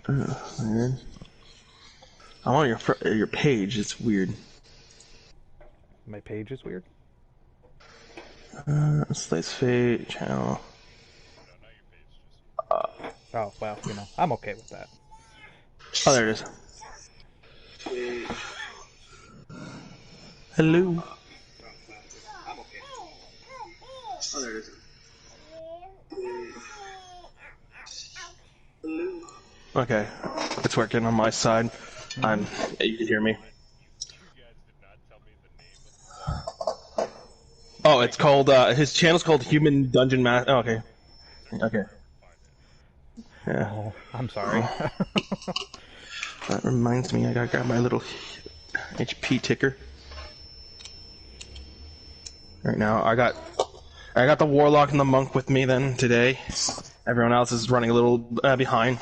Weird. I'm on your page. It's weird. My page is weird. Slice fate channel. Oh well, you know, I'm okay with that. Oh, there it is. Hello. Oh, there it is. Okay, it's working on my side. You can hear me. Oh, it's called. His channel's called Human Dungeon Master. Oh, okay. Okay. Yeah. Oh, I'm sorry. That reminds me, I gotta grab my little HP ticker. Right now, I got the warlock and the monk with me then today. Everyone else is running a little behind,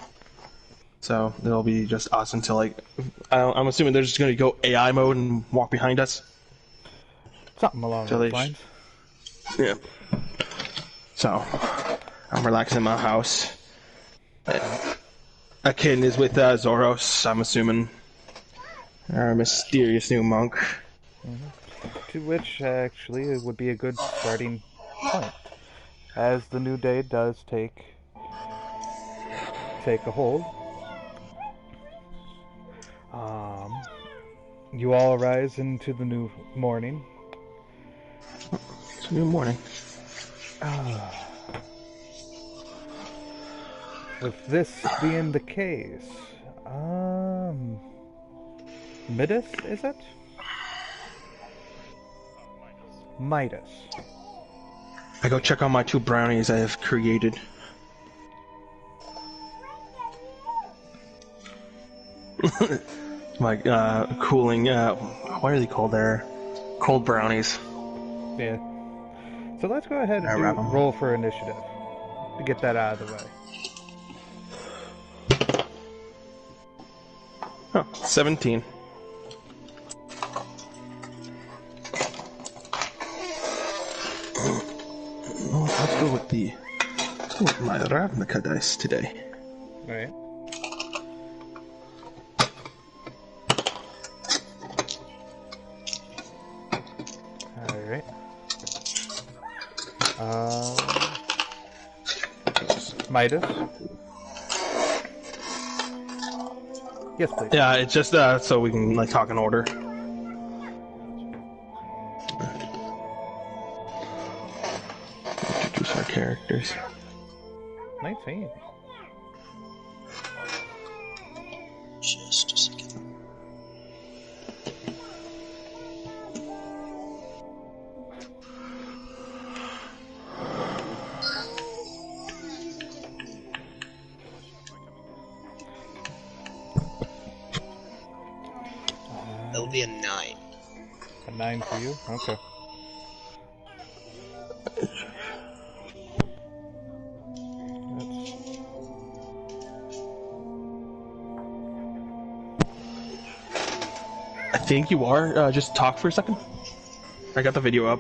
so it'll be just us until like I'm assuming they're just gonna go AI mode and walk behind us. Something along those lines. Yeah. So I'm relaxing in my house. Akin is with Zoros, I'm assuming. Our mysterious new monk. To which, actually, it would be a good starting point, as the new day does take a hold. You all arise into the new morning. It's a new morning. With this being the case, Midas, is it? Midas. I go check on my 2 brownies I have created. My cooling, what are they called there? Cold brownies. Yeah. So let's go ahead and roll for initiative to get that out of the way. Oh, 17. Oh, let's go with my Ravnica dice today. Alright. Alright. Midas? Yes, please. Yeah, it's just so we can like talk in order. Introduce our characters. 19. Just a second. That'll be a 9. A 9 for you? Okay. I think you are. Just talk for a second. I got the video up.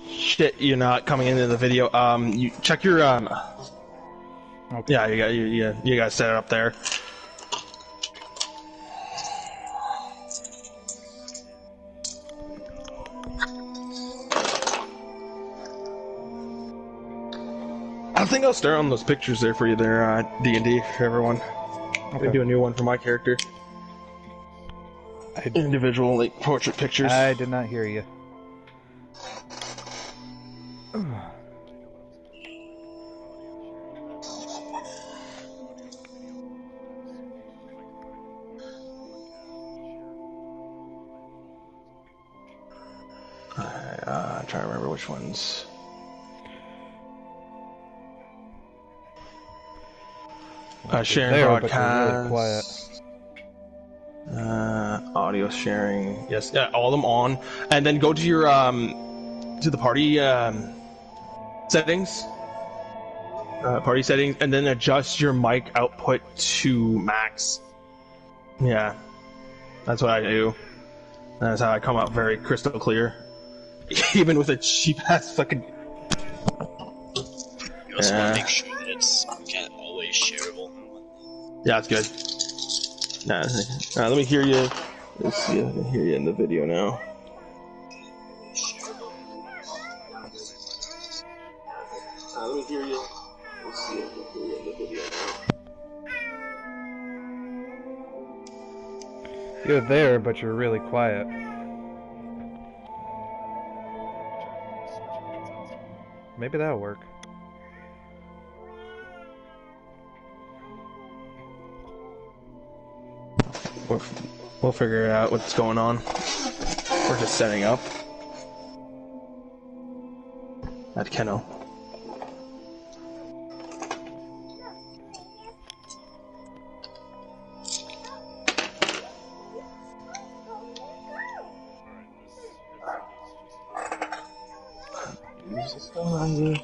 Shit, you're not coming into the video. You check your Okay. Yeah, you guys set it up there. I think I'll start on those pictures there for you there, D&D, for everyone. Okay. I do a new one for my character. Individual, like, portrait pictures. I did not hear you. I'm trying to remember which ones. Sharing there, broadcast. But you're really quiet. Audio sharing. Yes, all of them on. And then go to your to the party settings. Party settings, and then adjust your mic output to max. Yeah, that's what I do. That's how I come out very crystal clear, even with a cheap ass fucking. You also want to make sure that it's kind of always shareable. Yeah, that's good. Let me hear you. Let's see if I can hear you in the video now. Let me hear you. Let's see if I can hear you in the video now. You're there, but you're really quiet. Maybe that'll work. We'll figure out what's going on. We're just setting up. At kennel. Is this the one I use?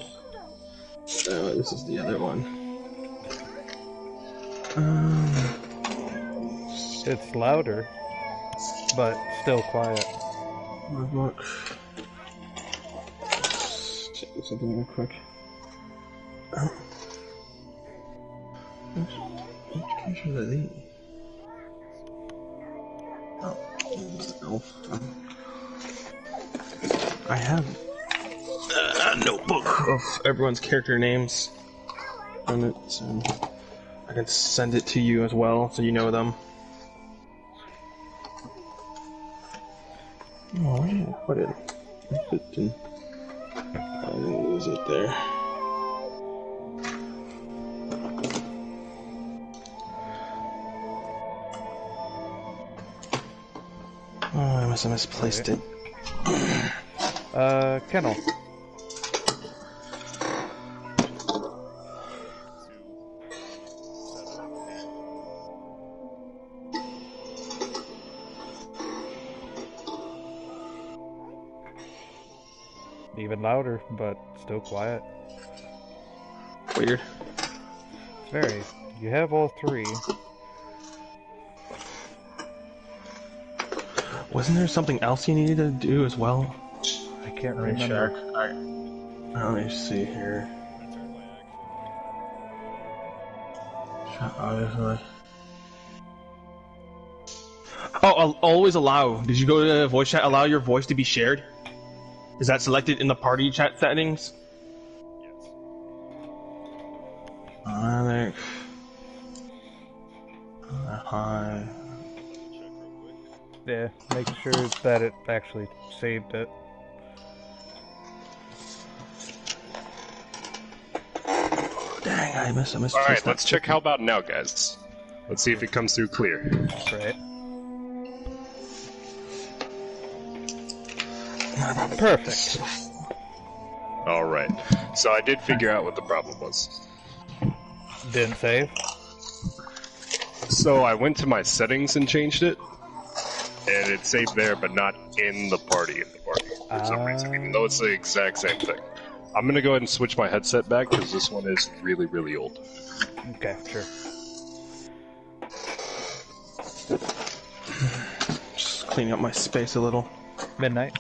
No, this is the other one. It's louder, but still quiet. Look. Check something real quick. Which creatures are these? Oh, elf. I have a notebook of everyone's character names on it, so I can send it to you as well, so you know them. Oh yeah, what did I didn't lose it there. Oh, I must have misplaced it. Kennel. Even louder, but still quiet. Weird. It's very. You have all three. Wasn't there something else you needed to do as well? I can't Let me remember. check. Let me see here. Obviously. Oh, I'll always allow. Did you go to voice chat? Allow your voice to be shared? Is that selected in the party chat settings? Yes. I think. Hi. Yeah, make sure that it actually saved it. Dang, I missed. Alright, let's check how about now, guys. Let's see if it comes through clear. Right. Perfect. Alright, so I did figure out what the problem was. Didn't save. So I went to my settings and changed it, and it saved there, but not in the party for some reason, even though it's the exact same thing. I'm gonna go ahead and switch my headset back, because this one is really, really old. Okay, sure. Just cleaning up my space a little. Midnight,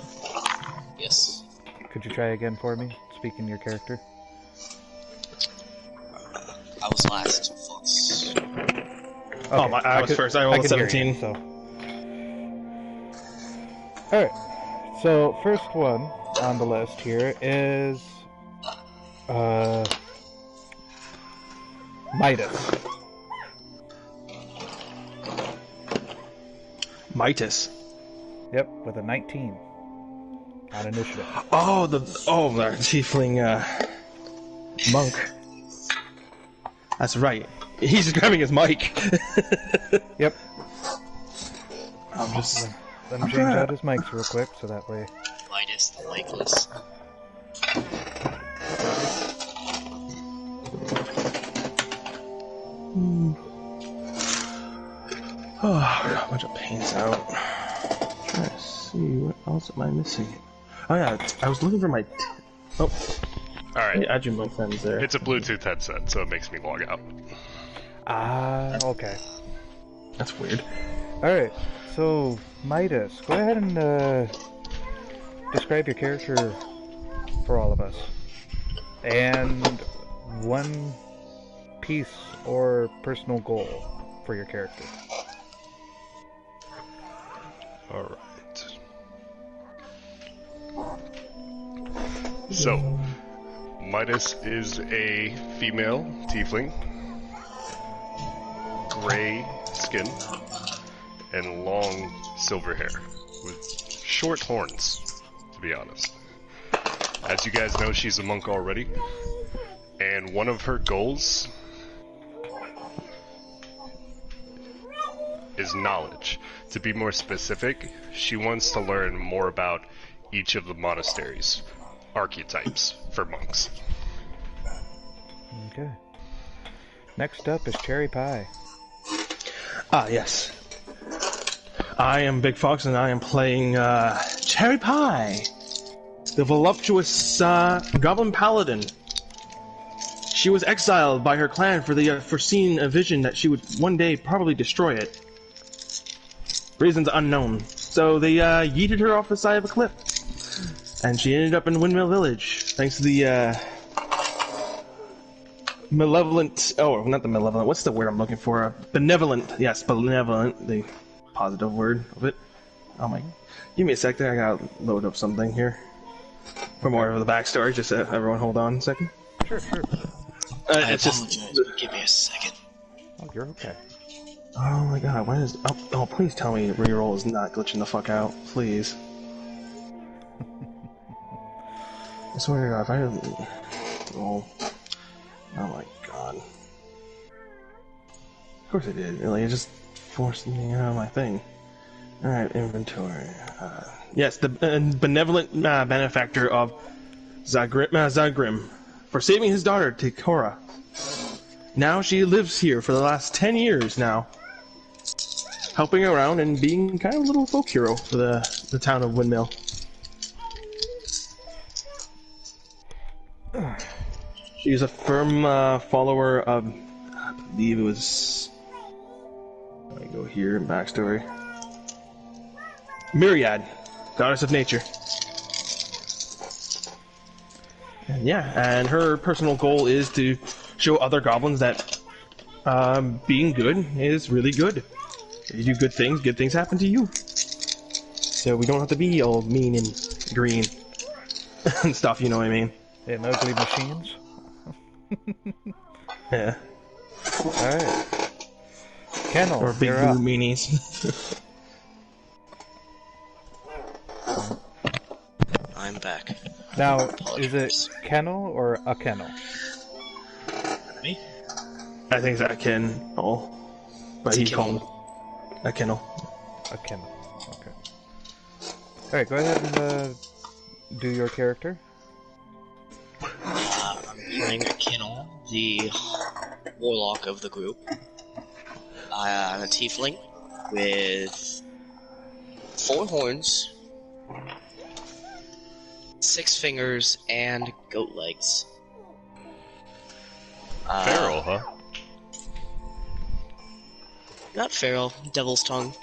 Yes. could you try again for me? Speaking your character. I was last, folks. Okay, Oh, I was first. I rolled a can hear 17. you, so. Alright, so first one on the list here is Midas. Midas. Yep, with a 19 on initiative. Oh, the tiefling monk. That's right. He's grabbing his mic. Yep. I'm just. Let me change out his mics real quick so that way. Midas the Legless. Oh, I got a bunch of paints out. Trying to see what else am I missing. Oh yeah, I was looking for my. Alright. Add you my friends there. It's a Bluetooth headset, so it makes me log out. Ah, okay. That's weird. Alright, so, Midas, go ahead and describe your character for all of us. And one piece or personal goal for your character. Alright. So, Midas is a female tiefling, gray skin, and long silver hair, with short horns, to be honest. As you guys know, she's a monk already, and one of her goals is knowledge. To be more specific, she wants to learn more about each of the monasteries' archetypes for monks. Okay. Next up is Cherry Pie. Ah, yes. I am Big Fox, and I am playing Cherry Pie, the voluptuous goblin paladin. She was exiled by her clan for the foreseen vision that she would one day probably destroy it. Reasons unknown. So they yeeted her off the side of a cliff. And she ended up in Windmill Village, thanks to the malevolent... Oh, not the malevolent. What's the word I'm looking for? Benevolent. Yes, benevolent. The positive word of it. Oh my... Give me a sec there. I gotta load up something here. For more of the backstory. Just everyone hold on a second. Sure, sure. I It's apologize. just... Give me a second. Oh, you're okay. Oh my god, why is... Oh, please tell me reroll is not glitching the fuck out. Please. I swear to god, if I didn't... Oh my god. Of course it did, really. It just forced me out of my thing. Alright, inventory. Yes, the benevolent benefactor of Zagrim for saving his daughter, Tekora. Now she lives here for the last 10 years now. Helping around and being kind of a little folk hero for the town of Windmill. She's a firm follower of, I believe it was... Let me go here, backstory. Myriad, goddess of nature. And yeah, and her personal goal is to show other goblins that being good is really good. If you do good things happen to you. So we don't have to be all mean and green and stuff, you know what I mean? And ugly machines. Yeah. Alright. Kennel, Or big you're blue up. meanies. I'm back. Now, is it kennel or a kennel? Me? I think it's a kennel. But he called a kennel. A kennel. Okay. Alright, go ahead and do your character. I'm playing a kennel, the warlock of the group. I'm a tiefling with 4 horns, 6 fingers, and goat legs. Feral, huh? Not feral, devil's tongue.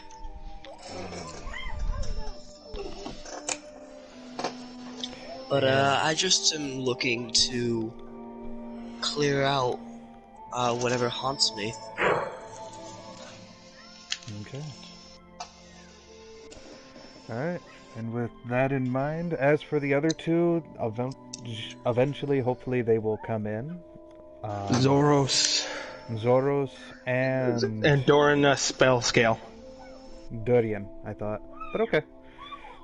But I just am looking to clear out whatever haunts me. Okay. Alright, and with that in mind, as for the other two, eventually, hopefully, they will come in. Zoros. Zoros and Doran spell scale. Durian, I thought. But okay.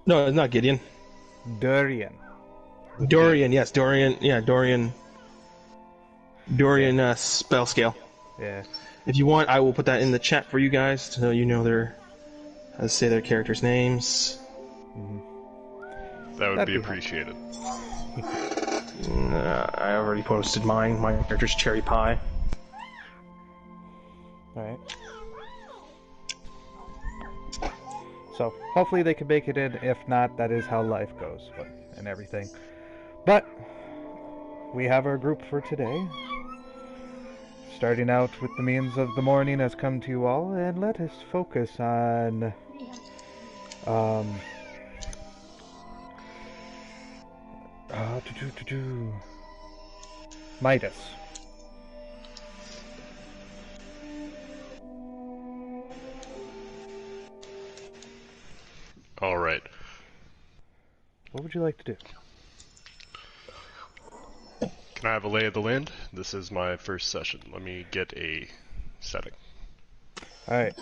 No, it's not Gideon. Durian. Dorian, yes, Dorian, yeah, Dorian. Dorian spell scale. Yeah. If you want, I will put that in the chat for you guys so you know how to say their characters' names. That would That'd be be appreciated. I already posted mine. My character's Cherry Pie. Alright. So, hopefully they can make it in. If not, that is how life goes and everything. But, we have our group for today. Starting out with the means of the morning has come to you all, and let us focus on Midas. All right. What would you like to do? Can I have a lay of the land? This is my first session. Let me get a setting. Alright.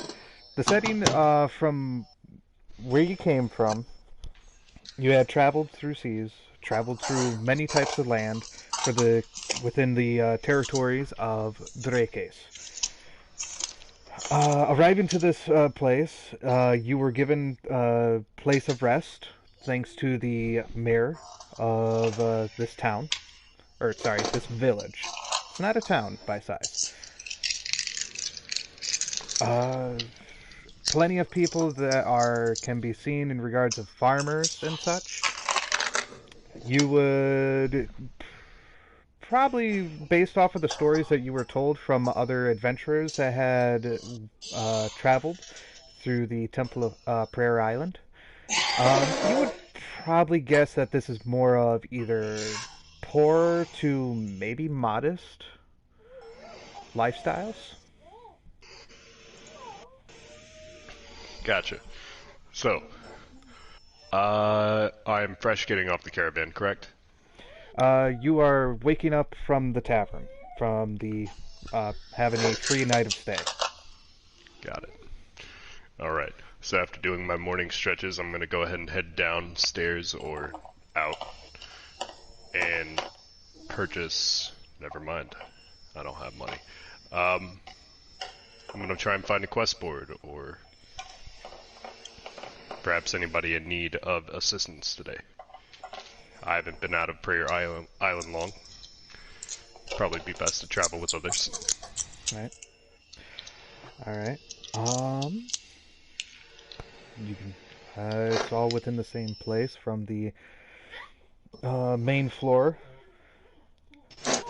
The setting from where you came from, you had traveled through seas, traveled through many types of land within the territories of Drakes. Arriving to this place, you were given a place of rest thanks to the mayor of this town. Or, sorry, this village. It's not a town by size. Plenty of people that can be seen in regards of farmers and such. You would probably, based off of the stories that you were told from other adventurers that had traveled through the Temple of Prayer Island, you would probably guess that this is more of either poor to maybe modest lifestyles. Gotcha. So, I'm fresh getting off the caravan, correct? You are waking up from the tavern, from the having a free night of stay. Got it. Alright, so after doing my morning stretches, I'm going to go ahead and head downstairs or out and purchase... Never mind. I don't have money. I'm going to try and find a quest board or perhaps anybody in need of assistance today. I haven't been out of Prayer Island long. Probably be best to travel with others. Alright. You can. It's all within the same place from the main floor,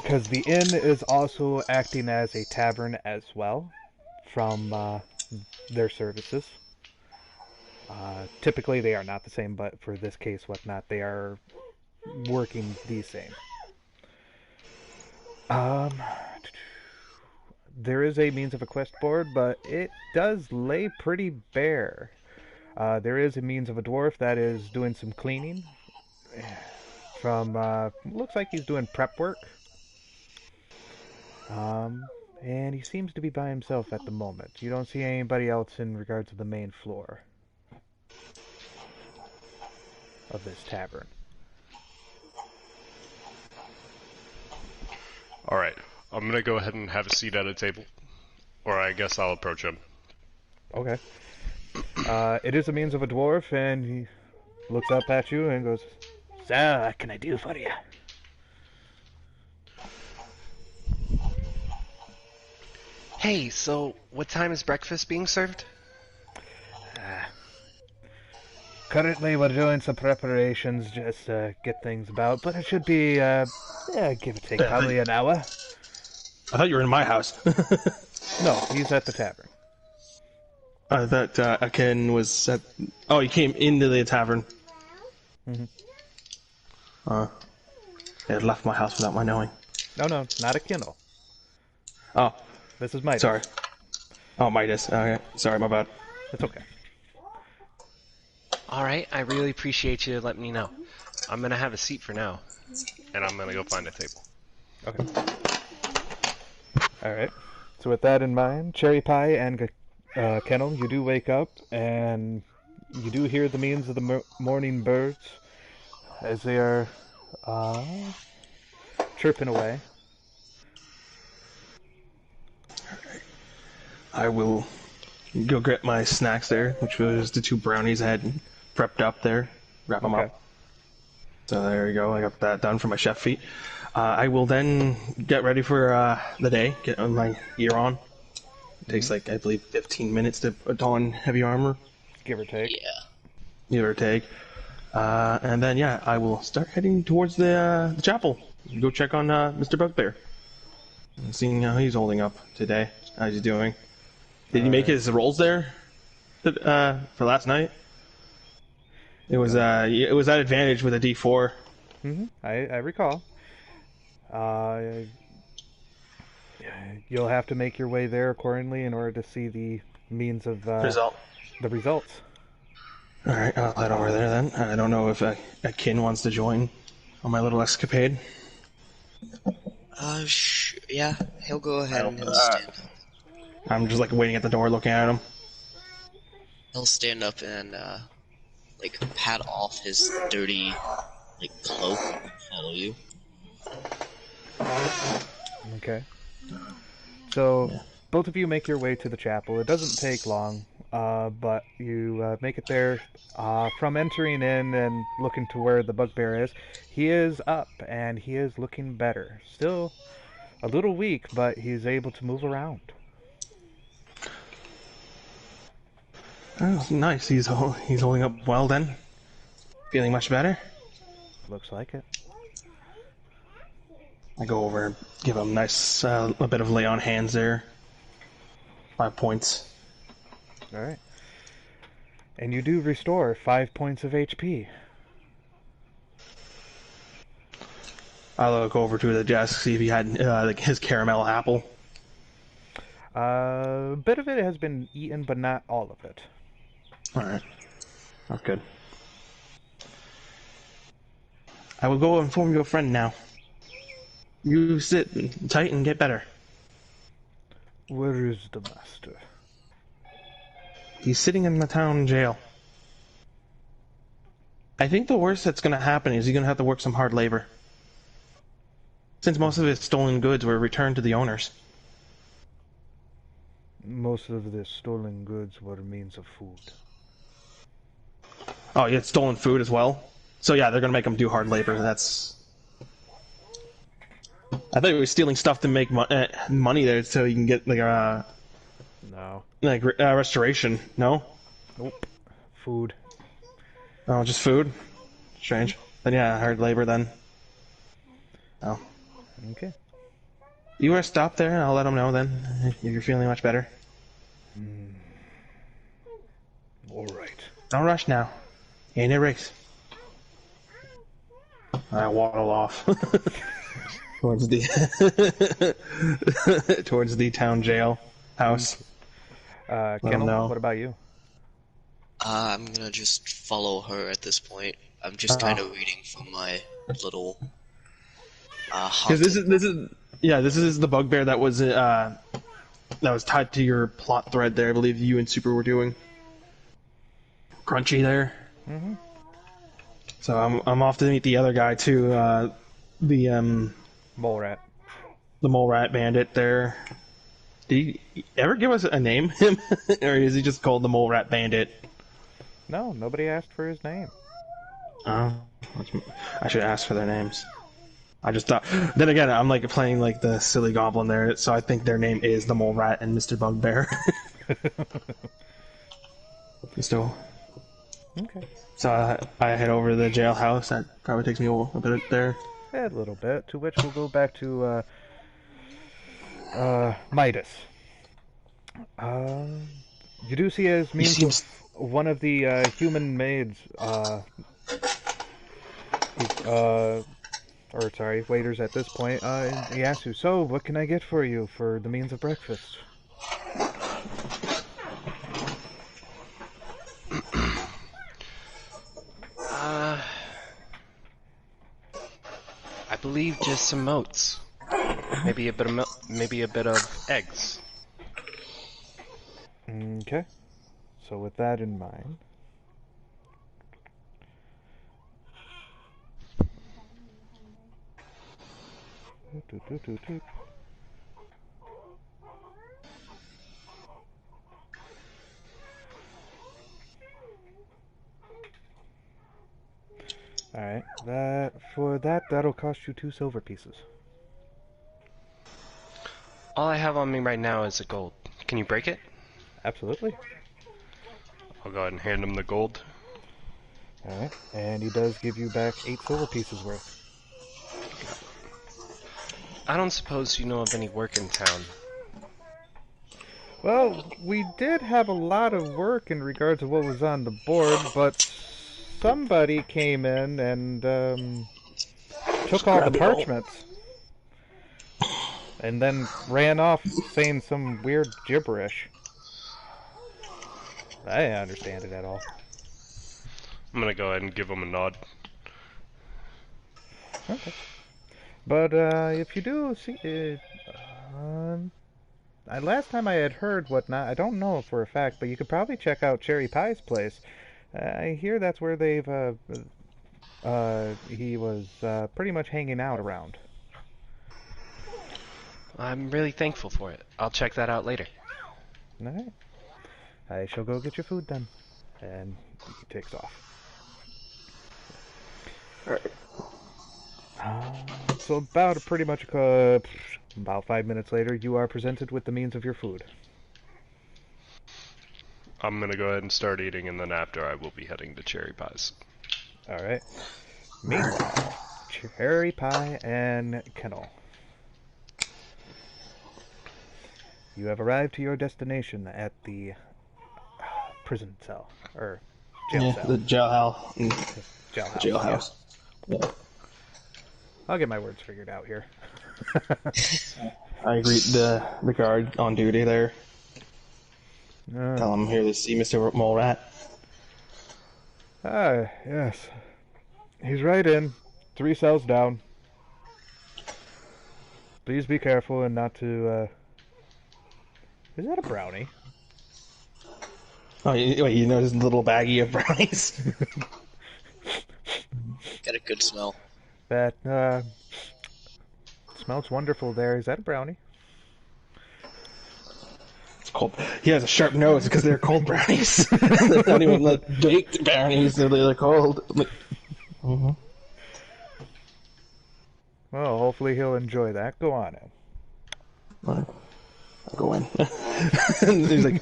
because the inn is also acting as a tavern as well from their services. Typically they are not the same, but for this case, whatnot, they are working the same. There is a means of a quest board, but it does lay pretty bare. There is a means of a dwarf that is doing some cleaning. Looks like he's doing prep work. And he seems to be by himself at the moment. You don't see anybody else in regards to the main floor of this tavern. Alright, I'm going to go ahead and have a seat at a table. Or I guess I'll approach him. Okay. It is a means of a dwarf, and he looks up at you and goes, "So, what can I do for you?" Hey, so what time is breakfast being served? Currently, we're doing some preparations just to get things about, but it should be, give or take, probably an hour. I thought you were in my house. No, he's at the tavern. I thought Akin was at... Oh, he came into the tavern. Mm-hmm. He had left my house without my knowing. No, not a Kindle. Oh. This is Midas. Sorry. Oh, Midas. Okay. Sorry, my bad. It's okay. Alright, I really appreciate you letting me know. I'm gonna have a seat for now. And I'm going to go find a table. Okay. Alright. So with that in mind, Cherry Pie and Kennel, you do wake up, and you do hear the means of the morning birds as they are chirping away. I will go get my snacks there, which was the 2 brownies I had prepped up there. Wrap them up. So there you go. I got that done for my chef feet. I will then get ready for the day, get my gear on. It takes, like, I believe 15 minutes to put on heavy armor. Give or take. Yeah. Give or take. And then, yeah, I will start heading towards the chapel. go check on Mr. Bugbear. And seeing how he's holding up today. How's he doing? Did he make his rolls there for last night? It was at advantage with a D4. I recall. You'll have to make your way there accordingly in order to see the means of the results. All right, I'll head over there then. I don't know if a kin wants to join on my little escapade. Yeah, he'll go ahead and he'll stand up. I'm just like waiting at the door, looking at him. He'll stand up and pat off his dirty cloak and follow you. Okay. So, both of you make your way to the chapel. It doesn't take long, but you make it there. From entering in and looking to where the bugbear is, he is up and he is looking better. Still a little weak, but he's able to move around. Oh, nice. He's holding up well then. Feeling much better. Looks like it. I go over and give him a bit of lay on hands there. 5 points. All right. And you do restore 5 points of HP. I look over to the desk, see if he had his caramel apple. A bit of it has been eaten, but not all of it. Alright. That's good. I will go inform your friend now. You sit tight and get better. Where is the master? He's sitting in the town jail. I think the worst that's going to happen is he's going to have to work some hard labor. Since most of his stolen goods were returned to the owners. Most of the stolen goods were means of food. Oh, you had stolen food as well? So yeah, they're going to make him do hard labor. That's... I thought he was stealing stuff to make money there so you can get No. restoration. No? Nope. Food. Oh, just food? Strange. Then yeah, hard labor then. Oh. Okay. You want to stop there and I'll let him know then, if you're feeling much better. Alright. Don't rush now. Ain't a race. I waddle off. towards the towards the town jail house. Kennel, what about you? I'm gonna just follow her at this point. I'm just kind of reading from my little. Because this is the bugbear that was tied to your plot thread there. I believe you and Super were doing. Crunchy there. Mm-hmm. So I'm off to meet the other guy too. The Mole rat. The mole rat bandit there. Did he ever give us a name, him? Or is he just called the mole rat bandit? No, nobody asked for his name. Oh, I should ask for their names. I just thought. Then again, I'm like playing like the silly goblin there, so I think their name is the mole rat and Mr. Bugbear. Still. Okay. So I head over to the jailhouse. That probably takes me a bit there. A little bit. To which we'll go back to Midas. You do see as means of one of the human maids. Waiters at this point. He asks you, "So, what can I get for you for the means of breakfast?" I believe just some moats. Maybe a bit of eggs. Okay. So with that in mind, Alright, that'll cost you 2 silver pieces. All I have on me right now is a gold. Can you break it? Absolutely. I'll go ahead and hand him the gold. Alright, and he does give you back 8 silver pieces worth. I don't suppose you know of any work in town. Well, we did have a lot of work in regards to what was on the board, but somebody came in and took all the parchments. And then ran off saying some weird gibberish. I didn't understand it at all. I'm gonna go ahead and give him a nod. Okay. But if you do see... last time I had heard whatnot, I don't know for a fact, but you could probably check out Cherry Pie's place. I hear that's where they've... he was pretty much hanging out around. I'm really thankful for it. I'll check that out later. Alright. I shall go get your food then. And he takes off. Alright. So about about 5 minutes later, you are presented with the means of your food. I'm gonna go ahead and start eating, and then after I will be heading to Cherry Pies. Alright. Meanwhile, Cherry Pie and Kennel. You have arrived to your destination at the prison cell, or jail cell. The jailhouse. Jailhouse. Yeah. I'll get my words figured out here. I greet the guard on duty there. Tell him I'm here to see Mr. Mole Rat. Yes. He's right in. 3 cells down. Please be careful and not to, Is that a brownie? Oh, wait, you know his little baggie of brownies? Got a good smell. That, smells wonderful there. Is that a brownie? It's cold. He has a sharp nose because they're cold brownies. They're not even like baked brownies, they're cold. Mm-hmm. Well, hopefully he'll enjoy that. Go on in. I'll go in. And he's like,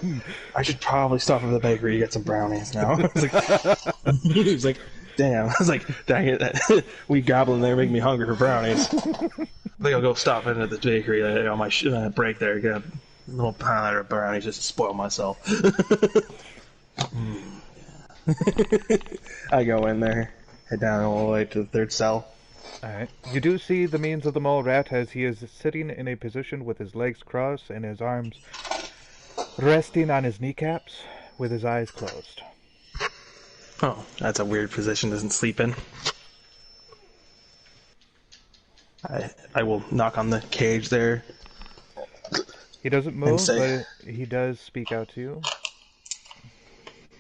I should probably stop at the bakery to get some brownies now. He's like, damn. I was like, dang it. We goblin there make me hungry for brownies. I think I'll go stop in at the bakery on my break there. Get a little pound of brownies just to spoil myself. I go in there, head down all the way to the 3rd cell. Alright. You do see the means of the mole rat as he is sitting in a position with his legs crossed and his arms resting on his kneecaps with his eyes closed. Oh, that's a weird position to sleep in. I will knock on the cage there. He doesn't move, say, but he does speak out to you.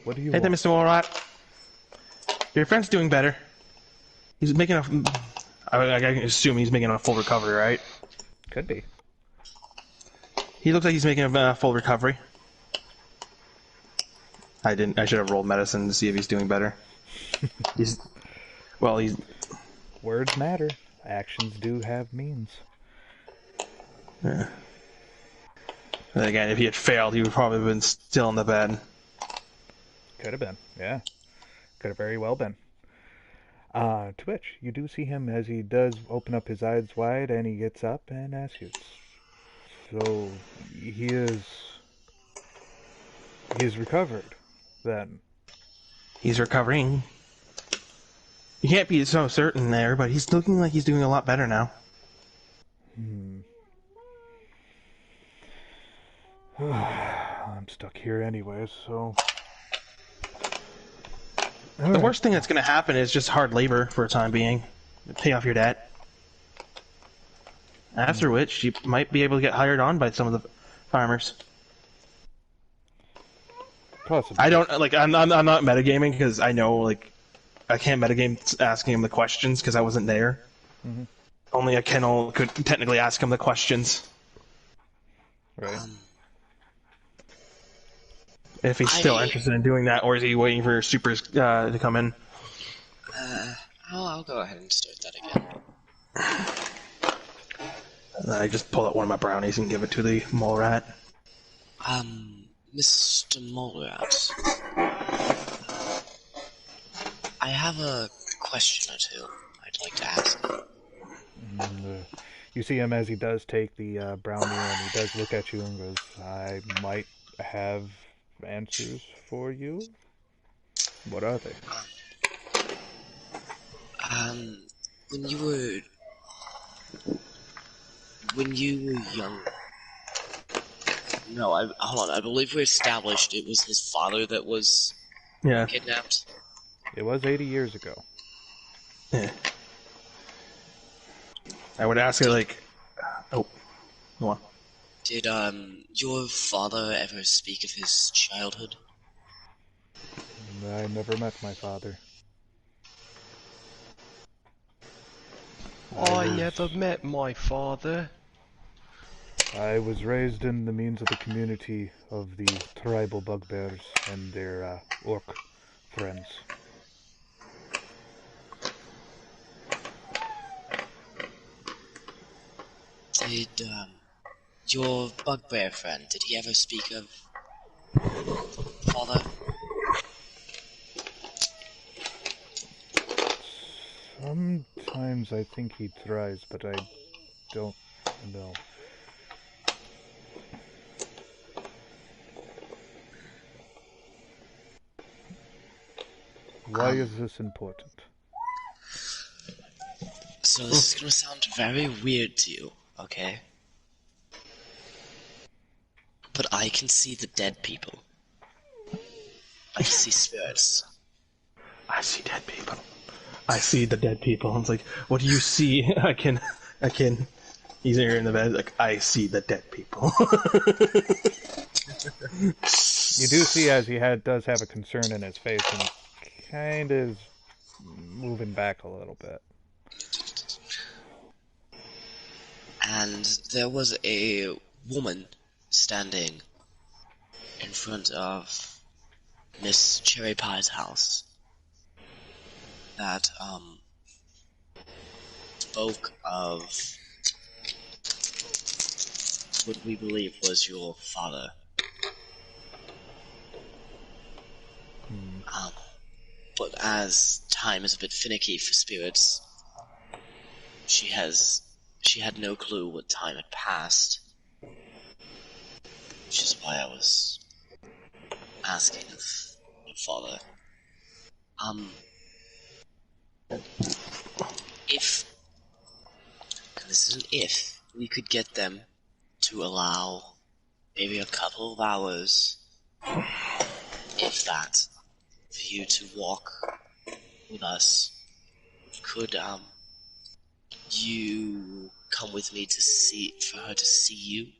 What do you Hey there, want? Mr. Walrat. Your friend's doing better. He's making a... I can assume he's making a full recovery, right? Could be. He looks like he's making a full recovery. I should have rolled medicine to see if he's doing better. He's... Words matter. Actions do have means. Yeah. And again, if he had failed, he would probably have been still in the bed. Could have been, yeah. Could have very well been. Twitch, you do see him as he does open up his eyes wide and he gets up and asks you. So, he is recovered, then? He's recovering. You can't be so certain there, but he's looking like he's doing a lot better now. I'm stuck here anyways, so... The worst thing that's going to happen is just hard labor for a time being. Pay off your debt. After which, you might be able to get hired on by some of the farmers. Possibly. I don't, like, I'm not metagaming because I know, like, I can't metagame asking him the questions because I wasn't there. Mm-hmm. Only a kennel could technically ask him the questions. Right. If he's still interested in doing that, or is he waiting for supers to come in? I'll go ahead and start that again. And then I just pull out one of my brownies and give it to the mole rat. Mr. Molerat, I have a question or two I'd like to ask. You see him as he does take the brownie, and he does look at you and goes, "I might have answers for you. What are they?" When you were young. No, hold on. I believe we established it was his father that was kidnapped. It was 80 years ago. Yeah. I would ask her, like... Oh, go on. Did, your father ever speak of his childhood? I never met my father. I never met my father. I was raised in the means of the community of the tribal bugbears and their orc friends. Did, your bugbear friend, did he ever speak of father? Sometimes I think he tries, but I don't know. Why is this important? So this is gonna sound very weird to you, okay? But I can see the dead people. I can see spirits. I see dead people. I see the dead people. It's like, what do you see? I can. He's here in the bed, like, I see the dead people. You do see as he does have a concern in his face and kind of is moving back a little bit. And there was a woman standing in front of Miss Cherry Pie's house that, spoke of what we believe was your father. But as time is a bit finicky for spirits, she had no clue what time had passed. Which is why I was asking of your father. If, and this is an if, we could get them to allow maybe a couple of hours, if that, for you to walk with us, could, you come with me for her to see you?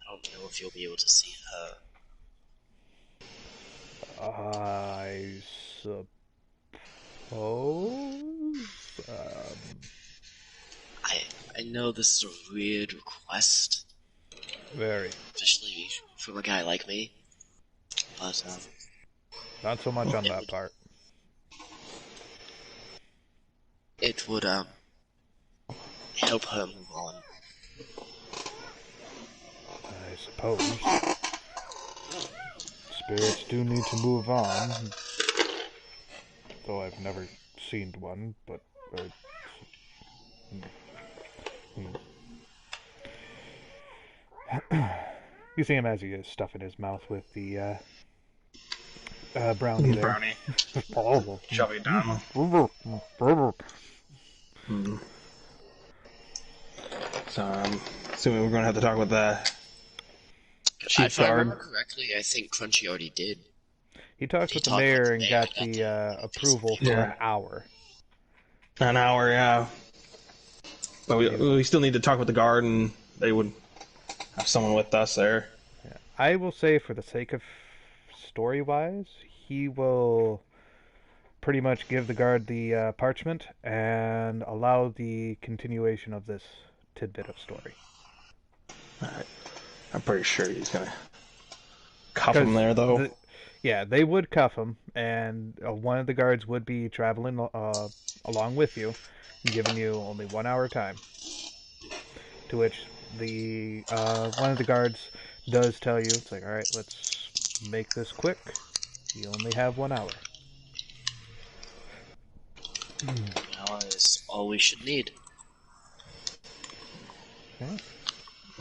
I don't know if you'll be able to see her. I suppose. I know this is a weird request, Very. especially from a guy like me, but Not so much on that part. it would help her move on. I suppose. Spirits do need to move on. Though I've never seen one, but... You see him as he is stuffing his mouth with the brownie there. Brownie. Shove it down. So I'm assuming we're going to have to talk with the chief If I guard. remember correctly, I think Crunchy already did. He talked with the mayor and got the approval for an hour. An hour, yeah. But we still need to talk with the guard, and they would have someone with us there. Yeah. I will say, for the sake of story-wise, he will pretty much give the guard the parchment and allow the continuation of this tidbit of story. Alright. I'm pretty sure he's going to cuff him there, though. Yeah, they would cuff him, and one of the guards would be traveling along with you, giving you only 1 hour time. To which the one of the guards does tell you, it's like, alright, let's make this quick. You only have 1 hour. An hour is all we should need. Okay.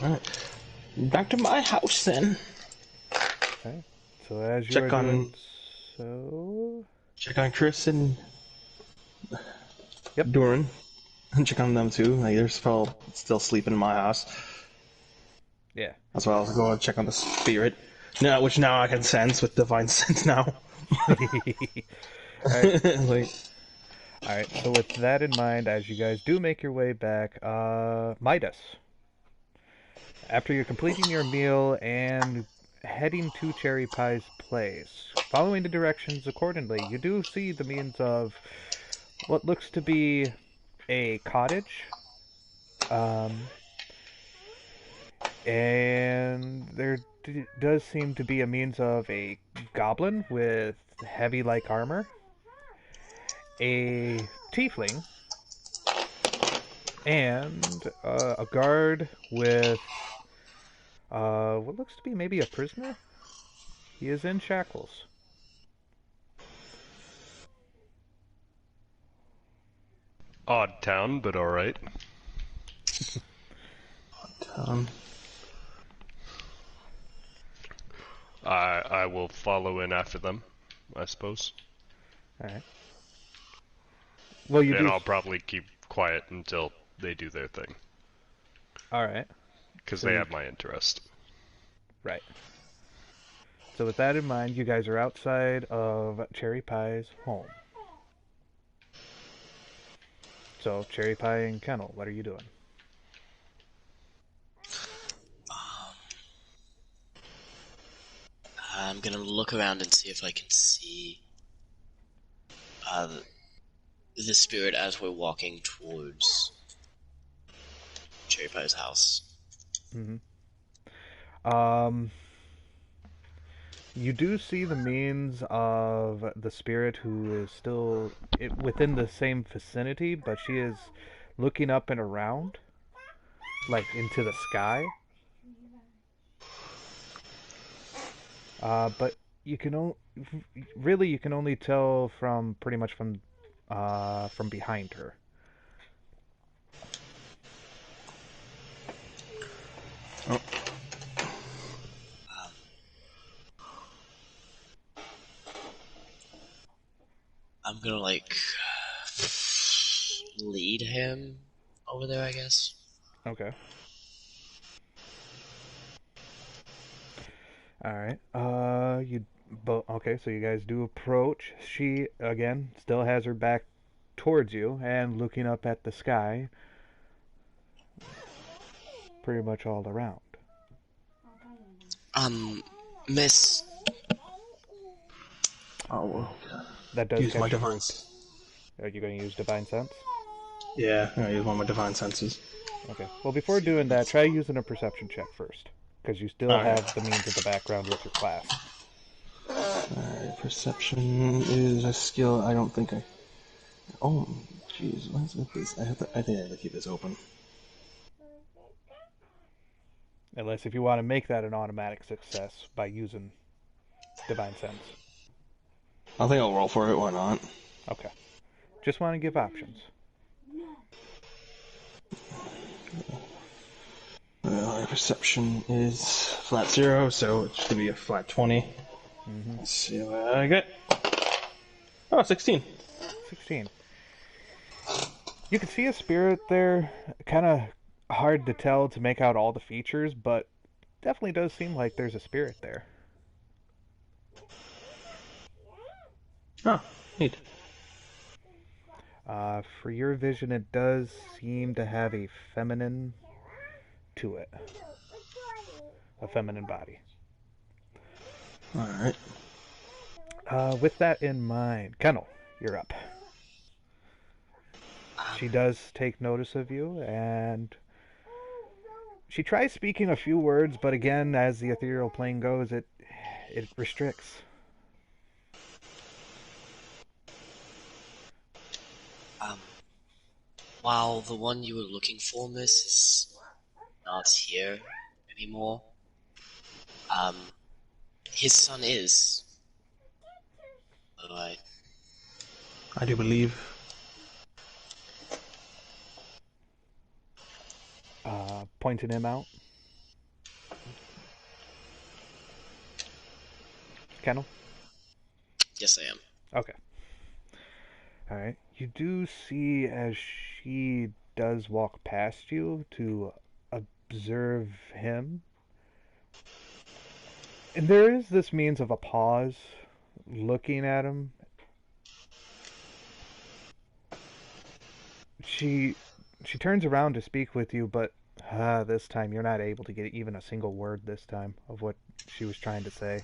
Alright. Back to my house then. Okay. So as you Check are on doing so... check on Chris and Yep. Doran. And check on them too. Like they're still sleeping in my house. Yeah. As well as go and check on the spirit. Now, which now I can sense with divine sense now. Alright. Like, Alright, so with that in mind, as you guys do make your way back, Midas. After you're completing your meal and heading to Cherry Pie's place, following the directions accordingly, you do see the means of what looks to be a cottage. And there does seem to be a means of a goblin with heavy like armor, a tiefling, and a guard with what looks to be maybe a prisoner. He is in shackles. Odd town, but alright. um, I will follow in after them, I suppose. Alright. Well, you And do. I'll probably keep quiet until they do their thing. Alright. Because So they you- have my interest. Right. So with that in mind, you guys are outside of Cherry Pie's home. So Cherry Pie and Kennel, what are you doing? I'm gonna look around and see if I can see the spirit as we're walking towards Cherry Pie's house. You do see the means of the spirit who is still within the same vicinity, but she is looking up and around, like into the sky. But you can really you can only tell from pretty much from behind her. oh, I'm gonna lead him over there, I guess. Okay. All right. Okay, so you guys do approach. She again still has her back towards you and looking up at the sky, pretty much all around. Miss. oh well. That does Use my catch your. divine. Are you going to use divine sense? Yeah, I use one of my divine senses. Okay. Well, before doing that, try using a perception check first, because you still Alright. have the means of the background with your class. Alright, perception is a skill. I don't think I. Oh, jeez, what's with this? I think I have to keep this open. Unless if you want to make that an automatic success by using divine sense. I think I'll roll for it. Why not? Okay. Just want to give options. My perception is flat 0, so it should be a flat 20. Let's see what I get. Oh, 16. 16. You can see a spirit there. Kind of hard to tell to make out all the features, but definitely does seem like there's a spirit there. Oh, neat. For your vision, it does seem to have a feminine to it. A feminine body. Alright. With that in mind, Kennel, you're up. She does take notice of you, and she tries speaking a few words, but again, as the ethereal plane goes, it restricts. While the one you were looking for, miss, is not here anymore, his son is. Alright. I do believe. pointing him out. Kennel? Yes, I am. Okay. Alright. You do see as she does walk past you to observe him. And there is this means of a pause looking at him. She turns around to speak with you, but this time you're not able to get even a single word this time of what she was trying to say.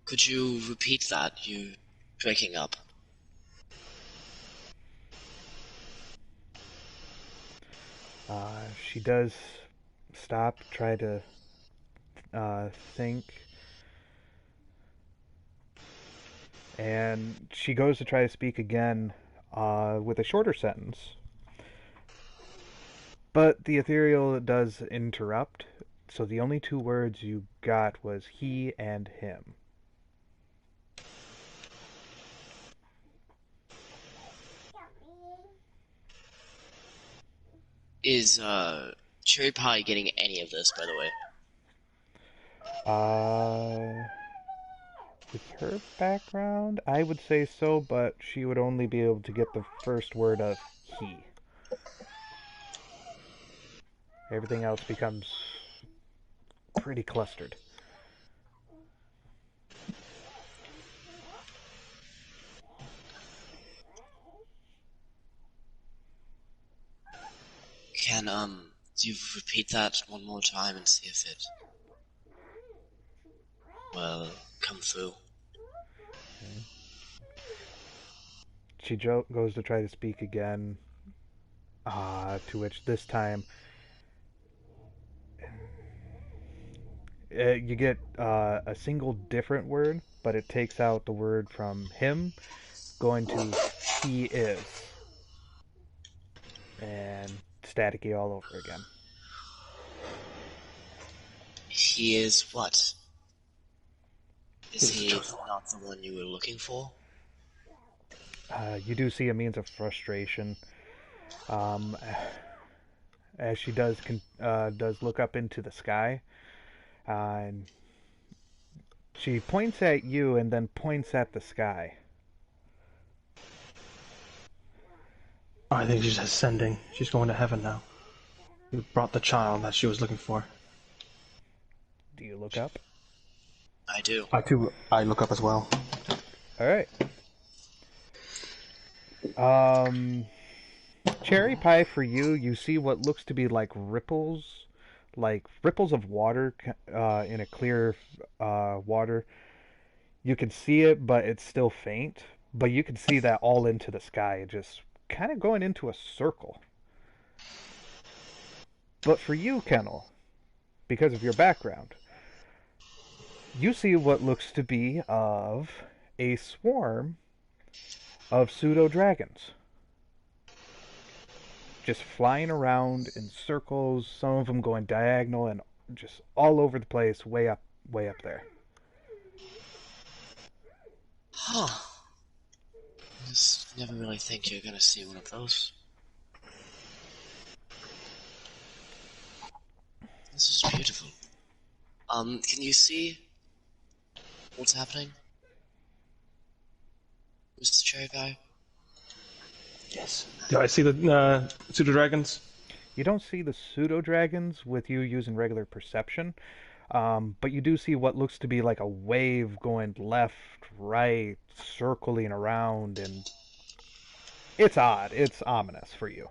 Could you repeat that? You breaking up. She does stop, try to think, and she goes to try to speak again with a shorter sentence. But the ethereal does interrupt, so the only two words you got was he and him. Is Cherry Pie getting any of this, by the way? With her background, I would say so, but she would only be able to get the first word of he. Everything else becomes pretty clustered. Can, do you repeat that one more time and see if it, well, come through? Okay. She goes to try to speak again, to which this time you get a single different word, but it takes out the word from him, going to he is. And staticky all over again. He is what? Is he not the one you were looking for? You do see a means of frustration. As she does look up into the sky, and she points at you and then points at the sky. I think she's ascending. She's going to heaven now. You brought the child that she was looking for. Do you look up? I do. I look up as well. Alright. Cherry Pie, for you, you see what looks to be like ripples of water in a clear water. You can see it, but it's still faint. But you can see that all into the sky, just kind of going into a circle. But for you, Kennel, because of your background, you see what looks to be of a swarm of pseudo-dragons. Just flying around in circles, some of them going diagonal and just all over the place, way up there. Huh. I just never really think you're gonna see one of those. This is beautiful. Can you see what's happening? Mr. Cherry Pie? Yes. Do I see the pseudo dragons? You don't see the pseudo-dragons with you using regular perception, but you do see what looks to be like a wave going left, right, circling around, and it's odd. It's ominous for you.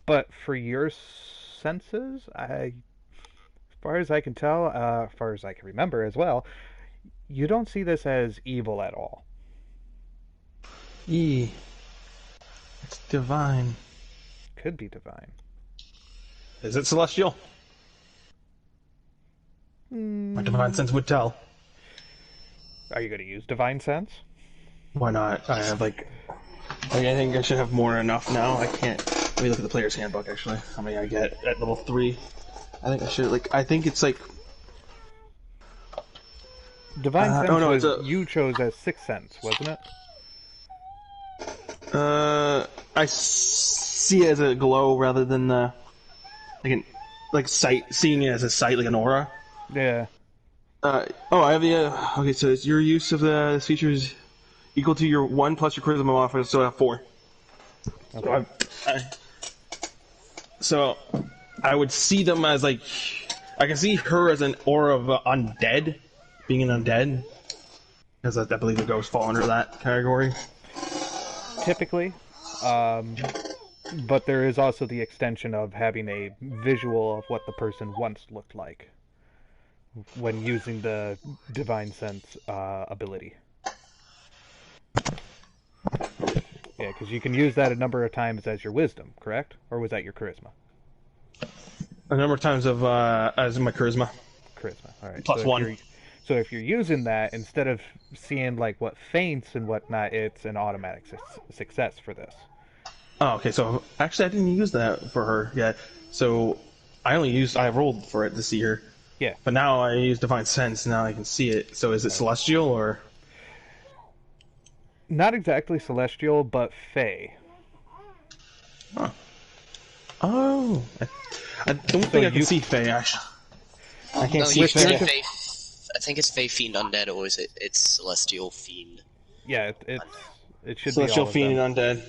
But for your senses, as far as I can tell, as far as I can remember as well, you don't see this as evil at all. It's divine. Could be divine. Is it celestial? My divine sense would tell. Are you going to use divine sense? Why not? I have I think I should have more than enough now. I can't. Let me look at the player's handbook actually. How many I get at level 3? I think I should I think it's divine sense it's you chose as 6th sense, wasn't it? I see it as a glow rather than seeing it as a sight, like an aura. Yeah. I have the. Okay, so it's your use of this feature is equal to your 1 plus your charisma modifier, so I have 4. Okay. So I would see them as like I can see her as an aura of undead, being an undead, because I believe the ghosts fall under that category. Typically, but there is also the extension of having a visual of what the person once looked like when using the Divine Sense ability. Yeah, because you can use that a number of times as your wisdom, correct? Or was that your charisma? A number of times of as my charisma. Charisma, all right. Plus 1. So if you're using that, instead of seeing like what feints and whatnot, it's an automatic success for this. Oh, okay. So actually, I didn't use that for her yet. So I rolled for it to see her. Yeah. But now I use Divine Sense. Now I can see it. So is it celestial or? Not exactly celestial, but fey. Huh. Oh, I don't think I can see fey. Actually, I can't see fey. I think it's Fey Fiend Undead, or is it's Celestial Fiend? Yeah, it should Celestial be all Fiend of them.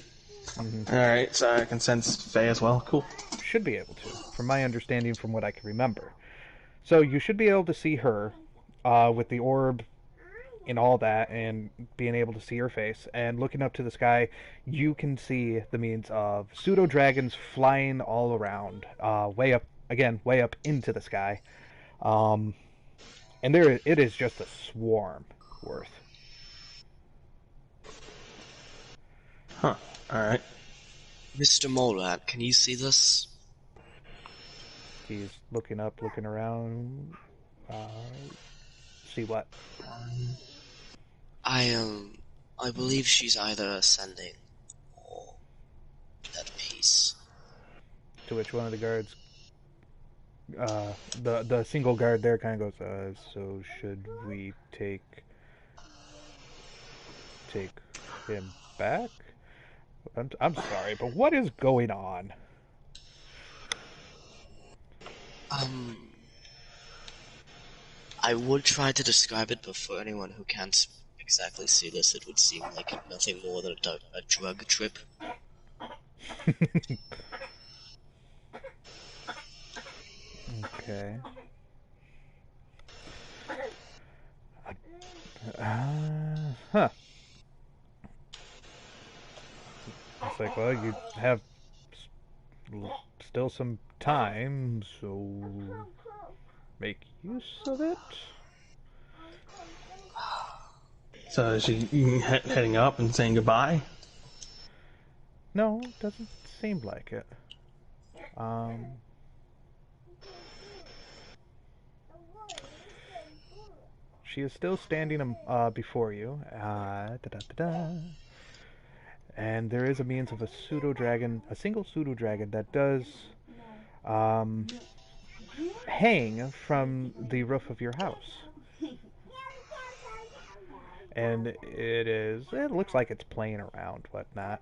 Undead. Alright, so I can sense fey as well. Cool. Should be able to, from my understanding, from what I can remember. So you should be able to see her with the orb and all that, and being able to see her face. And looking up to the sky, you can see the means of pseudo-dragons flying all around, way up into the sky. And it is just a swarm worth. Huh. Alright. Mr. Morat, can you see this? He's looking up, looking around. See what? I believe she's either ascending or at peace. To which one of the guards, the single guard there kind of goes, so should we take him back? I'm sorry, but what is going on? I would try to describe it, but for anyone who can't exactly see this, it would seem like nothing more than a drug trip. Okay. Huh. It's like, well, you have still some time, so make use of it. So is she heading up and saying goodbye? No, doesn't seem like it. She is still standing before you. And there is a means of a single pseudo dragon that does hang from the roof of your house. And it looks like it's playing around, whatnot,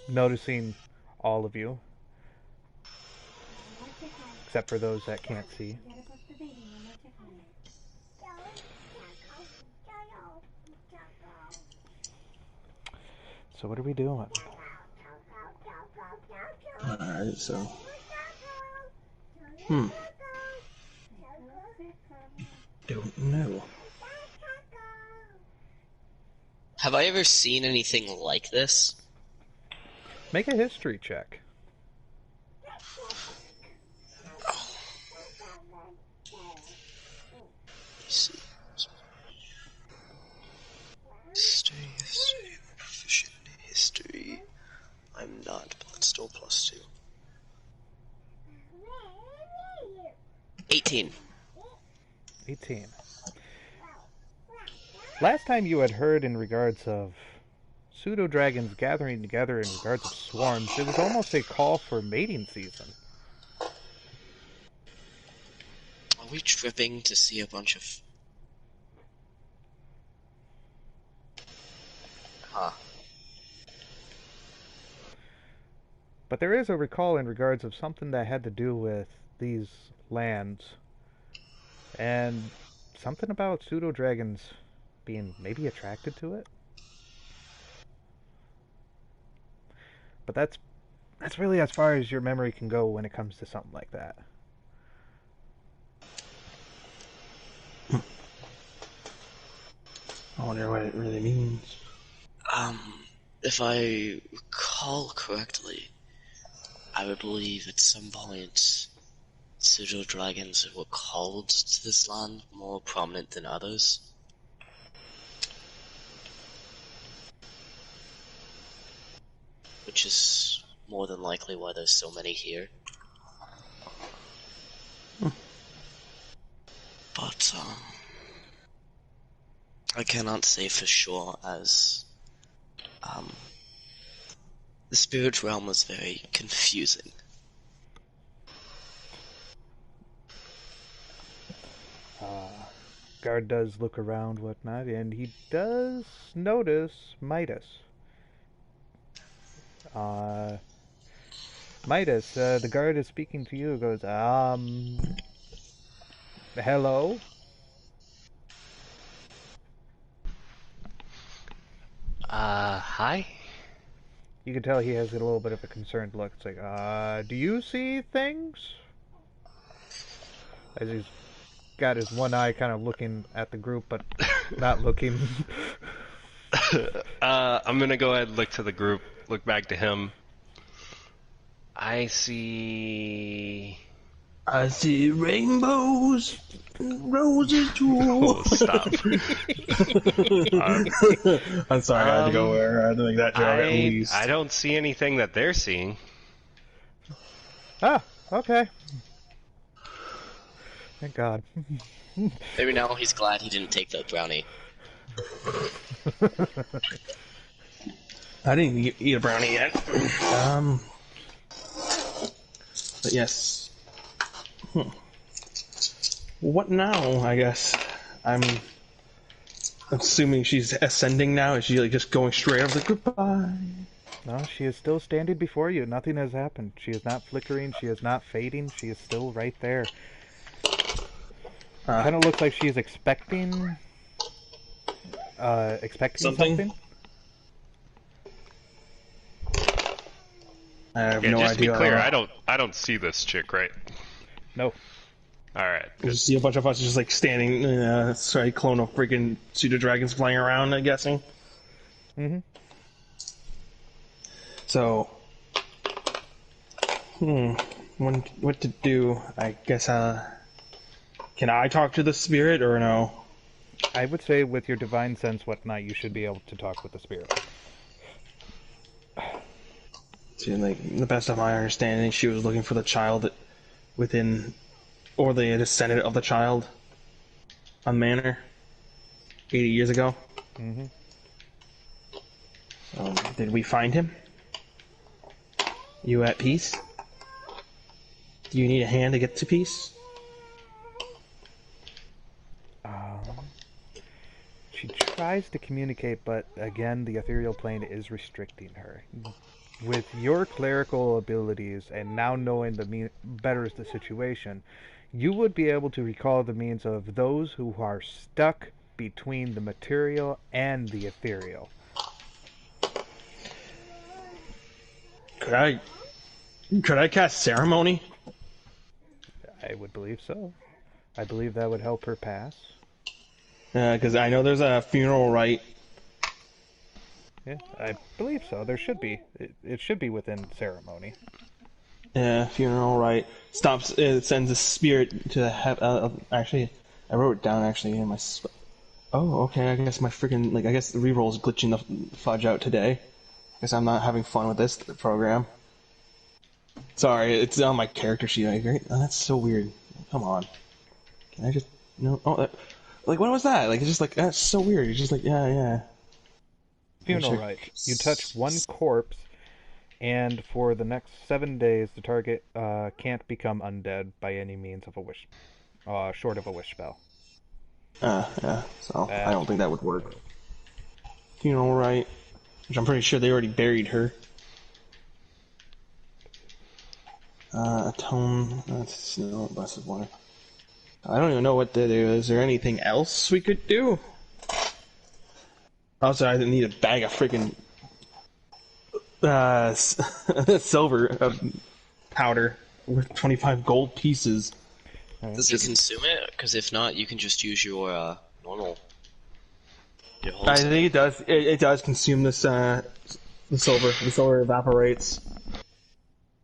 noticing all of you, except for those that can't see. So what are we doing? Alright, so... Don't know. Have I ever seen anything like this? Make a history check. History, proficient in history. I'm not, but it's still +2. 18. 18. Last time you had heard in regards of pseudo-dragons gathering together in regards of swarms, it was almost a call for mating season. Are we tripping to see a bunch of... Huh. But there is a recall in regards of something that had to do with these lands. And something about pseudo-dragons being maybe attracted to it. But that's really as far as your memory can go when it comes to something like that. I wonder what it really means. If I recall correctly, I would believe at some point pseudo-dragons were called to this land more prominent than others. Which is more than likely why there's so many here. But, I cannot say for sure, as the spirit realm was very confusing. Guard does look around, whatnot, and he does notice Midas. Midas, the guard is speaking to you. Goes, hello? Hi? You can tell he has a little bit of a concerned look. It's like, do you see things? As he's got his one eye kind of looking at the group, but not looking. I'm gonna go ahead and look to the group, look back to him. I see rainbows, roses too. Oh, stop. I'm sorry, I had to go where I had to make that joke at least. I don't see anything that they're seeing. Ah, okay. Thank God. Maybe now he's glad he didn't take the brownie. I didn't eat a brownie yet. But yes. What now, I guess? I'm assuming she's ascending now. Is she like just going straight up like, goodbye? No, she is still standing before you. Nothing has happened. She is not flickering. She is not fading. She is still right there. Kind of looks like she's expecting something. I have Yeah, no just idea. to be clear, I don't see this chick, right? No. Alright. You just see a bunch of us just like standing in a cyclone of freaking pseudo dragons flying around, I'm guessing. Mm-hmm. So, what to do? I guess, can I talk to the spirit or no? I would say with your divine sense, whatnot, you should be able to talk with the spirit. To like the best of my understanding, she was looking for the child within, or the descendant of the child on Manor 80 years ago. Mm-hmm. Did we find him? You at peace? Do you need a hand to get to peace? She tries to communicate, but again, the ethereal plane is restricting her. With your clerical abilities and now knowing better is the situation, you would be able to recall the means of those who are stuck between the material and the ethereal. Could I cast ceremony? I would believe so. I believe that would help her pass. Because I know there's a funeral rite. Yeah, I believe so. There should be. It should be within ceremony. Yeah, funeral rite. It sends a spirit to the actually, I wrote it down actually in my... Oh, okay, I guess my freaking... I guess the reroll's glitching the fudge out today. Guess I'm not having fun with this program. Sorry, it's on my character sheet. Oh, that's so weird. Come on. Can I just... No... Oh, what was that? It's just that's so weird. It's just yeah. Funeral rite. You touch one corpse, and for the next 7 days, the target can't become undead by any means of a wish, short of a wish spell. Yeah. So I don't think that would work. Funeral rite, which I'm pretty sure they already buried her. Atone. That's no blessed water. I don't even know what to do. Is there anything else we could do? Also, I need a bag of freaking silver powder with 25 gold pieces. Does it consume it? Because if not, you can just use your normal. Your I think it does. It does consume this the silver. The silver evaporates,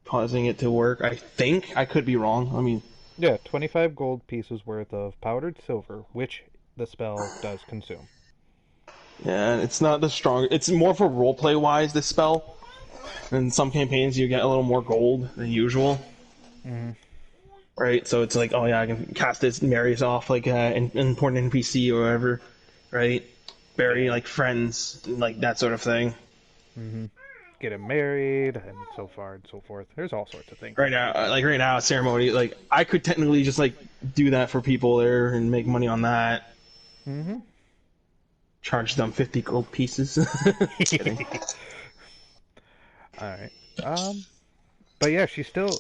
causing it to work. I think I could be wrong. I mean, Yeah, 25 gold pieces worth of powdered silver, which the spell does consume. yeah, it's not the strong. It's more for roleplay wise. This spell. In some campaigns, you get a little more gold than usual. Mm-hmm. Right, so it's like, oh yeah, I can cast this, marries off like an important NPC or whatever, right? Bury like friends, like that sort of thing. Mm-hmm. Get him married, and so far and so forth. There's all sorts of things. Right now, ceremony, like I could technically just like do that for people there and make money on that. Mm-hmm. Charge them 50 gold pieces. Kidding. All right. But yeah, she's still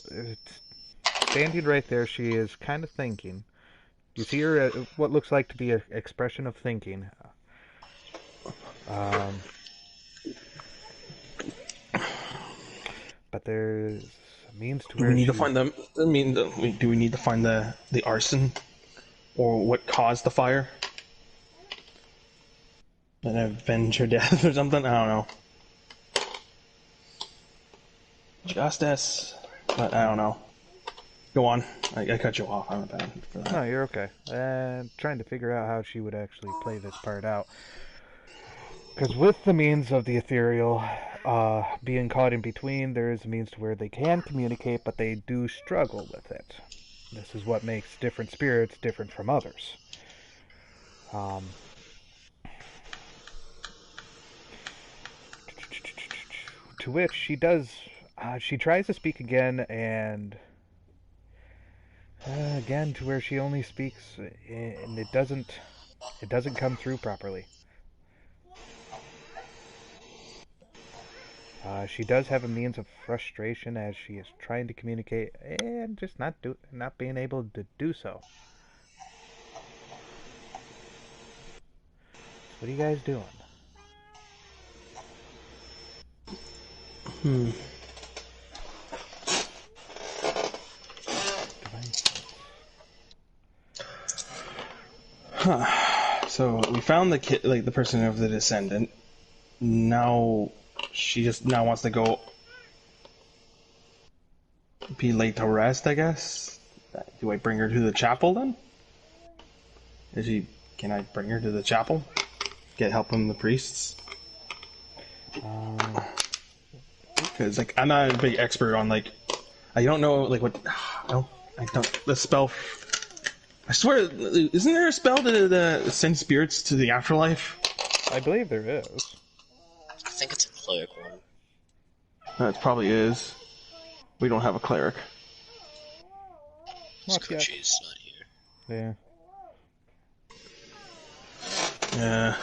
standing right there. She is kind of thinking. You see her what looks like to be an expression of thinking. But there's a means to where We need to find them. I mean, do we need to find the arson or what caused the fire? And avenge her death or something? I don't know. Justice, but I don't know. Go on. I cut you off. I'm bad for that. No, you're okay. Trying to figure out how she would actually play this part out. Because with the means of the ethereal being caught in between, there is a means to where they can communicate, but they do struggle with it. This is what makes different spirits different from others. To which she does. She tries to speak again, and again to where she only speaks, and it doesn't come through properly. She does have a means of frustration as she is trying to communicate and just not being able to do so. What are you guys doing? So we found the kid, like the person of the descendant. Now she just now wants to go be laid to rest, I guess. Do I bring her to the chapel then? Can I bring her to the chapel? Get help from the priests? Because like I'm not a big expert on like I don't know like what I don't the spell. I swear, isn't there a spell to send spirits to the afterlife? I believe there is. I think it's a cleric one. That probably is. We don't have a cleric. Scoochie's not here. Yeah. Yeah.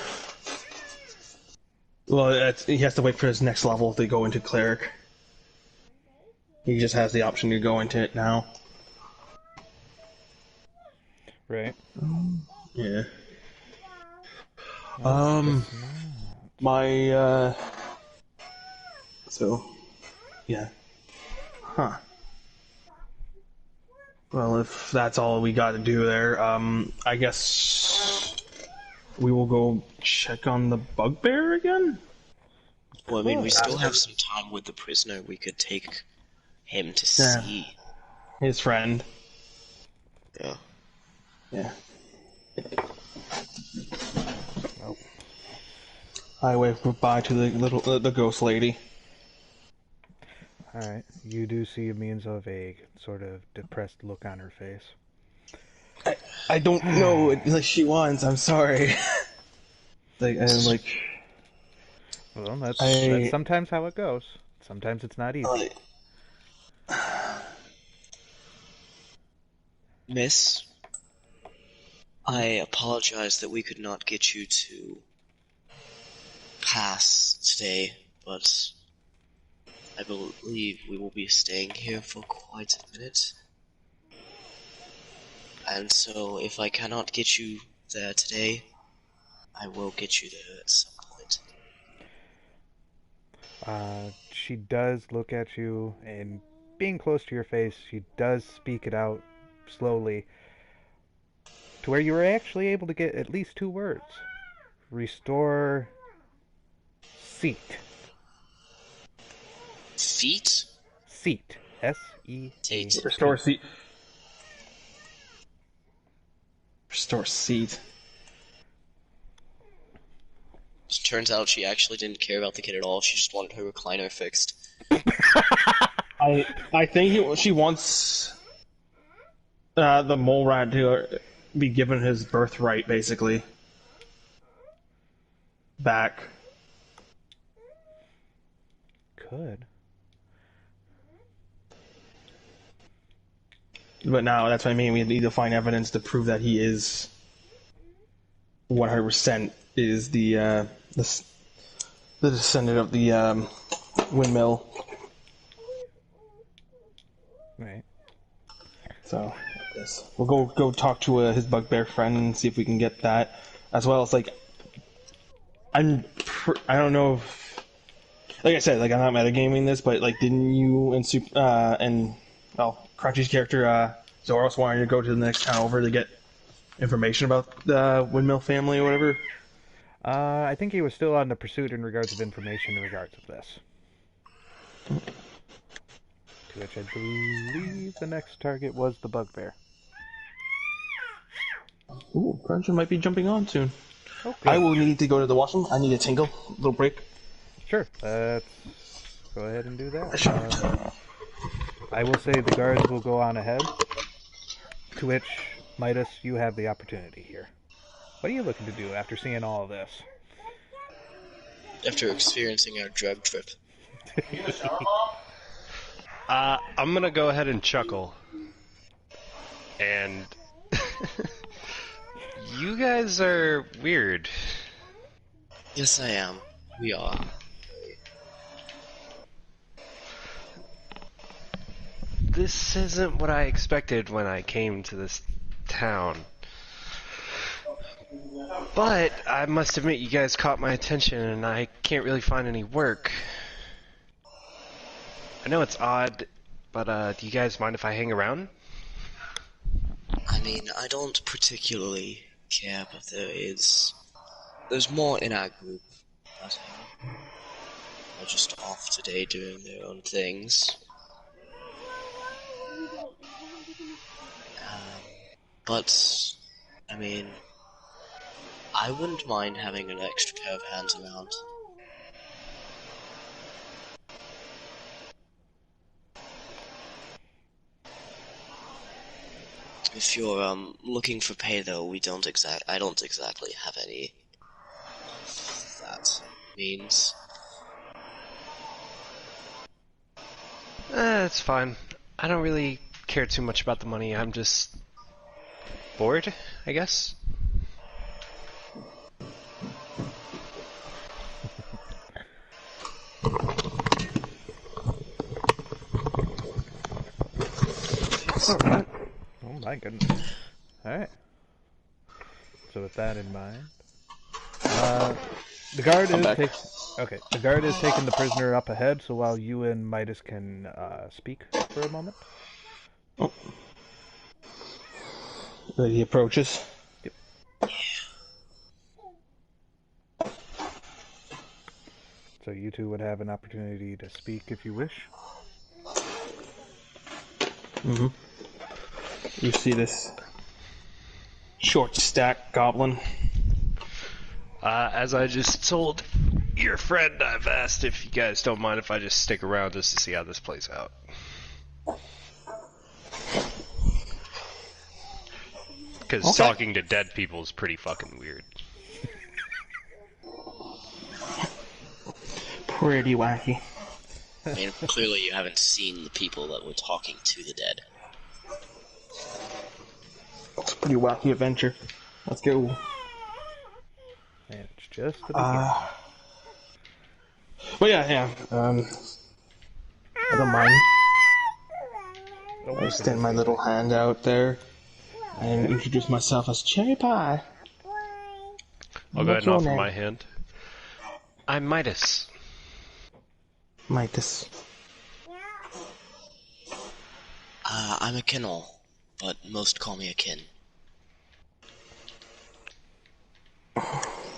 Well, he has to wait for his next level to go into cleric. He just has the option to go into it now. Right. Yeah. So, yeah. Huh. Well, if that's all we got to do there, I guess we will go check on the bugbear again? Well, I mean, we still have some time with the prisoner. We could take him to see. His friend. Yeah. Yeah. Nope. I wave goodbye to the ghost lady. Alright. You do see a means of a sort of depressed look on her face. I don't know what she wants. I'm sorry. Well, that's sometimes how it goes. Sometimes it's not easy. Miss, I apologize that we could not get you to pass today, but I believe we will be staying here for quite a minute. And so, if I cannot get you there today, I will get you there at some point. She does look at you, and being close to your face, she does speak it out slowly, to where you were actually able to get at least 2 words. Restore seat. Feet? Seat. S-E-A-T. Restore seat. Restore seat. Turns out she actually didn't care about the kid at all. She just wanted her recliner fixed. I think she wants the mole rat to be given his birthright, basically. Back. Could. But now, that's what I mean. We need to find evidence to prove that he is 100% is the descendant of the windmill. Right. So, yes, we'll go talk to his bugbear friend and see if we can get that, as well as like I don't know if, like I said, like I'm not metagaming this, but like didn't you and Crunchy's character Zoros wanted to go to the next town over to get information about the windmill family or whatever? I think he was still on the pursuit in regards of information in regards of this. To which I believe the next target was the bugbear. Ooh, Crunchy might be jumping on soon. Okay. I will need to go to the washroom. I need a tingle, little break. Sure, let's go ahead and do that. I will say the guards will go on ahead, to which, Midas, you have the opportunity here. What are you looking to do after seeing all of this? After experiencing our drug trip. I'm gonna go ahead and chuckle. And... you guys are weird. Yes, I am. We are. This isn't what I expected when I came to this town. But I must admit, you guys caught my attention and I can't really find any work. I know it's odd, but do you guys mind if I hang around? I mean, I don't particularly care, but there's more in our group that are just off today doing their own things. But, I mean, I wouldn't mind having an extra pair of hands around. If you're looking for pay, though, I don't exactly have any. That means. It's fine. I don't really care too much about the money. I'm just bored, I guess. Alright. Oh my goodness. Alright. So with that in mind, the guard is taking the prisoner up ahead, so while you and Midas can speak for a moment. Oh. He approaches. Yep. So you two would have an opportunity to speak if you wish. Mm-hmm. You see this short stack goblin. As I just told your friend, I've asked if you guys don't mind if I just stick around just to see how this plays out. Because talking to dead people is pretty fucking weird. Pretty wacky. I mean, clearly you haven't seen the people that were talking to the dead. It's a pretty wacky adventure. Let's go. And it's just the beginning. But yeah. I don't mind. Oh, I extend my little hand out there and introduce myself as Cherry Pie. I'll go ahead What's and your offer name? my hand. I'm Midas. Midas. I'm a Kinnel, but most call me a Kin.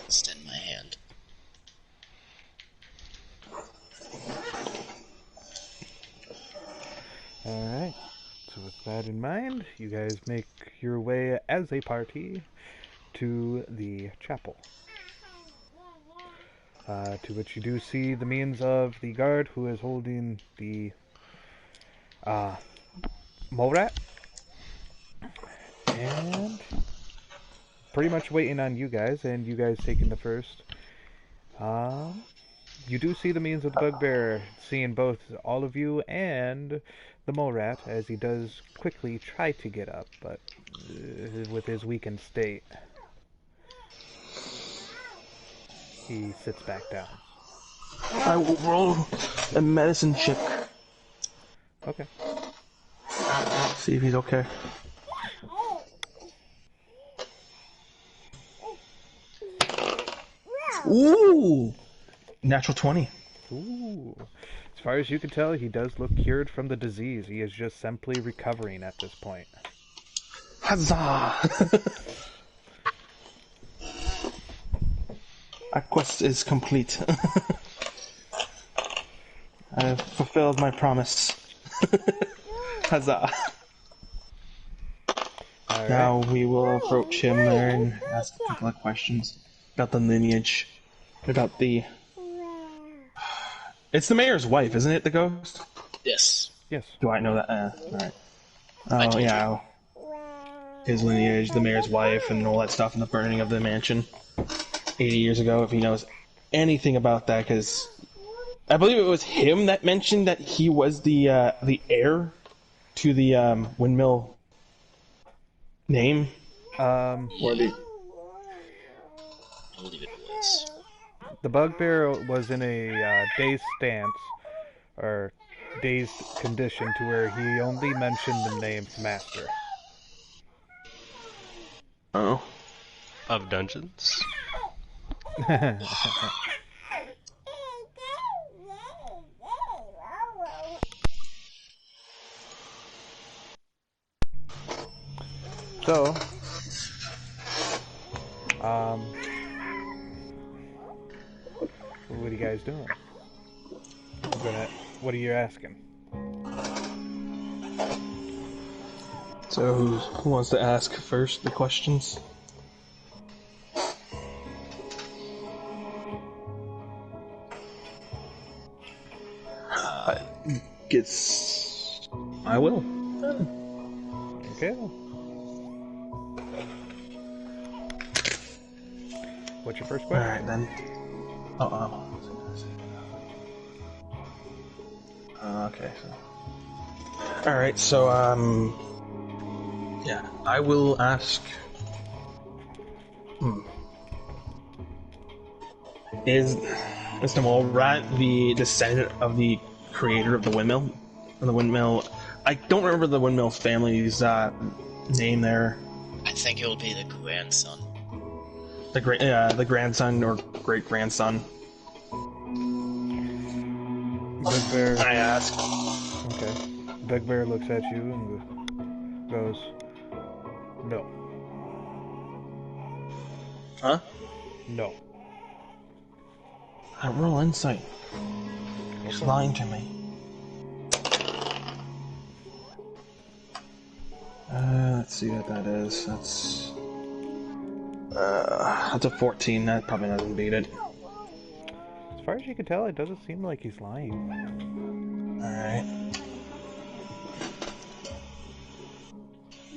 Extend my hand. Alright, so with that in mind, you guys make your way as a party to the chapel. To which you do see the means of the guard who is holding the mole rat. And pretty much waiting on you guys, and you guys taking the first. You do see the means of the bugbear, seeing both all of you and the mole rat, as he does quickly try to get up, but with his weakened state, he sits back down. I will roll a medicine check. Okay. See if he's okay. Ooh! Natural 20. Ooh. As far as you can tell, he does look cured from the disease. He is just simply recovering at this point. Huzzah! Our quest is complete. I have fulfilled my promise. Huzzah! All Now we will approach him there and ask a couple of questions about the lineage, about the... It's the mayor's wife, isn't it, the ghost? Yes. Yes. Do I know that? Alright. I Oh, told yeah. His lineage, the mayor's wife, and all that stuff, and the burning of the mansion 80 years ago, if he knows anything about that, because I believe it was him that mentioned that he was the heir to the windmill name. I believe it was. The bugbear was in a dazed stance, or dazed condition, to where he only mentioned the name Master. Oh. Of dungeons? So, what are you guys doing? What are you asking? So who wants to ask first the questions? I will. Okay. What's your first question? Alright then. Okay, so. Alright, so, yeah, I will ask. Is Mr. Mulrat the descendant of the creator of the windmill? Of the windmill. I don't remember the windmill family's name there. I think it will be the grandson. The grandson or great grandson. Bugbear. I ask. Okay. Bugbear looks at you and goes, "No, Huh? no." I roll insight. He's lying to me. Let's see what that is. That's a 14. That probably doesn't beat it. As far as you can tell, it doesn't seem like he's lying. Alright.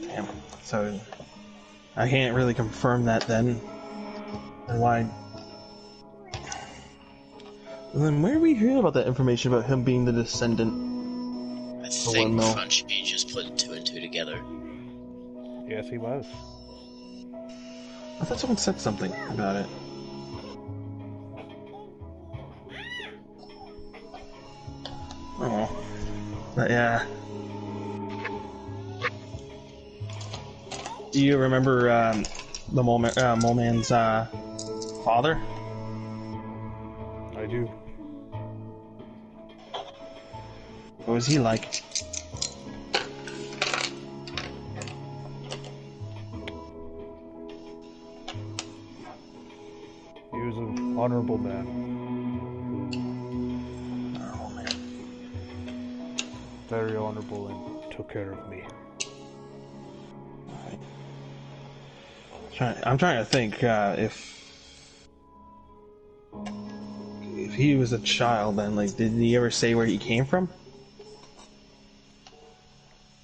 Damn. So, I can't really confirm that then. And why? And then where are we hearing about that information about him being the descendant? I think Crunchy just put two and two together. Yes, he was. I thought someone said something about it. Oh. Yeah. Do you remember the Mole Man's father? I do. What was he like? He was an honorable man. Oh man. Very honorable and took care of me. I'm trying to think if he was a child, then like, did he ever say where he came from?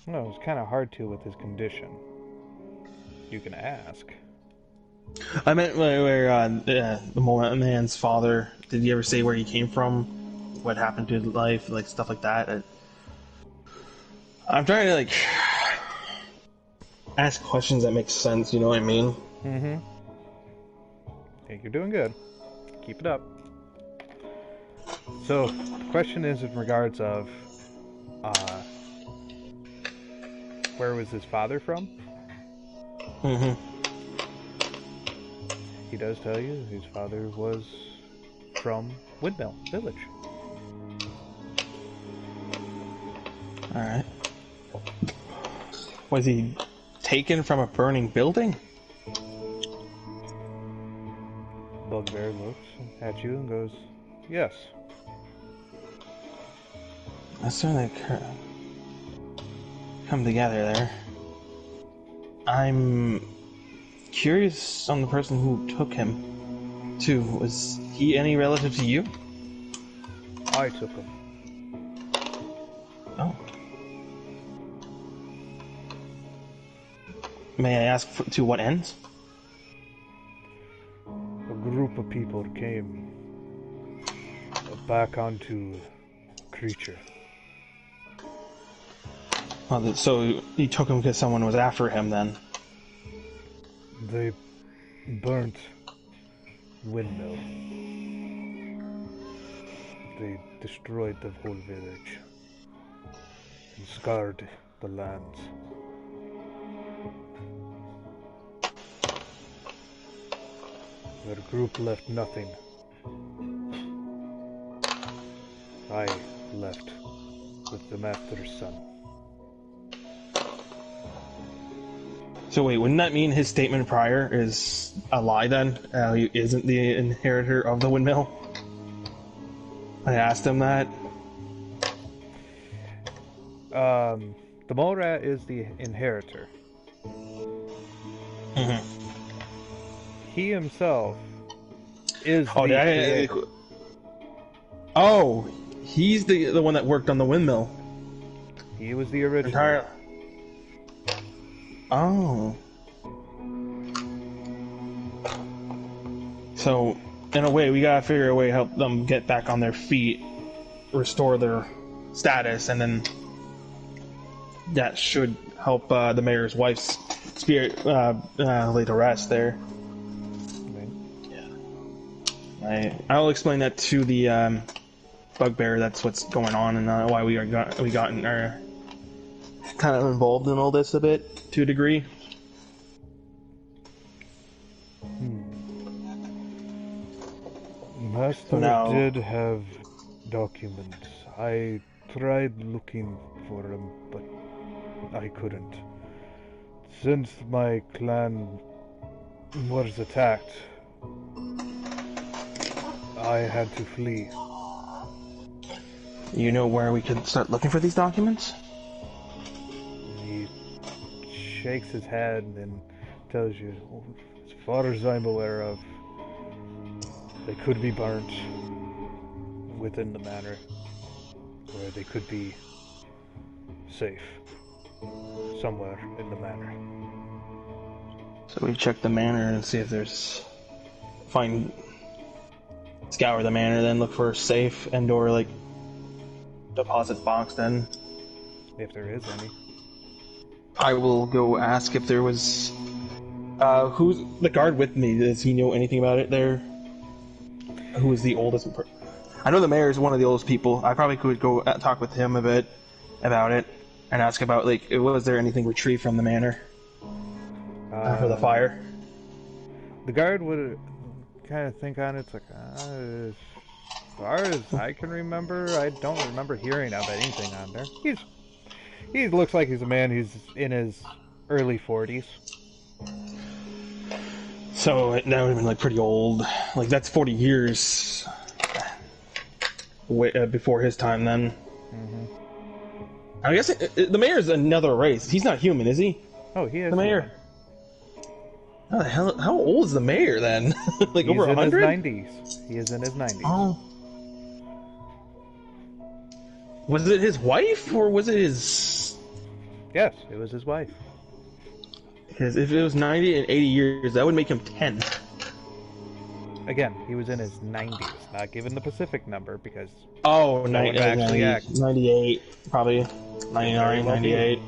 No, it was kind of hard to with his condition. You can ask. I meant where the Mole Man's father. Did he ever say where he came from? What happened to his life, like stuff like that? I'm trying to like ask questions that make sense. You know what I mean? Mm-hmm. Hey, you're doing good. Keep it up. So, the question is in regards of, where was his father from? Mm-hmm. He does tell you his father was from Windmill Village. Alright. Was he taken from a burning building? Bugbear looks at you and goes, yes. That's certainly come together there. I'm curious on the person who took him, too. Was he any relative to you? I took him. Oh. May I ask to what ends? A group of people came back onto a creature. Oh, so you took him because someone was after him, then? They burnt Windmill. They destroyed the whole village and scarred the lands. Their group left nothing. I left with the Master's son. So wait, wouldn't that mean his statement prior is a lie then? He isn't the inheritor of the windmill? I asked him that. The mole rat is the inheritor. Mm-hmm. He himself is Oh, the yeah, creator. Oh, he's the one that worked on the windmill. He was the original. Entirely. Oh. So, in a way, we gotta figure a way to help them get back on their feet, restore their status, and then that should help the mayor's wife's spirit lay to rest there. Yeah. I'll explain that to the bugbear. That's what's going on, and why we gotten our kind of involved in all this a bit to a degree. Master now- did have documents. I tried looking for them, but I couldn't. Since my clan was attacked, I had to flee. You know where we could start looking for these documents? He shakes his head and tells you, as far as I'm aware of, they could be burnt within the manor, or they could be safe somewhere in the manor. So we check the manor and see if there's... Scour the manor, then look for a safe and/or like deposit box. Then If there is any. I will go ask if there was. Who's the guard with me? Does he know anything about it there? Who is the oldest? I know the mayor is one of the oldest people. I probably could go talk with him a bit about it and ask about, like, was there anything retrieved from the manor for the fire? The guard would kind of think on it. It's like, as far as I can remember, I don't remember hearing of anything on there. He looks like he's a man who's in his early 40s. So that would have been, like, pretty old. Like, that's 40 years before his time then. Mm-hmm. I guess the mayor's another race. He's not human, is he? Oh, he is. The mayor. How the hell? How old is the mayor then? Like, He's over 100? in his 90s. He is in his 90s. Oh. Was it his wife or was it his? Yes, it was his wife. Because if it was 90 and 80 years, that would make him 10. Again, he was in his 90s, not given the Pacific number because. Oh, would actually act. 98, probably. 99, well 98.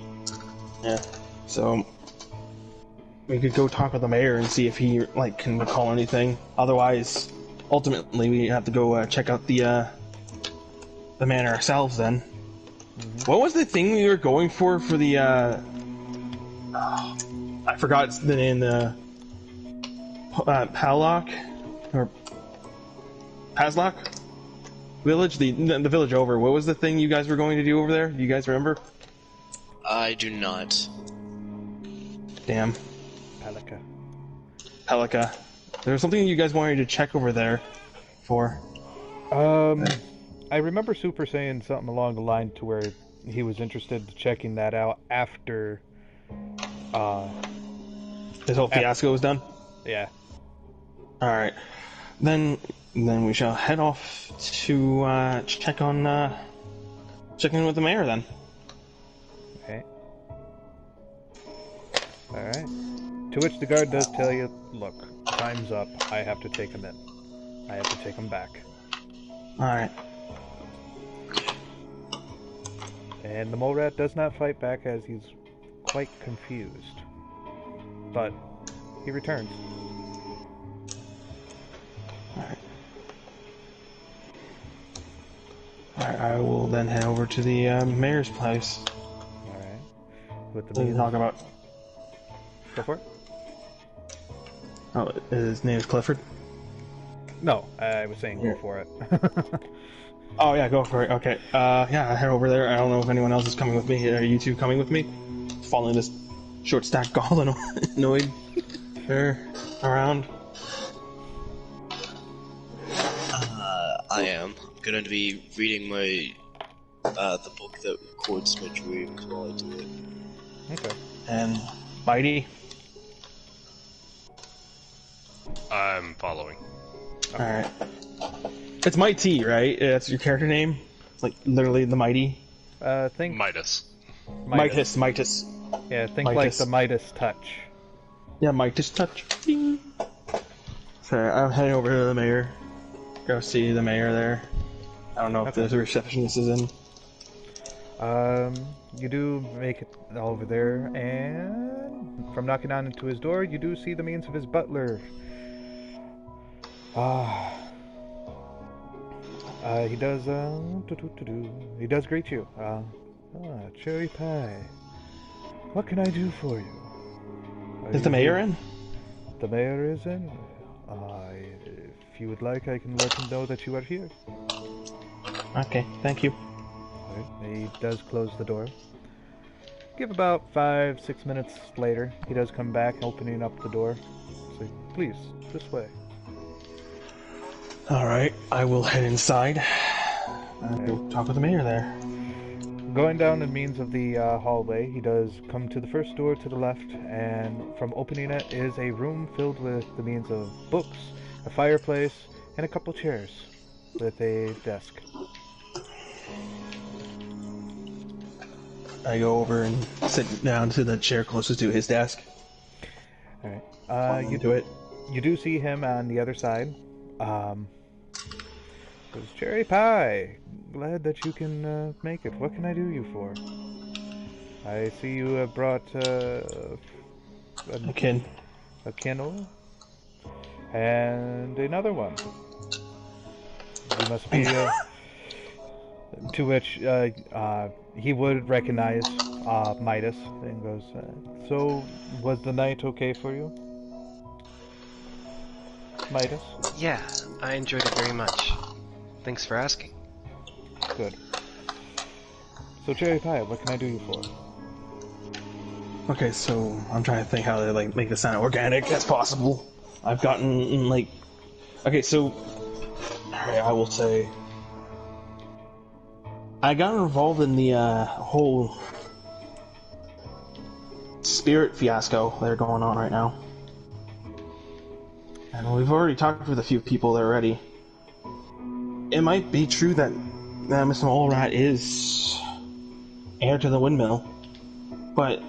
Yeah. So we could go talk with the mayor and see if he, like, can recall anything. Otherwise, ultimately, we have to go check out the manor ourselves then. Mm-hmm. What was the thing we were going for the I forgot the name, the Pallock or Paslock village, the village over. What was the thing you guys were going to do over there? Do you guys remember? I do not. Damn. Pelica. There was something you guys wanted to check over there for. I remember Super saying something along the line to where he was interested in checking that out after This whole fiasco was done? Yeah. Alright. Then we shall head off to check in with the mayor then. Okay. Alright. To which the guard does tell you, look, time's up. I have to take him in. I have to take him back. Alright. And the mole rat does not fight back as he's quite confused. But he returns. Alright, I will then head over to the mayor's place. Alright. With the What are you talking about? Go for it. Oh, his name is Clifford? No, I was saying go for it. Oh yeah, go for it. Okay. Yeah, I head over there. I don't know if anyone else is coming with me. Are you two coming with me? Following this short stack goblinoid around. I am going to be reading my the book that records my dreams while I do it. Okay. And Mighty. I'm following. Alright. It's Mighty, right? That's your character name? Like, literally the Mighty? Think Midas. Midas. Yeah, think Midas. like the Midas touch. Yeah, Midas touch. Ding. Sorry, I'm heading over to the mayor. Go see the mayor there. I don't know if the receptionist is in. You do make it over there, and from knocking on into his door, you do see the means of his butler. He does, he does greet you. Cherry pie. What can I do for you? Is the mayor in? The mayor is in. If you would like, I can let him know that you are here. Okay, thank you. Right. He does close the door. Give about 5-6 minutes later, he does come back, opening up the door. Say, please, this way. Alright, I will head inside. And go talk with the mayor there. Going down the means of the hallway, he does come to the first door to the left, and from opening it is a room filled with the means of books, a fireplace, and a couple chairs with a desk. I go over and sit down to the chair closest to his desk. Alright. You do it. You do see him on the other side. Goes, Cherry Pie, glad that you can make it. What can I do you for? I see you have brought A Kindle and another one. You must be To which he would recognize Midas and goes, "So, was the night okay for you, Midas?" Yeah, I enjoyed it very much. Thanks for asking. Good. So, Cherry Pie, what can I do you for? Okay, so I'm trying to think how to like make this sound organic as possible. I've gotten like, okay, so alright, I will say I got involved in the whole spirit fiasco that are going on right now, and we've already talked with a few people there already. It might be true that Mr. Molerat is heir to the windmill, but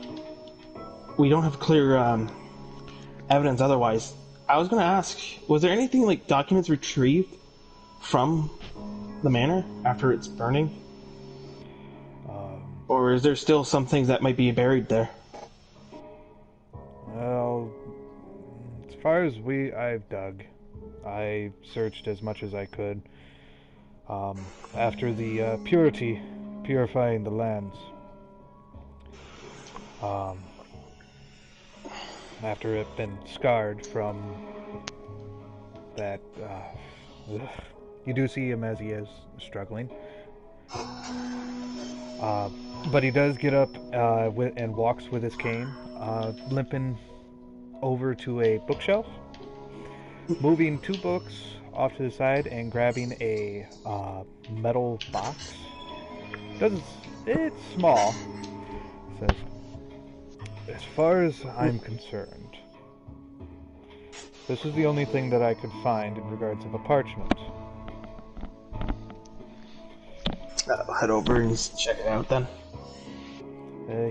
we don't have clear evidence otherwise. I was going to ask, was there anything like documents retrieved from the manor after it's burning? Or is there still some things that might be buried there? Well, as far as I've dug, I searched as much as I could. After the purifying the lands. After it been scarred from that, you do see him as he is struggling. But he does get up and walks with his cane, limping over to a bookshelf, moving 2 books off to the side and grabbing a metal box. It's small. It says, "As far as I'm concerned, this is the only thing that I could find in regards of a parchment." I'll head over and check it out then.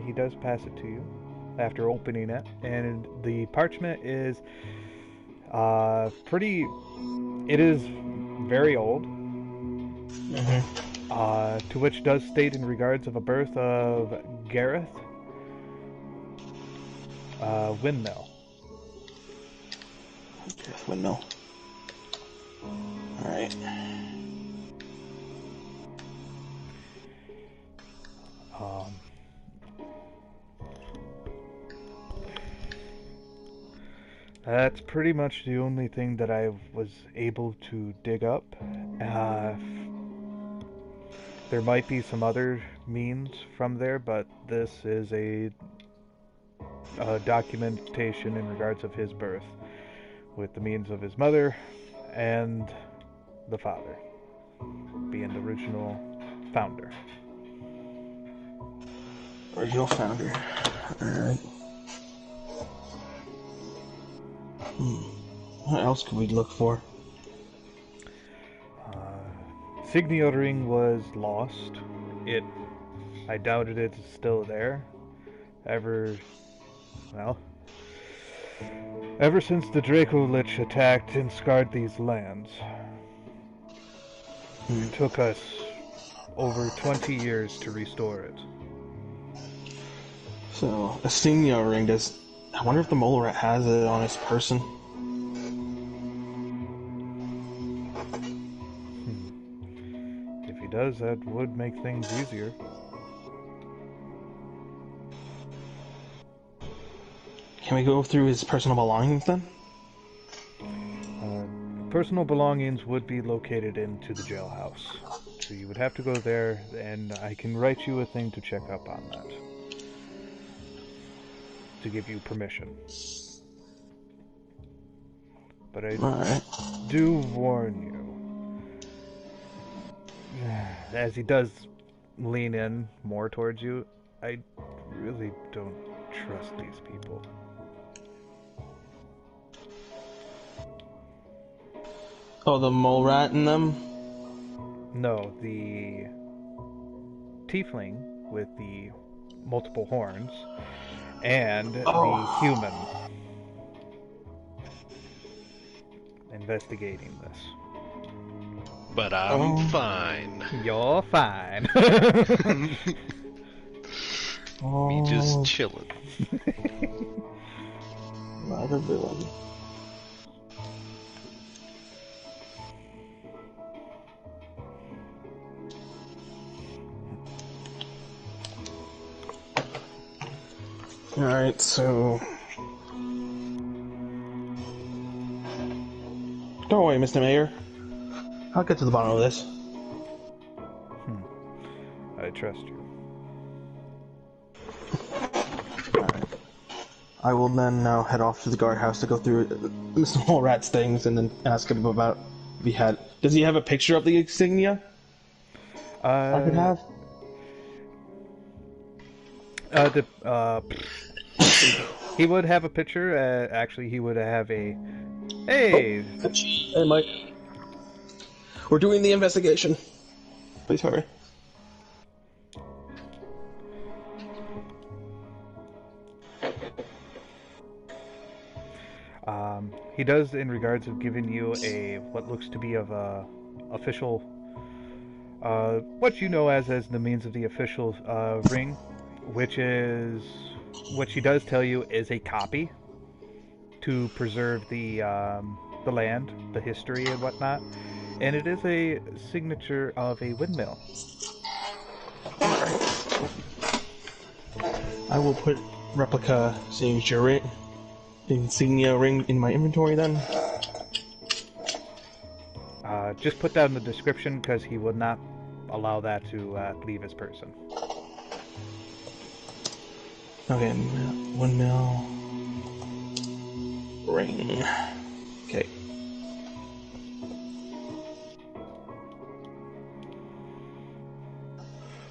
He does pass it to you after opening it, and the parchment is it is very old. To which does state in regards of a birth of Gareth Windmill. Okay, windmill. Alright. That's pretty much the only thing that I was able to dig up. There might be some other means from there, but this is a documentation in regards of his birth, with the means of his mother and the father being the original founder. Original founder. Alright. What else could we look for? Signia ring was lost. I doubted it's still there. Ever since the Draco Lich attacked and scarred these lands. It took us over 20 years to restore it. So, a Signia ring I wonder if the mole rat has it on his person. If he does, that would make things easier. Can we go through his personal belongings then? Personal belongings would be located into the jailhouse. So you would have to go there, and I can write you a thing to check up on that. To give you permission. But I do warn you, as he does lean in more towards you, I really don't trust these people. Oh, the mole rat in them? No, the tiefling with the multiple horns and the human investigating this. But I'm fine. You're fine. Me just chilling. Not a villain. Alright, so... Don't worry, Mr. Mayor. I'll get to the bottom of this. I trust you. Alright. I will then now head off to the guardhouse to go through Mr. Molerat's things and then ask him about if he had... Does he have a picture of the insignia? I could have? He would have a picture. Actually, he would have a... Hey! Oh, hey, Mike. We're doing the investigation. Please hurry. He does, in regards of giving you what looks to be of a official, what you know as the means of the official ring, which is what she does tell you is a copy to preserve the land, the history and whatnot, and it is a signature of a windmill. I will put replica signature ring, insignia ring in my inventory then. Just put that in the description because he would not allow that to leave his person. Okay, windmill ring. Okay.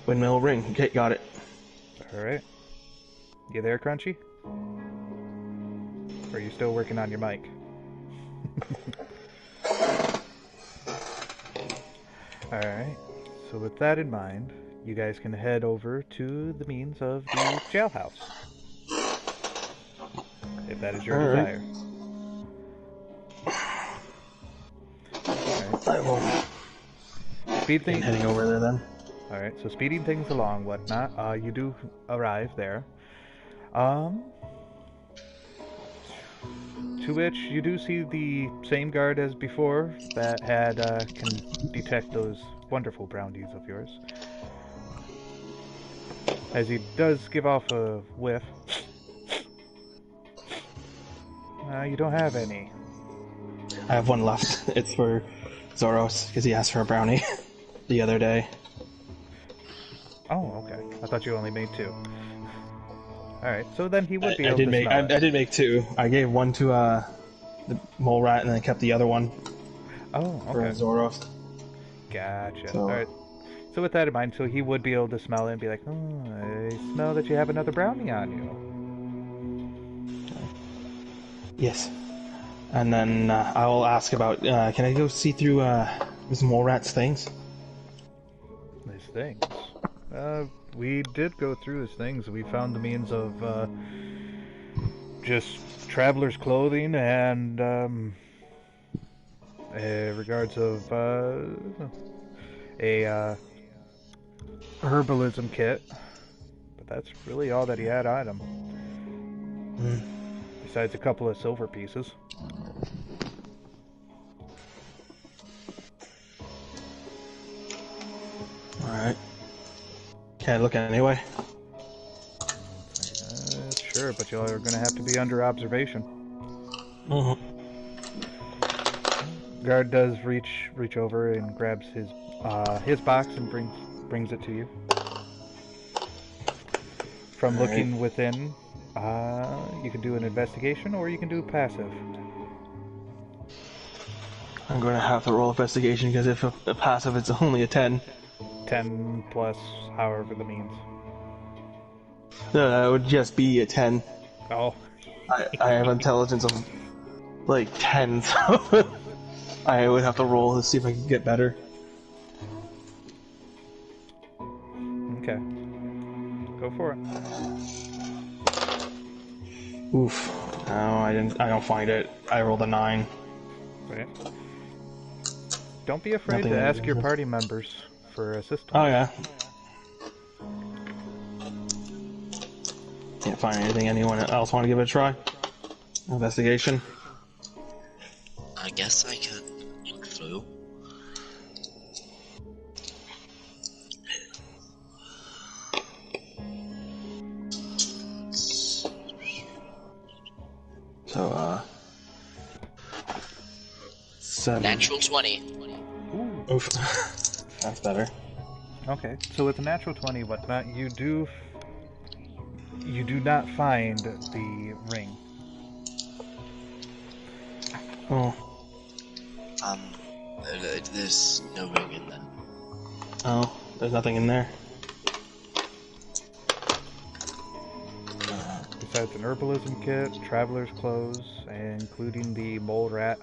Windmill ring. Okay, got it. Alright. You there, Crunchy? Or are you still working on your mic? Alright. So with that in mind, you guys can head over to the means of the jailhouse. If that is your desire. Alright. I will Speed things. heading over there then. Alright, so speeding things along, whatnot, you do arrive there. To which you do see the same guard as before that had can detect those wonderful brownies of yours. As he does give off a whiff. You don't have any. I have one left. It's for Zoros, because he asked for a brownie the other day. Oh, okay. I thought you only made 2. Alright, so then he would be able to smell I it. did make 2. I gave one to the mole rat and then I kept the other one Oh, for okay. Zoros. Gotcha. So- Alright. So with that in mind, so he would be able to smell it and be like, oh, I smell that you have another brownie on you. Yes. And then I will ask about, can I go see through Mr. Mole Rat's things? His things. We did go through his things. We found the means of just traveler's clothing and regards of a herbalism kit. But that's really all that he had on him. Besides a couple of silver pieces. Alright. Can I look anyway? Sure, but you are going to have to be under observation. Mm-hmm. Guard does reach over and grabs his box and brings it to you. From looking within, you can do an investigation or you can do passive. I'm going to have to roll investigation because if a passive, it's only a 10. 10 plus however the means. No, that would just be a 10. Oh. I have intelligence of like 10, so I would have to roll to see if I can get better. Okay. Go for it. Oof. No, I don't find it. I rolled a 9. Right. Don't be afraid Nothing to ask your unusual. party members for assistance. Oh yeah. Can't find anything. Anyone else want to give it a try? Investigation. I guess I could look through. So, 7. Natural 20. Oof. That's better. Okay, so with the natural 20 whatnot, you do not find the ring. Oh. There's no ring in there. Oh, there's nothing in there. Besides an herbalism kit, traveler's clothes, including the mole rat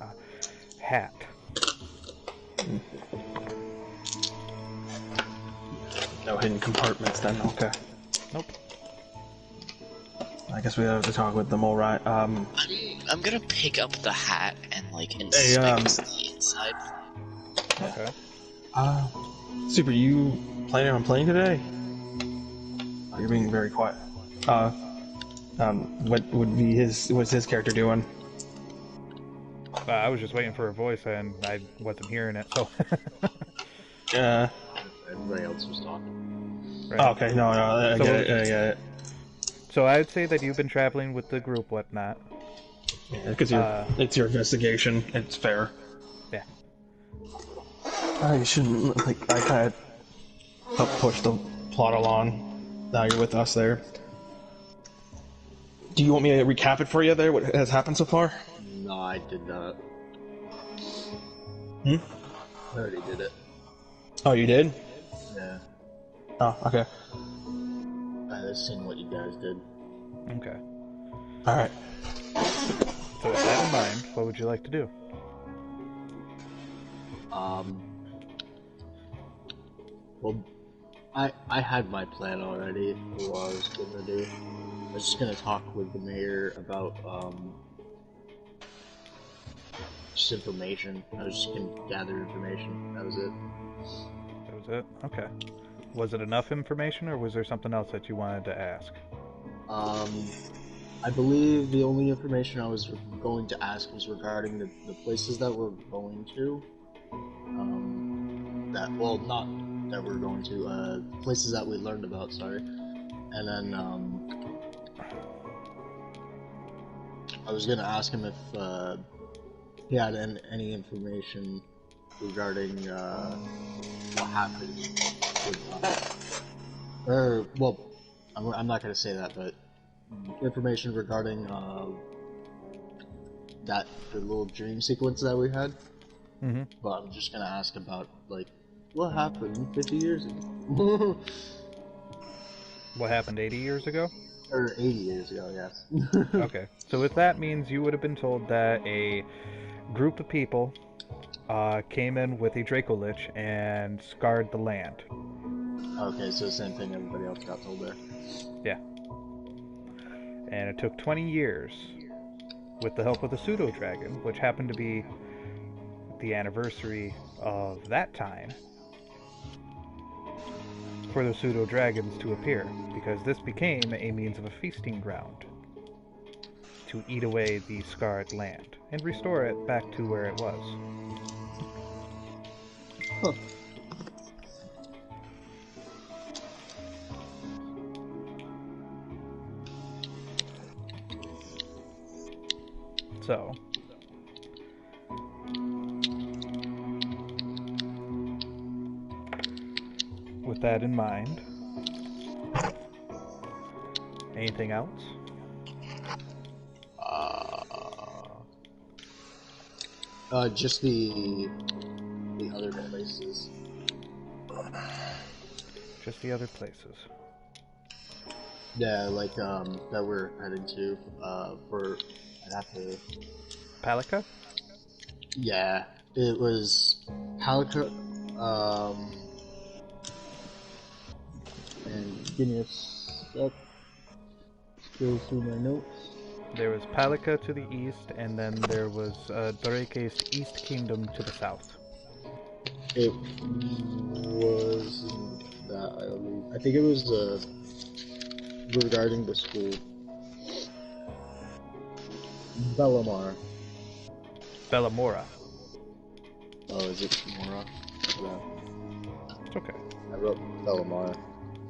hat. No hidden compartments then, okay. Nope. I guess we have to talk with the mole rat. I'm gonna pick up the hat and like inspect the inside. Okay. Super, you planning on playing today? Oh, you're being very quiet. What would be what's his character doing? I was just waiting for a voice and I wasn't hearing it, so. Everybody else was talking. Right. Oh, okay, no, I So get it. So I'd say that you've been traveling with the group, whatnot. Yeah, because it's your investigation. It's fair. Yeah. You shouldn't, like, I kind of help push the plot along. Now you're with us there. Do you want me to recap it for you there, what has happened so far? No, I did not. Hmm? I already did it. Oh, you did? Yeah. Oh, okay. I've seen what you guys did. Okay. Alright. So with that in mind, what would you like to do? Well, I had my plan already for what I was gonna do. I was just gonna talk with the mayor about, just information. I was just gonna gather information. That was it. That was it? Okay. Was it enough information, or was there something else that you wanted to ask? I believe the only information I was going to ask was regarding the places that we're going to. Not that we're going to, places that we learned about, sorry. And then, I was gonna ask him if, he had any information regarding, what happened with, I'm not gonna say that, but information regarding, the little dream sequence that we had. Mm-hmm. But I'm just gonna ask about, like, what happened 50 years ago? What happened 80 years ago? Or 80 years ago, yes. Okay. So with that means you would have been told that a group of people came in with a Draco Lich and scarred the land. Okay, so same thing everybody else got told there. Yeah. And it took 20 years with the help of the pseudo dragon, which happened to be the anniversary of that time, for the pseudo dragons to appear, because this became a means of a feasting ground to eat away the scarred land and restore it back to where it was. Huh. So, with that in mind, anything else? Just the other places. Just the other places. Yeah, like, that we're heading to, I'd have to... Palika? Yeah, it was Palika, and give me a sec, go through my notes. There was Palika to the east, and then there was Doreke's East Kingdom to the south. It wasn't that, I believe. I think it was, regarding the school. Bellamar. Bellamora. Oh, is it Mora? Yeah. It's okay. I wrote Bellamar.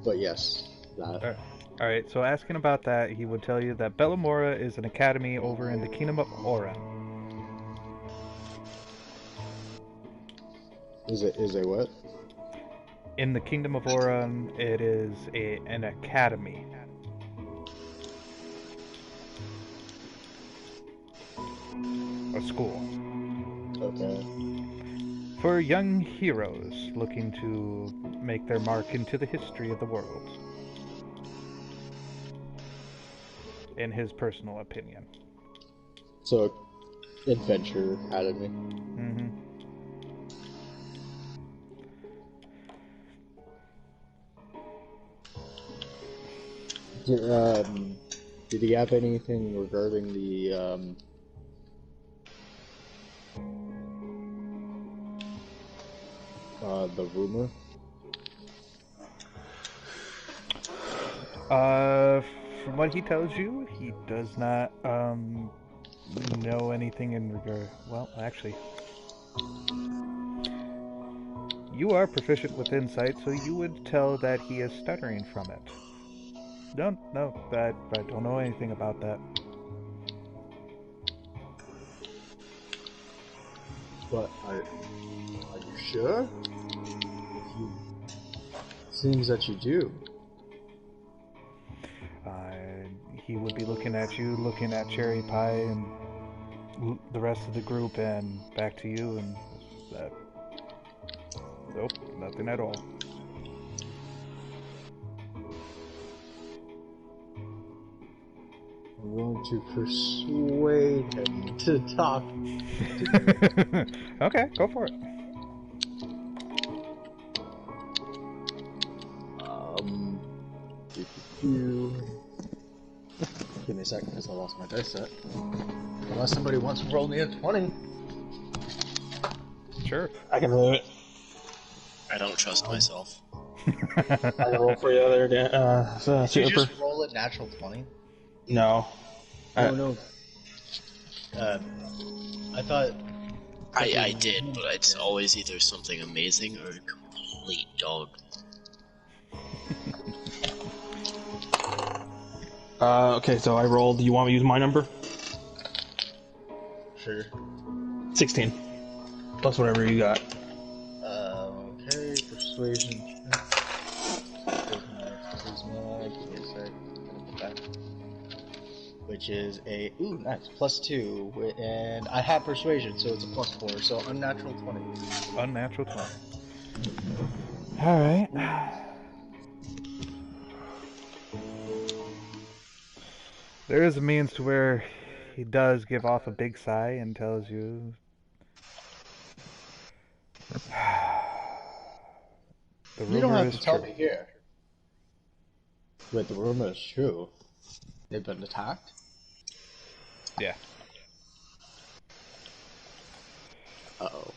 But yes, that. Alright. Alright, so asking about that, he would tell you that Bellamora is an academy over in the Kingdom of Aura. Is it what? In the Kingdom of Aura, it is an academy. A school. Okay. For young heroes looking to make their mark into the history of the world. In his personal opinion. So, Adventure Academy. Mm-hmm. Did he have anything regarding the rumor? From what he tells you, he does not know anything in regard. Well, actually, you are proficient with insight, so you would tell that he is stuttering from it. No, I don't know anything about that. But are you sure? Seems that you do. He would be looking at you, looking at Cherry Pie and the rest of the group, and back to you, and that. Nope, nothing at all. I'm going to persuade him to talk. Okay, go for it. Give me a second because I lost my dice set. Unless somebody wants to roll me a 20. Sure. I can roll it. I don't trust myself. I can roll for you there, Dan. Did you Super. just roll a natural 20? No. No. I thought... I did, but it's always either something amazing or a complete dog. Okay, so I rolled. You want me to use my number? Sure. 16. Plus whatever you got. Okay, persuasion. Charisma, give me a sec. Back. Which is a nice +2, and I have persuasion, so it's a +4, so unnatural 20. Unnatural 20. All right. There is a means to where he does give off a big sigh and tells you. The rumor You don't have is to tell true. me here. Wait, the rumor is true. They've been attacked? Yeah. Uh-oh.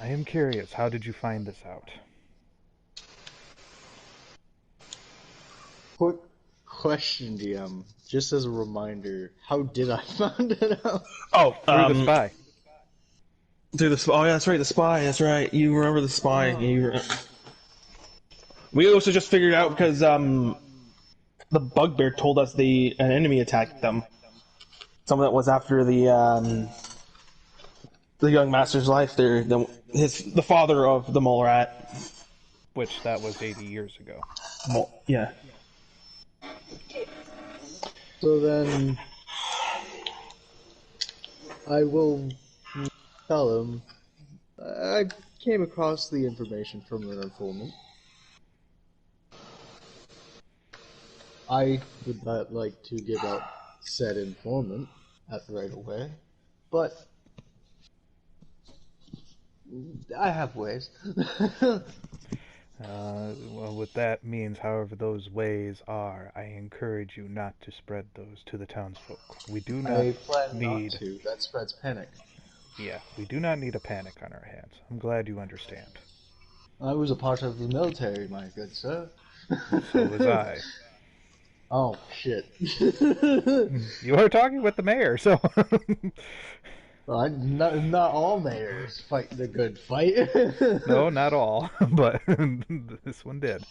I am curious. How did you find this out? Quick question, DM. Just as a reminder, how did I find it out? Oh, Through the spy. Through the spy. Oh, yeah, that's right. The spy. That's right. You remember the spy. Oh. We also just figured out because the bugbear told us an enemy attacked them. Someone that was after the young master's life. The father of the mole rat. Which that was 80 years ago. Well, yeah. So then, I will tell him I came across the information from an informant. I would not like to give out said informant right away, but I have ways. Well, what that means, however those ways are, I encourage you not to spread those to the townsfolk. We do not I plan need... not to. That spreads panic. Yeah, we do not need a panic on our hands. I'm glad you understand. I was a part of the military, my good sir. So was I. Oh, shit. You are talking with the mayor, so... Well, not all mayors fight the good fight. No, not all, but this one did.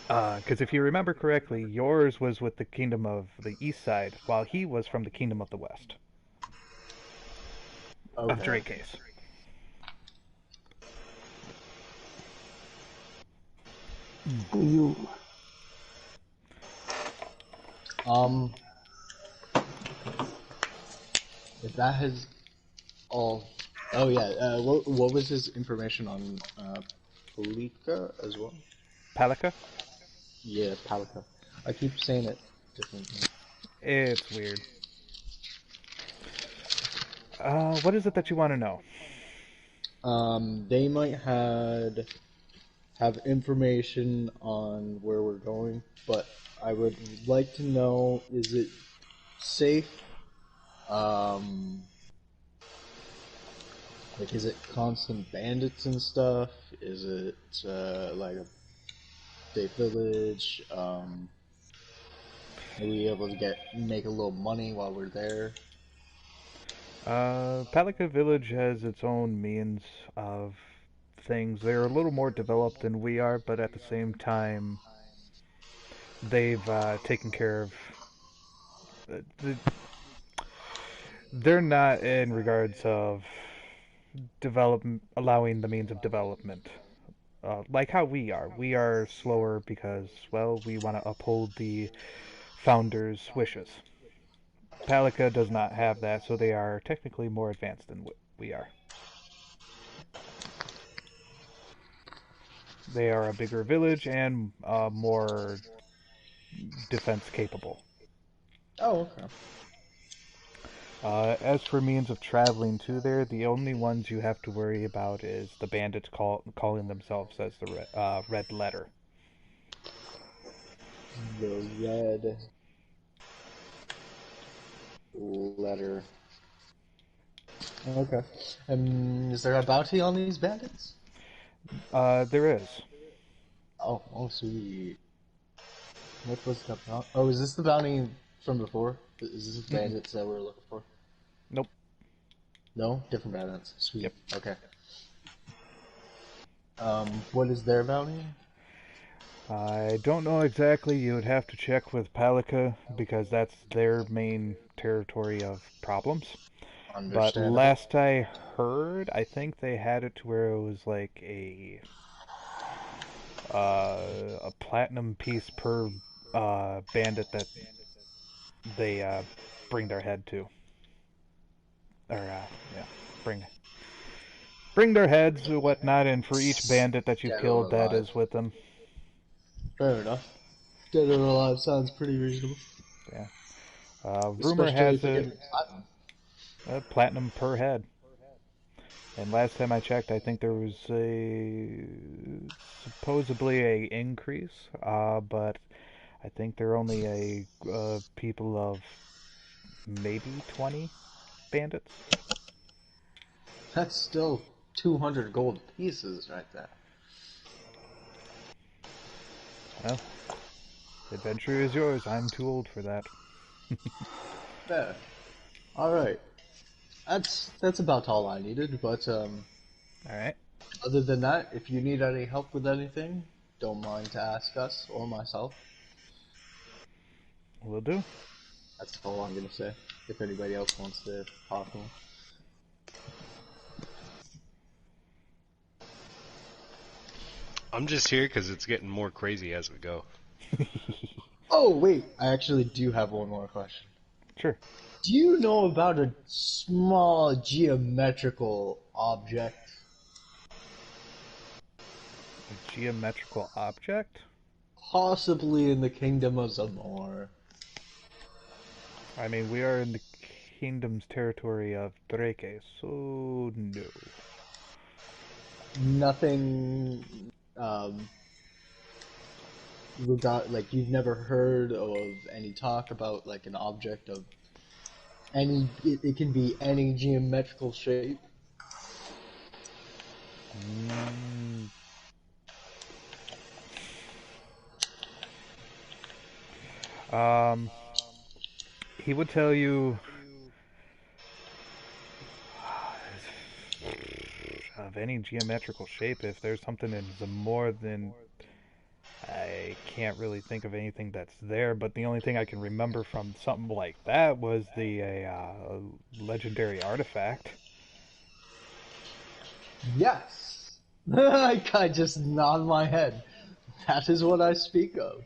Because if you remember correctly, yours was with the Kingdom of the East Side, while he was from the Kingdom of the West, of Okay. Drake's. You. If that has all. Oh yeah. What was his information on Palika as well? Palika? Yeah, Palika. I keep saying it differently. It's weird. What is it that you want to know? They might have information on where we're going, but I would like to know: is it safe? Like, is it constant bandits and stuff? Is it like a safe village? Are we able to make a little money while we're there? Palika Village has its own means of things. They're a little more developed than we are, but at the same time, they've taken care of. The, they're not in regards of allowing the means of development. Like how we are. We are slower because, well, we want to uphold the founders' wishes. Palika does not have that, so they are technically more advanced than we are. They are a bigger village and more defense capable. Oh, okay. As for means of traveling to there, the only ones you have to worry about is the bandits calling themselves as the Red Letter. The red letter. Okay. Is there a bounty on these bandits? There is. Oh, sweet. What was the bounty? Oh, is this the bounty from before? Is this the bandits that we're looking for? Nope. No? Different bandits. Sweet. Yep. Okay. What is their bounty? I don't know exactly. You would have to check with Palika because that's their main territory of problems. But Understandable. last I heard, I think they had it to where it was like a platinum piece per bandit that they bring their head to, or yeah, bring their heads or whatnot. And for each bandit that you've Dead or killed, that alive. is with them. Fair enough. Dead or alive sounds pretty reasonable. Yeah. Rumor Especially has if they give it me platinum. platinum per head. And last time I checked, I think there was supposedly a increase, but I think they're only a people of maybe 20 bandits. That's still 200 gold pieces right there. Well, the adventure is yours. I'm too old for that. Fair. Alright. That's about all I needed, but All right. other than that, if you need any help with anything, don't mind to ask us or myself. Will do. That's all I'm gonna say. If anybody else wants to talk to him. I'm just here because it's getting more crazy as we go. Oh wait, I actually do have one more question. Sure. Do you know about a small geometrical object? A geometrical object? Possibly in the Kingdom of Zamor. I mean, we are in the kingdom's territory of Drake, so no. Nothing, like you've never heard of any talk about like an object of any, it can be any geometrical shape. Mm. He would tell you of any geometrical shape. If there's something in the more than, I I can't really think of anything that's there, but the only thing I can remember from something like that was the legendary artifact. Yes! I just nod my head. That is what I speak of.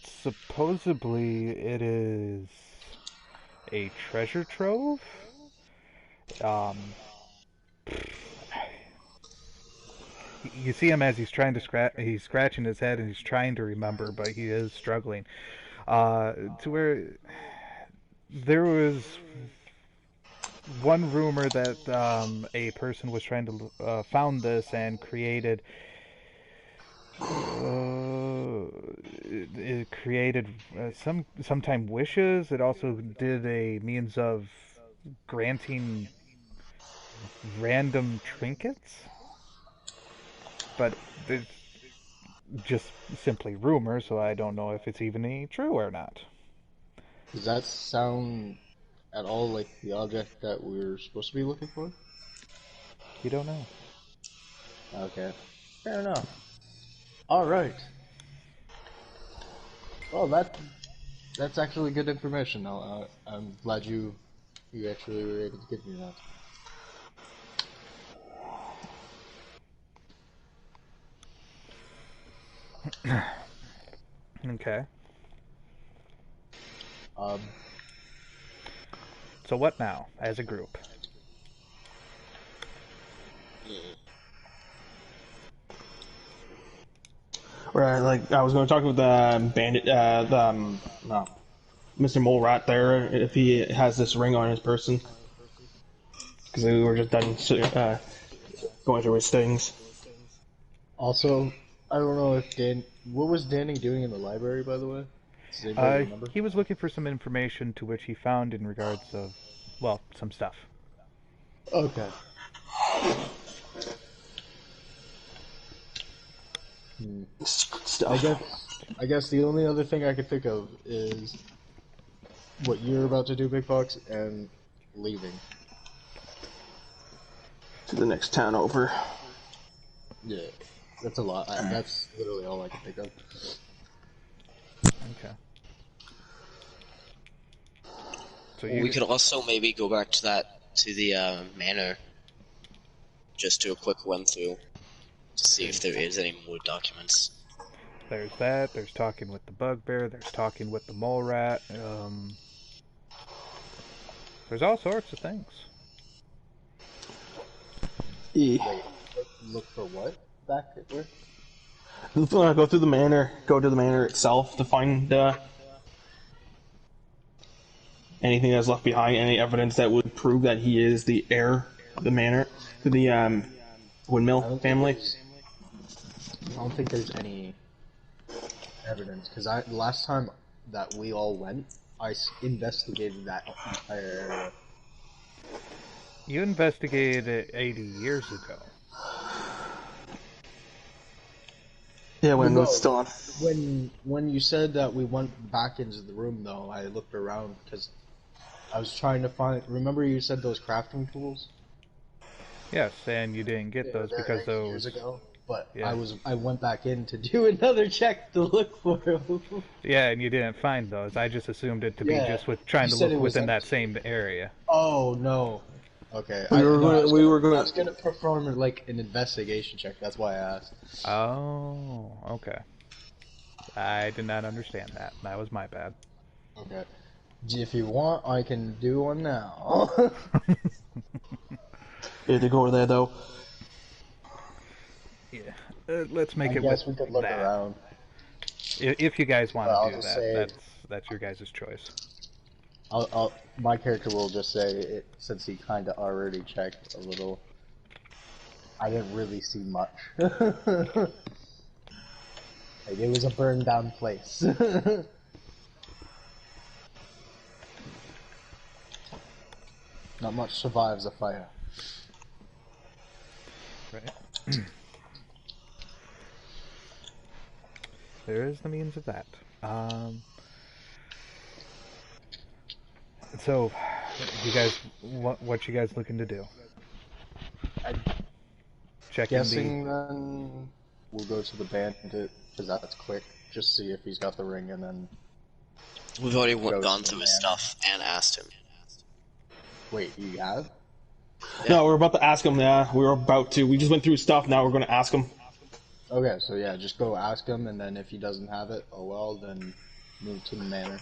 Supposedly it is a treasure trove. You see him as he's trying to he's scratching his head and he's trying to remember, but he is struggling. To where there was one rumor that a person was trying to found this and created. It created sometime wishes. It also did a means of granting random trinkets, but there's just simply rumor, so I don't know if it's even any true or not. Does that sound at all like the object that we're supposed to be looking for? You don't know. Okay. Fair enough. Alright. Well, that's actually good information. I'm glad you actually were able to give me that. Okay. Um, So what now, as a group? Right, like I was going to talk with the bandit, Mr. Mole Rat there, if he has this ring on his person, because we were just done going through his things. Also, I don't know if what was Danny doing in the library, by the way? Does anybody remember? He was looking for some information to which he found in regards of, well, some stuff. Okay. I guess the only other thing I could think of is what you're about to do, Big Fox, and leaving. To the next town over. Yeah, that's a lot. That's literally all I can think of. Okay. So We could also maybe go back to the manor, just do a quick run through to see if there is any more documents. There's that. There's talking with the bugbear. There's talking with the mole rat. There's all sorts of things. Yeah. Wait, look for what? Back at where? Go through the manor. Go to the manor itself to find anything that's left behind. Any evidence that would prove that he is the heir of the manor to the Windmill family. I don't think there's any evidence, because last time that we all went, I investigated that entire area. You investigated it 80 years ago. Yeah, when it was still on. When you said that we went back into the room, though, I looked around because I was trying to find. Remember, you said those crafting tools? Yes, and you didn't get those because those years ago. But yeah. I went back in to do another check to look for them. Yeah, and you didn't find those. I just assumed it to be just with trying to look within that same area. Oh no. Okay. We were going. I was gonna perform like an investigation check. That's why I asked. Oh, okay. I did not understand that. That was my bad. Okay. If you want, I can do one now. You have to go over there though. Yeah. Let's make I it guess with we could look that. around. If you guys want to do that, say, that's your guys' choice. My character will just say it, since he kind of already checked a little. I didn't really see much. Like, it was a burned down place. Not much survives a fire. Right. There is the means of that. So, you guys, what you guys looking to do? I'm Checking guessing then we'll go to the bandit, because that's quick. Just see if he's got the ring, and then... We've already gone through his stuff and asked him. Wait, you have? No, we're about to ask him. Yeah, we were about to. We just went through his stuff. Now we're going to ask him. Okay, so yeah, just go ask him, and then if he doesn't have it, oh well, then move to the manor.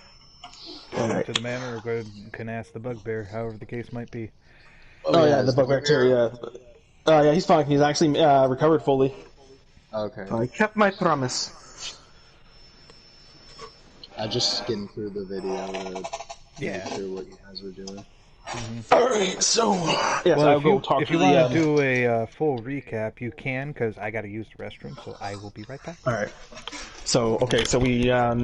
Go to the manor, or can ask the bugbear, however the case might be. Oh yeah, the bugbear too. Yeah. Yeah, he's fine. He's actually recovered fully. Okay. I kept my promise. I just skimmed through the video to Yeah. make sure what you guys were doing. Alright, so... Yes, Well, I'll go talk if to you the... want to do a full recap, you can, because I got to use the restroom, so I will be right back. Alright. So, okay, so we, I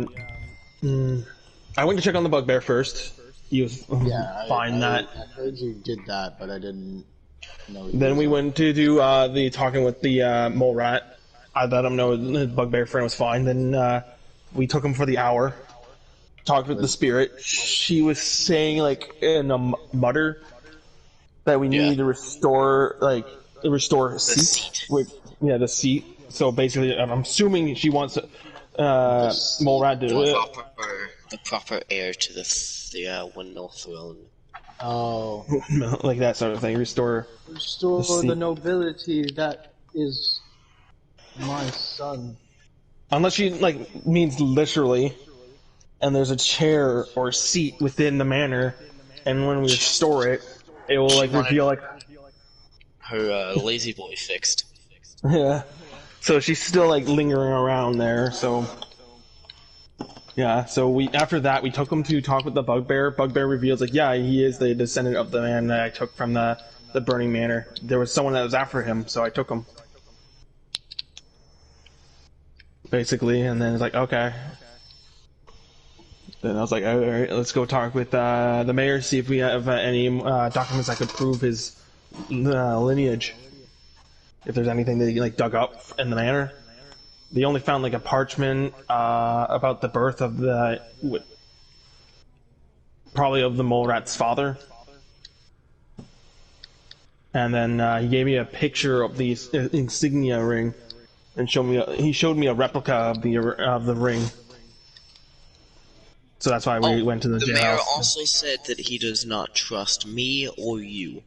went to check on the bugbear first. He was fine I heard you did that, but I didn't know. Then we went to do the talking with the mole rat. I let him know the bugbear friend was fine. Then we took him for the hour. Talked with the spirit. She was saying, like, in a mutter, that we need to restore seat. The seat. So basically, I'm assuming she wants mole rat to do it. The proper heir to the windmill throne. Oh. Like that sort of thing. Restore the nobility that is my son. Unless she, like, means literally, and there's a chair or seat within the manor, and when we restore it, it will, like, reveal, like... Her lazy boy fixed. Yeah. So she's still, like, lingering around there, so... Yeah, so after that, we took him to talk with the bugbear. Bugbear reveals, like, yeah, he is the descendant of the man that I took from the burning manor. There was someone that was after him, so I took him. Basically, and then it's like, okay. Then I was like, alright, let's go talk with the mayor, see if we have any documents that could prove his lineage. If there's anything that he, like, dug up in the manor. They only found, like, a parchment about the birth of probably of the mole rat's father. And then he gave me a picture of the insignia ring, and he showed me a replica of the ring. So that's why we went to the jailhouse. The mayor also said that he does not trust me or you.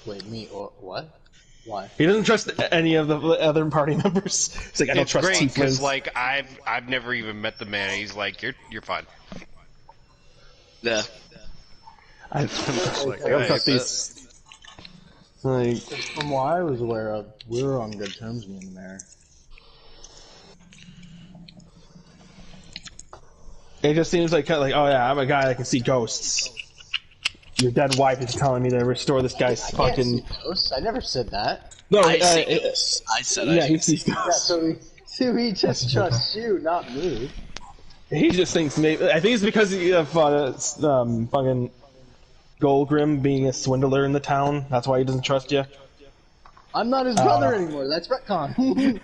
Wait, me or what? Why? He doesn't trust any of the other party members. He's like, I don't trust great because, tieflings. like, I've never even met the man. He's like, you're fine. Yeah. I don't trust these. Like, from what I was aware of, we were on good terms with the mayor. it just seems like, oh yeah, I'm a guy that can see ghosts. Your dead wife is telling me to restore this guy's fucking... Ghosts? I never said that. No, I see ghosts. I said I he sees ghosts. Yeah, so he just trusts you, not me. He just thinks maybe... I think it's because of fucking Goldgrim being a swindler in the town. That's why he doesn't trust you. I'm not his brother anymore. That's retcon.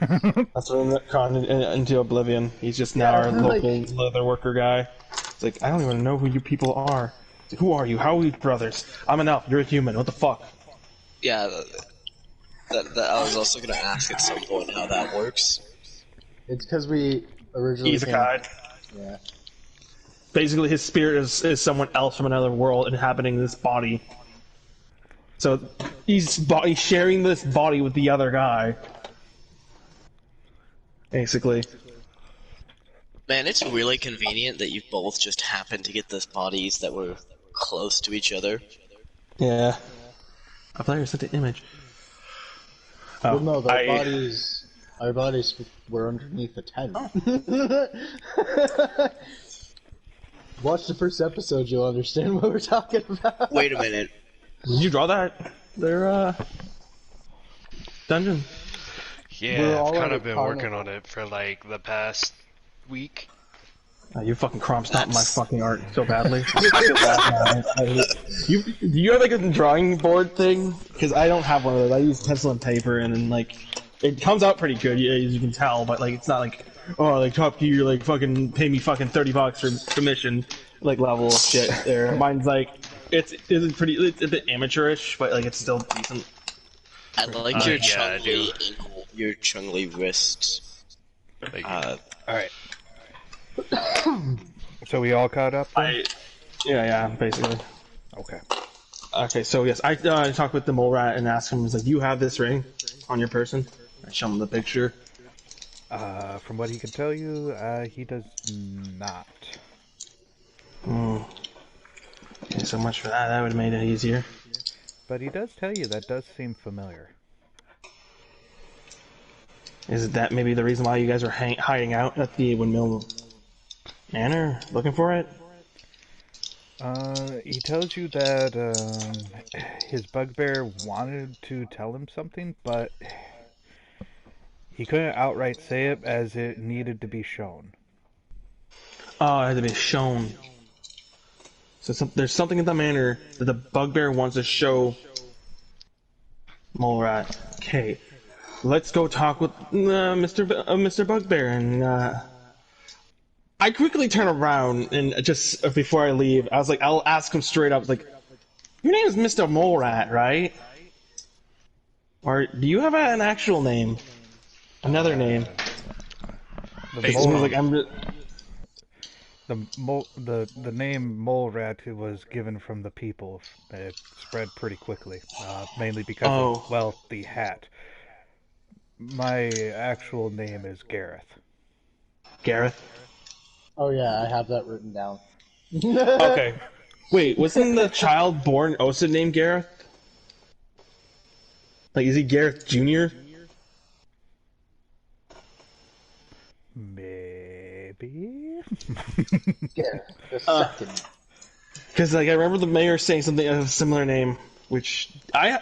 That's what retcon into oblivion. He's just now our local leather worker guy. It's like, I don't even know who you people are. It's like, who are you? How are we brothers? I'm an elf. You're a human. What the fuck? Yeah, that I was also going to ask at some point how that works. It's because we originally He's a guide. Yeah. Basically, his spirit is someone else from another world inhabiting this body. So he's sharing this body with the other guy. Basically. Man, it's really convenient that you both just happened to get those bodies that were close to each other. Yeah. A player sent an image. Oh, Well, no, our bodies were underneath the tent. Watch the first episode, you'll understand what we're talking about. Wait a minute. Did you draw that? Their dungeon. Yeah, I've kind of been working on it for like the past week. You fucking crop-stomped my fucking art so badly. I feel bad now. Do you have like a drawing board thing? Because I don't have one of those. I use pencil and paper, and then like it comes out pretty good, as you can tell. But like it's not like, oh, like Top Gear, like fucking pay me fucking $30 for commission like level shit. There, mine's like it's a bit amateurish, but like it's still decent. I like your chunky ink your Chun-Li wrist. Alright. So we all caught up then? Yeah, basically. Okay. Okay, so yes, I talked with the mole rat and asked him, I was like, you have this ring on your person? I show him the picture. From what he can tell you, he does not. Okay, so much for that. That would have made it easier. But he does tell you that does seem familiar. Is that maybe the reason why you guys are hiding out at the Windmill Manor, looking for it? He tells you that his bugbear wanted to tell him something, but he couldn't outright say it as it needed to be shown. Oh, it had to be shown. So there's something in the manor that the bugbear wants to show Mole Rat. Okay, let's go talk with Mr. Bugbear. And I quickly turn around and just before I leave, I was like, I'll ask him straight up. I was like, your name is Mr. Mole Rat, right? Or do you have an actual name? Another name? The name Mole Rat was given from the people. It spread pretty quickly, mainly because of, well, the hat. My actual name is Gareth. Gareth? Oh yeah, I have that written down. Okay. Wait, wasn't the child born also named Gareth? Like, is he Gareth Jr.? Maybe. Gareth the second. Because like I remember the mayor saying something of a similar name. Which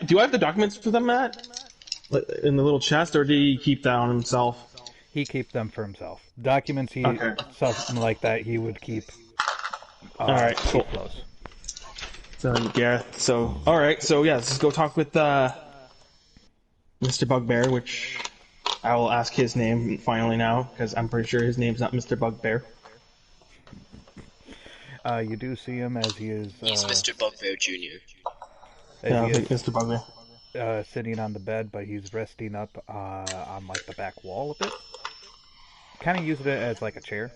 do I have the documents for them, Matt? In the little chest, or did he keep that on himself? He keep them for himself. Documents, something like that, he would keep. All right, cool. Close. So Gareth. So all right. So yeah, let's go talk with Mr. Bugbear, which I will ask his name finally now because I'm pretty sure his name's not Mr. Bugbear. You do see him as he is. He's Mr. Bugbear Jr. Yeah, I think Mr. Bugbear. Sitting on the bed, but he's resting up on like the back wall of it. Kind of using it as like a chair.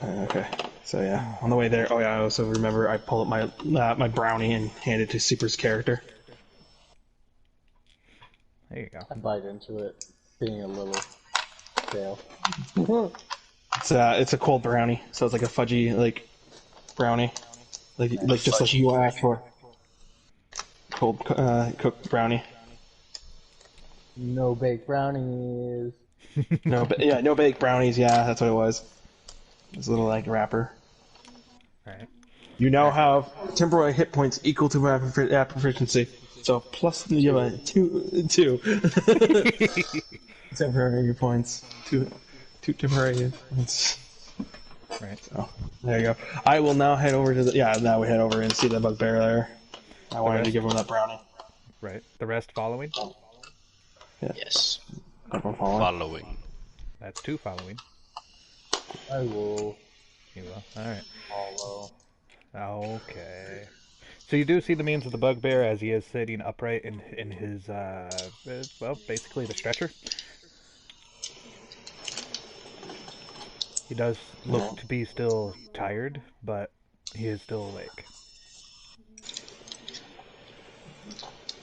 Okay. So yeah, on the way there. Oh yeah, I also remember I pull up my brownie and hand it to Super's character. There you go. I bite into it, being a little stale. It's a cold brownie, so it's like a fudgy like brownie, like just like you asked for. Cold cooked brownie. No baked brownies. No baked brownies. Yeah, that's what it was. It's a little like wrapper. Alright. You now have temporary hit points equal to app proficiency. So plus you have two temporary points. Two temporary hit points. Right. So there you go. I will now head over to now we head over and see the bugbear there. I wanted to give him that brownie. Right. The rest following? Yeah. Yes. Everyone Following. That's 2 following. I will You will. Alright. follow. Okay. So you do see the means of the bugbear as he is sitting upright in his, basically the stretcher. He does look to be still tired, but he is still awake.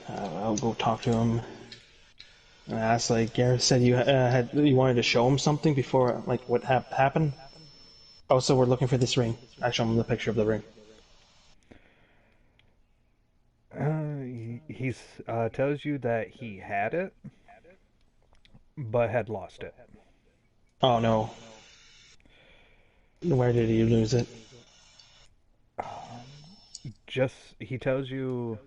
I'll go talk to him. And ask, like Gareth said, you wanted to show him something before, like what happened. Oh, so we're looking for this ring. I show him the picture of the ring. He tells you that he had it, but had lost it. Oh no. Where did he lose it? He tells you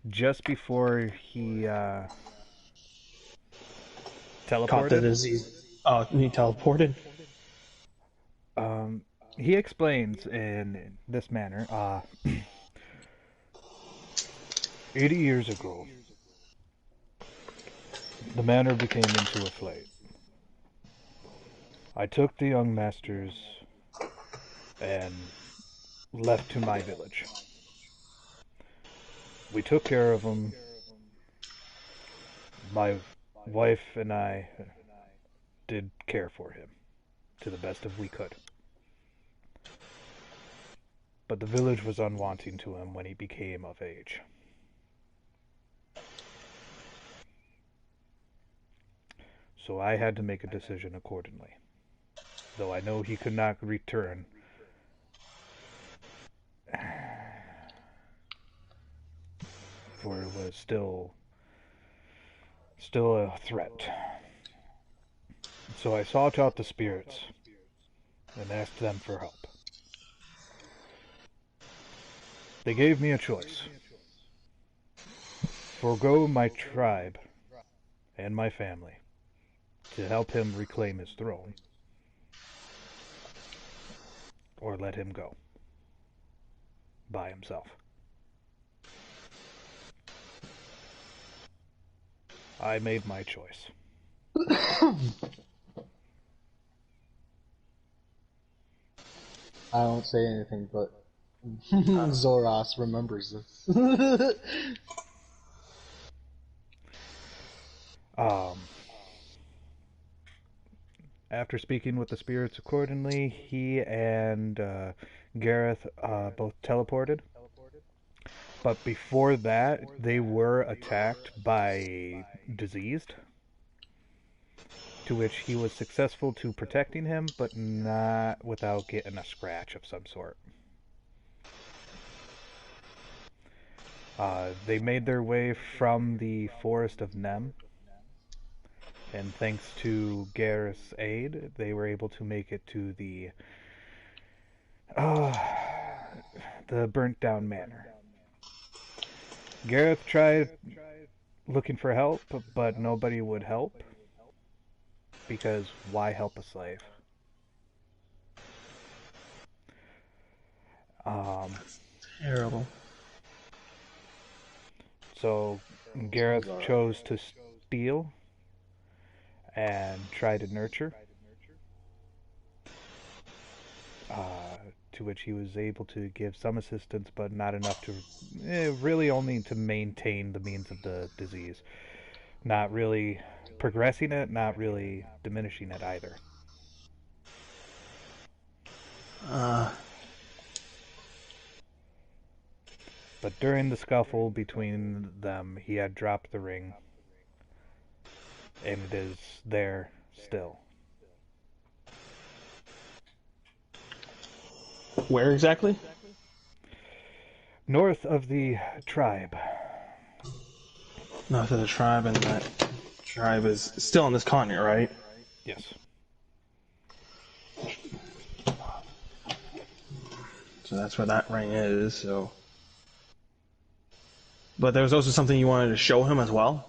just before he teleported. Caught the disease. Oh, he teleported? He explains in this manner, 80 years ago, the manor became into a flame. I took the young masters and left to my village. We took care of them. My wife and I did care for him to the best of we could. But the village was unwanting to him when he became of age. So I had to make a decision accordingly. Though I know he could not return. For it was still a threat. So I sought out the spirits and asked them for help. They gave me a choice. Forgo my tribe and my family to help him reclaim his throne, or let him go by himself. I made my choice. I won't say anything, but Zoras remembers this. After speaking with the spirits accordingly, he and Gareth both teleported. But before that, they were attacked by diseased, to which he was successful to protecting him, but not without getting a scratch of some sort. They made their way from the forest of Nem, and thanks to Gareth's aid, they were able to make it to the burnt down manor. Gareth tried looking for help, but nobody would help, because why help a slave? Terrible. So Gareth chose to steal and try to nurture, to which he was able to give some assistance, but not enough to, really only to maintain the means of the disease. Not really progressing it, not really diminishing it either. But during the scuffle between them, he had dropped the ring, and it is there still. Where exactly? North of the tribe. North of the tribe, and that tribe is still on this continent, right? Yes. So that's where that ring is, so... But there was also something you wanted to show him as well?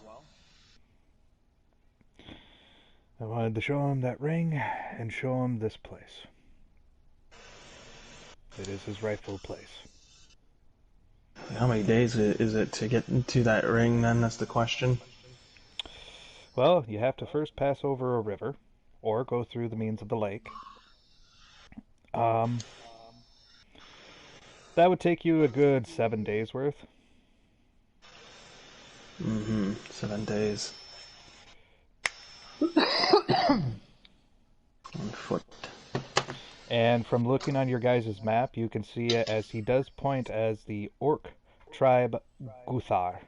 I wanted to show him that ring, and show him this place. It is his rightful place. How many days is it to get into that ring, then? That's the question. Well, you have to first pass over a river, or go through the means of the lake. That would take you a good 7 days worth. 7 days. On foot. And from looking on your guys' map, you can see it as he does point as the Orc tribe Guthar.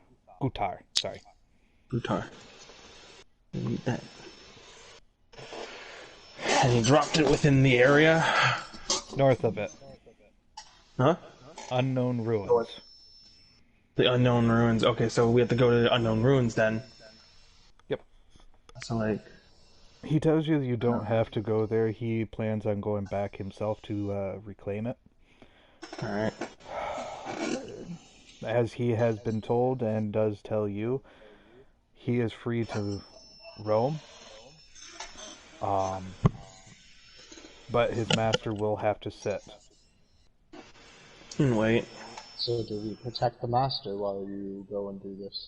Gutar. Need that. And he dropped it within the area? North of it. Huh? Unknown ruins. The unknown ruins. Okay, so we have to go to the unknown ruins then. Yep. So, like... He tells you that you don't have to go there. He plans on going back himself to reclaim it. Alright. As he has been told and does tell you, he is free to roam. But his master will have to sit. And wait. So do we protect the master while you go and do this?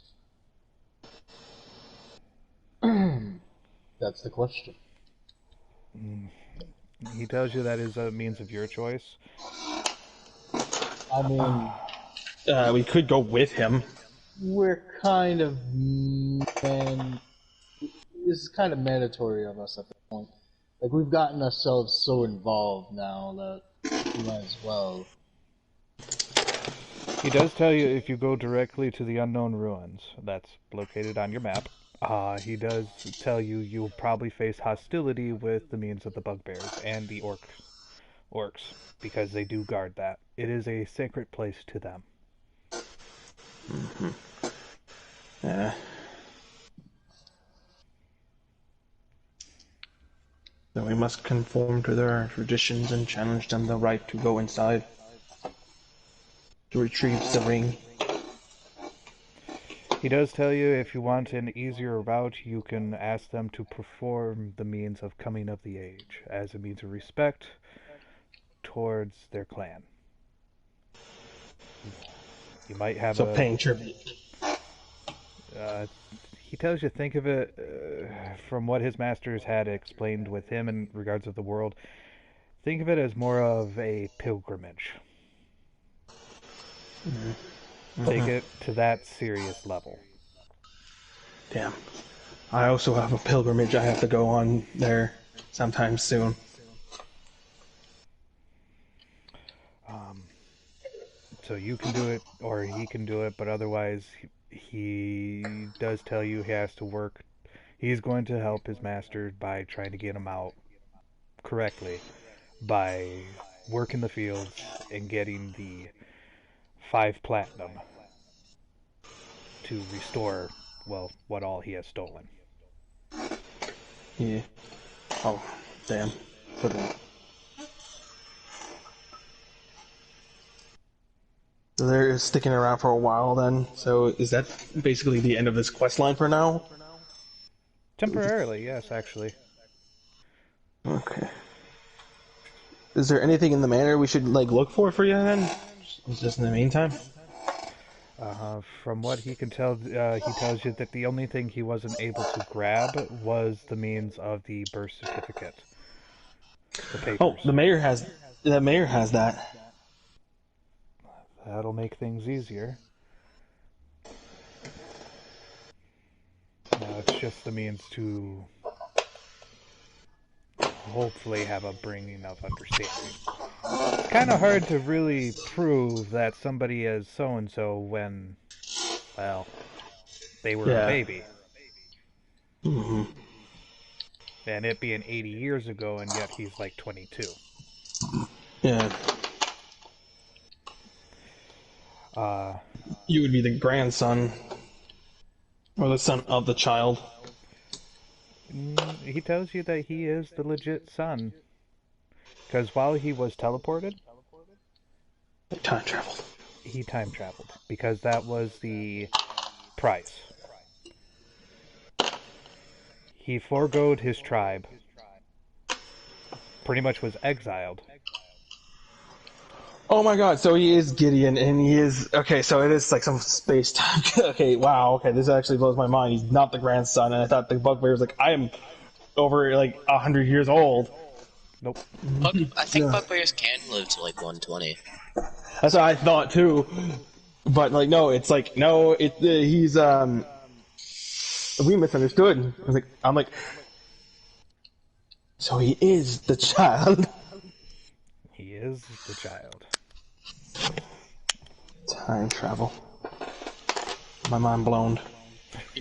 That's the question. He tells you that is a means of your choice. I mean... we could go with him. We're kind of men... is kind of mandatory of us at this point. Like, we've gotten ourselves so involved now that we might as well. He does tell you if you go directly to the Unknown Ruins, that's located on your map, he does tell you you'll probably face hostility with the means of the bugbears and the orcs, because they do guard that. It is a sacred place to them. Mm-hmm. Yeah. So we must conform to their traditions and challenge them the right to go inside to retrieve the ring. He does tell you if you want an easier route, you can ask them to perform the means of coming of the age as a means of respect towards their clan. You might have paying tribute. He tells you, think of it from what his masters had explained with him in regards of the world. Think of it as more of a pilgrimage. Mm-hmm. Take it to that serious level. Damn. I also have a pilgrimage I have to go on there sometime soon. So you can do it, or he can do it, but otherwise he does tell you he has to work. He's going to help his master by trying to get him out correctly, by working the fields and getting the 5 platinum to restore, well, what all he has stolen. Yeah. Oh, damn. So they're sticking around for a while then. So is that basically the end of this quest line for now? Temporarily, yes, actually. Okay. Is there anything in the manor we should look for you then? Just in the meantime? From what he can tell, he tells you that the only thing he wasn't able to grab was the means of the birth certificate. The papers. Oh, the mayor has that. That'll make things easier. Now it's just the means to hopefully have a bringing of understanding. It's kind of hard to really prove that somebody is so-and-so when, well, they were a baby. Mm-hmm. And it being 80 years ago, and yet he's like 22. Yeah. You would be the grandson, or the son of the child. He tells you that he is the legit son. Because while he was teleported... Time traveled. He time traveled. Because that was the price. He foregoed his tribe. Pretty much was exiled. Oh my god, so he is Gideon, and he is... Okay, so it is like some space-time... Okay, wow, okay, this actually blows my mind. He's not the grandson, and I thought the bugbear was like, I am over, 100 years old. Nope. I think bugbears can live to, 120. That's what I thought, too. But, no, it's no, he's, we misunderstood. I'm like... So he is the child. He is the child. Time travel. My mind blown.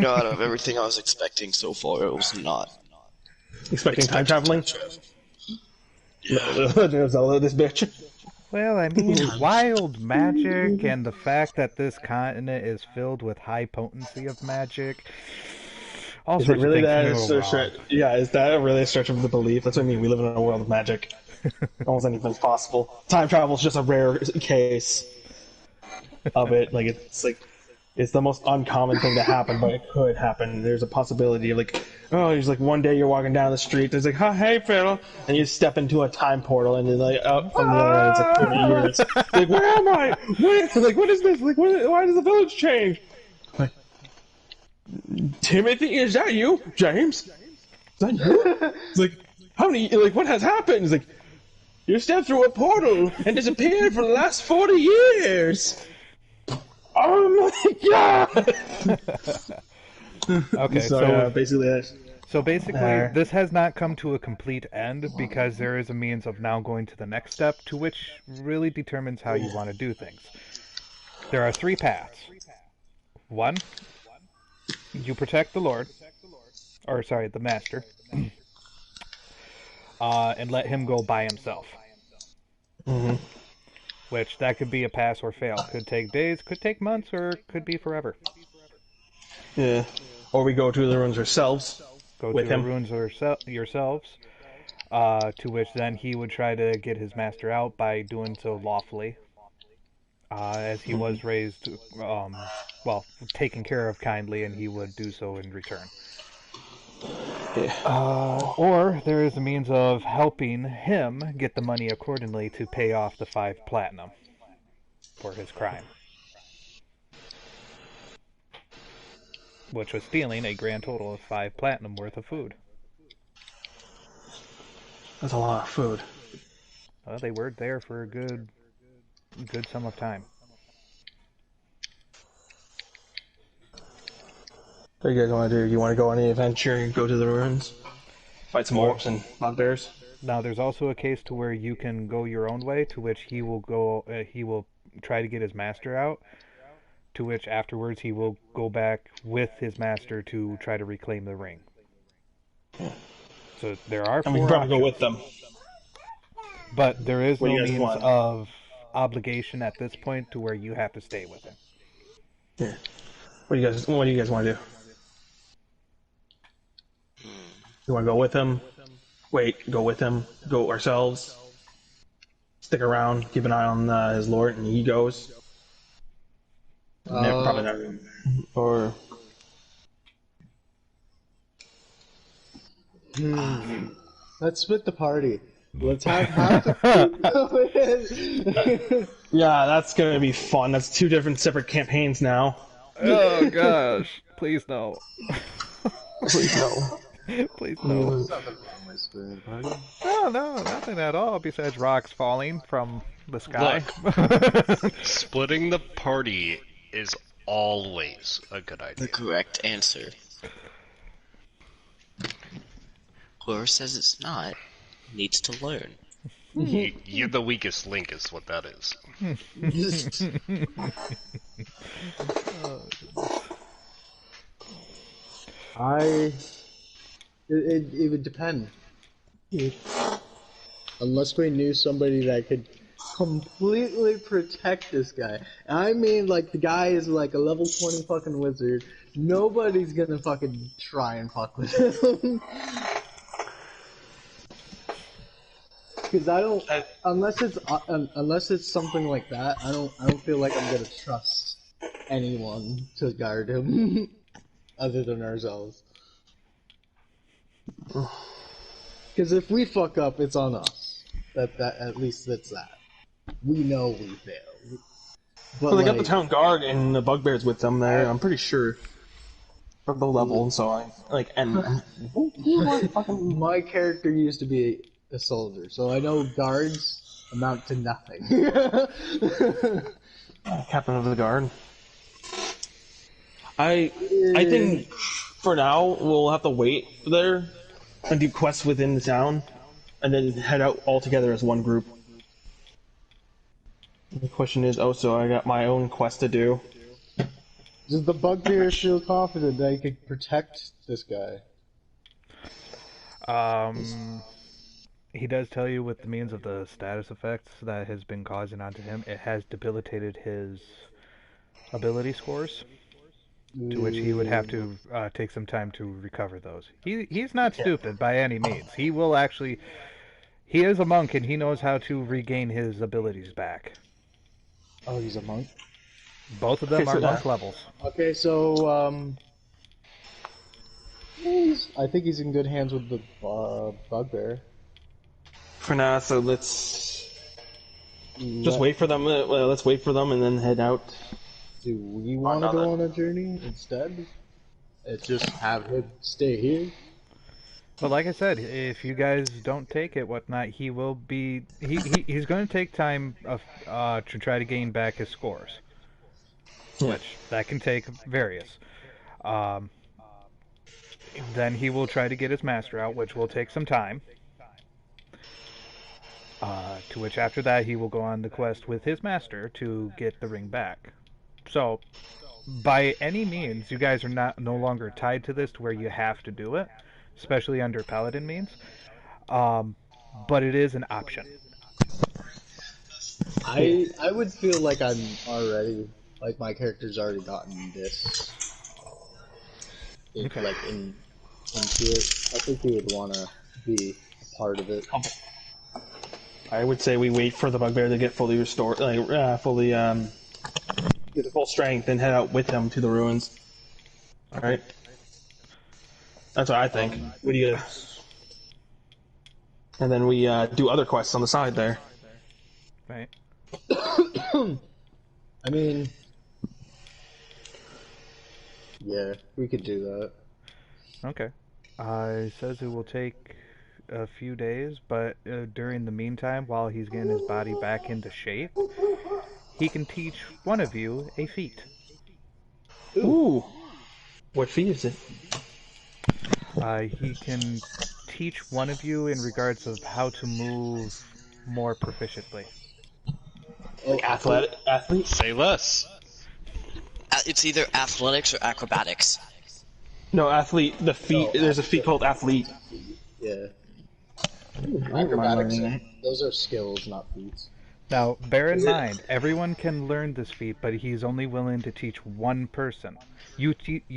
Out of everything I was expecting so far, it was not. Expecting time traveling? Yeah. Zelda, this bitch. Well, I mean, wild magic and the fact that this continent is filled with high potency of magic. All is sorts it really of that? Is that really a stretch of the belief? That's what I mean. We live in a world of magic. Almost anything's possible. Time travel is just a rare case of it. It's the most uncommon thing to happen, but it could happen. There's a possibility of one day you're walking down the street, there's oh, hey Phil, and you step into a time portal, and you're out from the other end, it's 20 years. Where am I? What is this? Why does the village change? Timothy, is that you? James? Is that you? It's how many, what has happened? It's you stepped through a portal and disappeared for the last 40 years! Oh my god! Okay, so basically So basically, There. this has not come to a complete end because there is a means of now going to the next step, to which really determines how you want to do things. There are 3 paths. 1, you protect the Lord, or sorry, the Master, and let him go by himself. Mm-hmm. Which, that could be a pass or fail. Could take days, could take months, or could be forever. Yeah. Or we go to the ruins ourselves. Go With to the him. ruins yourselves, to which then he would try to get his master out by doing so lawfully, as he was raised, well, taken care of kindly, and he would do so in return. Yeah. Or there is a means of helping him get the money accordingly to pay off the 5 platinum for his crime, which was stealing a grand total of 5 platinum worth of food. That's a lot of food. Well, they were there for a good sum of time. What do you guys want to do? You want to go on the adventure and go to the ruins? Fight some orcs and bugbears? Now, there's also a case to where you can go your own way, to which he will try to get his master out, to which afterwards he will go back with his master to try to reclaim the ring. So there are 4 And we can probably options, go with them. but there is What do no you guys means want? of obligation at this point to where you have to stay with him. Yeah. What do you guys want to do? You want to go with him? Wait, go with him? Go ourselves? Stick around, keep an eye on his lord, and he goes? Probably not. Or... Let's split the party. Let's have half the Yeah, that's gonna be fun. That's 2 different separate campaigns now. Oh gosh! Please no! Please no. Please no! No, nothing at all besides rocks falling from the sky. Splitting the party is always a good The idea. correct answer. Whoever says it's not needs to learn. You're the weakest link is what that is. It would depend. Unless we knew somebody that could completely protect this guy. I mean, like, the guy is like a level 20 fucking wizard. Nobody's gonna fucking try and fuck with him. Because I don't, unless it's something like that, I don't feel like I'm gonna trust anyone to guard him other than ourselves. Because if we fuck up, it's on us. That at least that's that. We know we failed. But Well, they got the town guard and the bugbears with them there. I'm pretty sure. For the level, so my character used to be a soldier, so I know guards amount to nothing. Captain of the guard. I think for now we'll have to wait there and do quests within the town, and then head out all together as one group. The question is, so I got my own quest to do. Does the bugbear feel confident that he could protect this guy? He does tell you with the means of the status effects that has been causing onto him, it has debilitated his ability scores, to which he would have to take some time to recover those. He's not stupid by any means. He will actually... He is a monk and he knows how to regain his abilities back. Oh, he's a monk? Both of them Okay, are so monk levels. Okay, so, I think he's in good hands with the bugbear. For now, so let's just wait for them. Let's wait for them and then head out. Do we want to go on a journey instead? Just have him stay here? But like I said, if you guys don't take it, whatnot, he will be... He's going to take time to try to gain back his scores. Which, that can take various. Then he will try to get his master out, which will take some time. To which after that he will go on the quest with his master to get the ring back. So, by any means, you guys are no longer tied to this to where you have to do it, especially under paladin means. But it is an option. I would feel like I'm already, like my character's already gotten this, Okay. like into it. I think he would want to be a part of it. I would say we wait for the bugbear to get fully restored, fully get to full strength, and head out with him to the ruins. All right. That's what I think. What do you? And then we do other quests on the side there. Right. I mean, yeah, we could do that. Okay. It says it will take a few days, but during the meantime, while he's getting his body back into shape, he can teach one of you a feat. Ooh. What feat is it? He can teach one of you in regards of how to move more proficiently. Like athlete? Say less. It's either athletics or acrobatics. No, athlete. The feat. There's a feat called athlete. Yeah. Acrobatics, those are skills, not feats. Now, bear in mind, everyone can learn this feat, but he's only willing to teach one person. You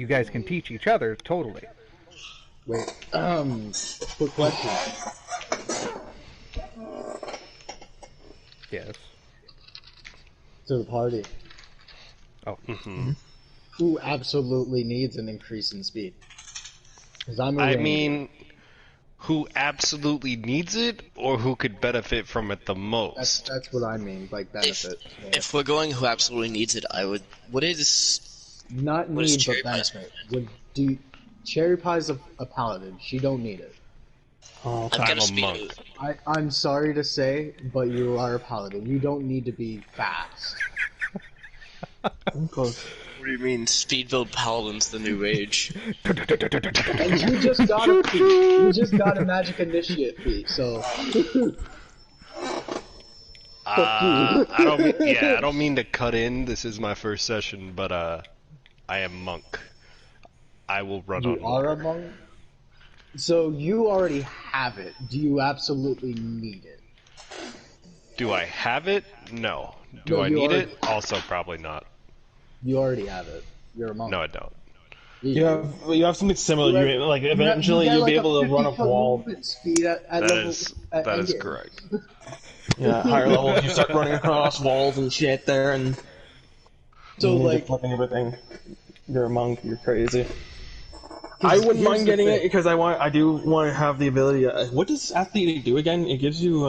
guys can teach each other, totally. Wait, quick question. Yes. To the party. Oh. Mm-hmm. Who absolutely needs an increase in speed? Because I'm a ranger. mean, who absolutely needs it, or who could benefit from it the most? That's what I mean, like benefit. If we're going who absolutely needs it, I would. What is? Not what is need, Cherry but Pie's benefit. Cherry Pie's a paladin. She don't need it. Oh, I've got I'm a a speed monk. move. I'm sorry to say, but you are a paladin. You don't need to be fast. I'm close. What do you mean? Speed build paladin's the new age. And you just got a feat. You just got a magic initiate feat, so. I don't mean to cut in. This is my first session, but I am monk. I will run on You are water. a monk? So you already have it. Do you absolutely need it? Do I have it? No. Do No, I you need already- it? Also, probably not. You already have it. You're a monk. No, I don't. You have something similar. You, like eventually get you'll like be a able to run a 50-foot wall. movement speed at That level, is at endgame. correct. Yeah, higher levels. You start running across walls and shit there, and So like, flipping everything. You're a monk. You're crazy. I wouldn't here's mind the getting thing. it because I do want to have the ability. What does athlete do again? It gives you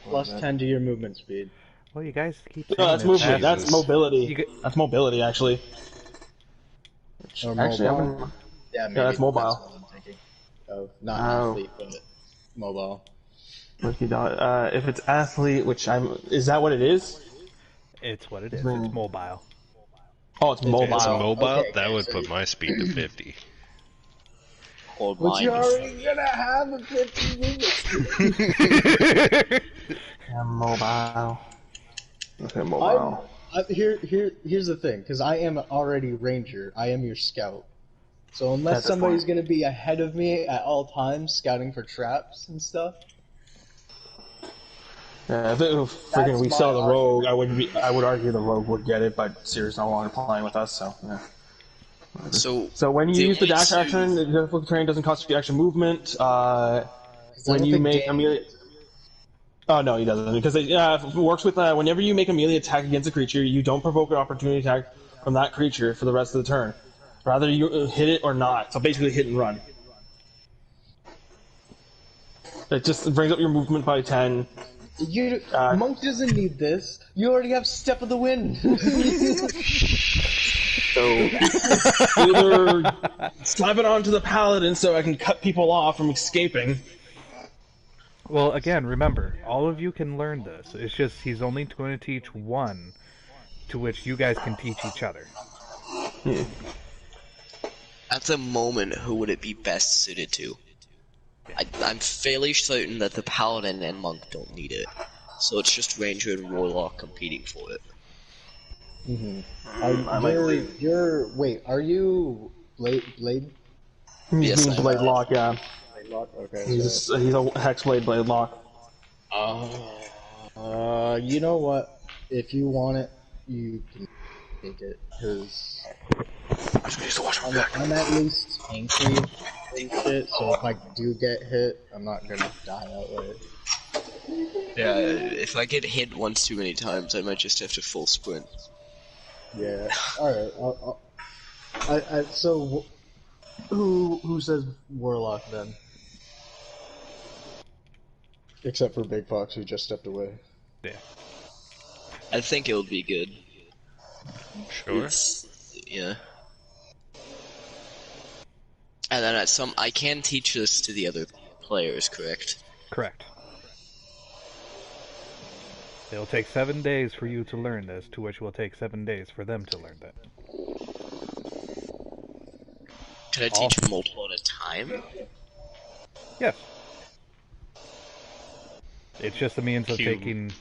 plus 10 to your movement speed. Well, you guys keep No, saying that's it's movement. athlete. That's mobility. You get- That's mobility, actually. Or Actually, mobile. Yeah, maybe that's mobile. what I'm thinking. Oh, not Oh. athlete, but mobile. If it's athlete, is that what it is? It's what it is. It's mobile. Oh, it's mobile. If it's mobile, Okay, that would so put my speed to 50. Or But mine. you're already gonna have a 50 movement. Yeah, mobile. Okay, mobile. Here's the thing, because I am already ranger. I am your scout. So unless That's somebody's fine. gonna be ahead of me at all times, scouting for traps and stuff. Yeah, if freaking we my sell the rogue, argument. I would argue the rogue would get it, but Seer's no longer playing with us, so yeah. So when you the use the only dash two- action, the difficult terrain doesn't cost you action movement. When I don't you think make Danny- Amelia. Oh no, he doesn't, because it works with whenever you make a melee attack against a creature, you don't provoke an opportunity attack from that creature for the rest of the turn. Rather, you hit it or not. So basically, hit and run. It just brings up your movement by 10. Monk doesn't need this. You already have Step of the Wind. So either slap it onto the paladin so I can cut people off from escaping. Well, again, remember, all of you can learn this. It's just he's only going to teach one, to which you guys can teach each other. Yeah. At the moment, who would it be best suited to? I'm fairly certain that the Paladin and Monk don't need it. So it's just Ranger and Warlock competing for it. Wait, are you Blade? Yes, He's I Blade Lock, yeah. Blade Lock? Okay. He's a Hexblade Blade Lock. You know what? If you want it, you can take it, because I just used to watch my back. I'm at least tanky and shit, so if I do get hit, I'm not gonna die outright. Yeah, if I get hit once too many times, I might just have to full sprint. Yeah. All right. So who says Warlock then? Except for Big Fox, who just stepped away. Yeah. I think it would be good. Sure. Yeah. And then I can teach this to the other players, correct? Correct. It'll take 7 days for you to learn this, to which will take 7 days for them to learn that. Can I teach them multiple at a time? Yes. It's just a means of taking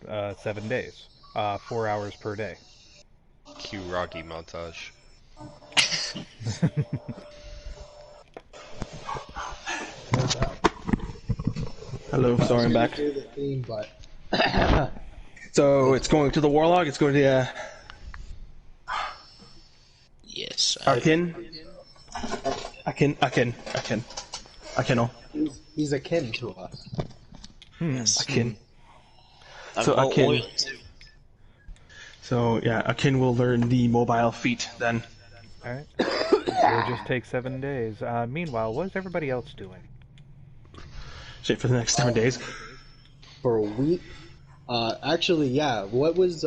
7 days. 4 hours per day. Cue Rocky montage. Hello, sorry, I'm back. Do the theme, but So it's going to the Warlock, it's going to Yes. Akin. he's akin to us. Akin. I'm So all Akin. loyal too. So yeah, Akin will learn the mobile feat then. Alright. It'll just take 7 days. Meanwhile, what is everybody else doing? Shit for the next 7 days. For a week? Actually, yeah. What was,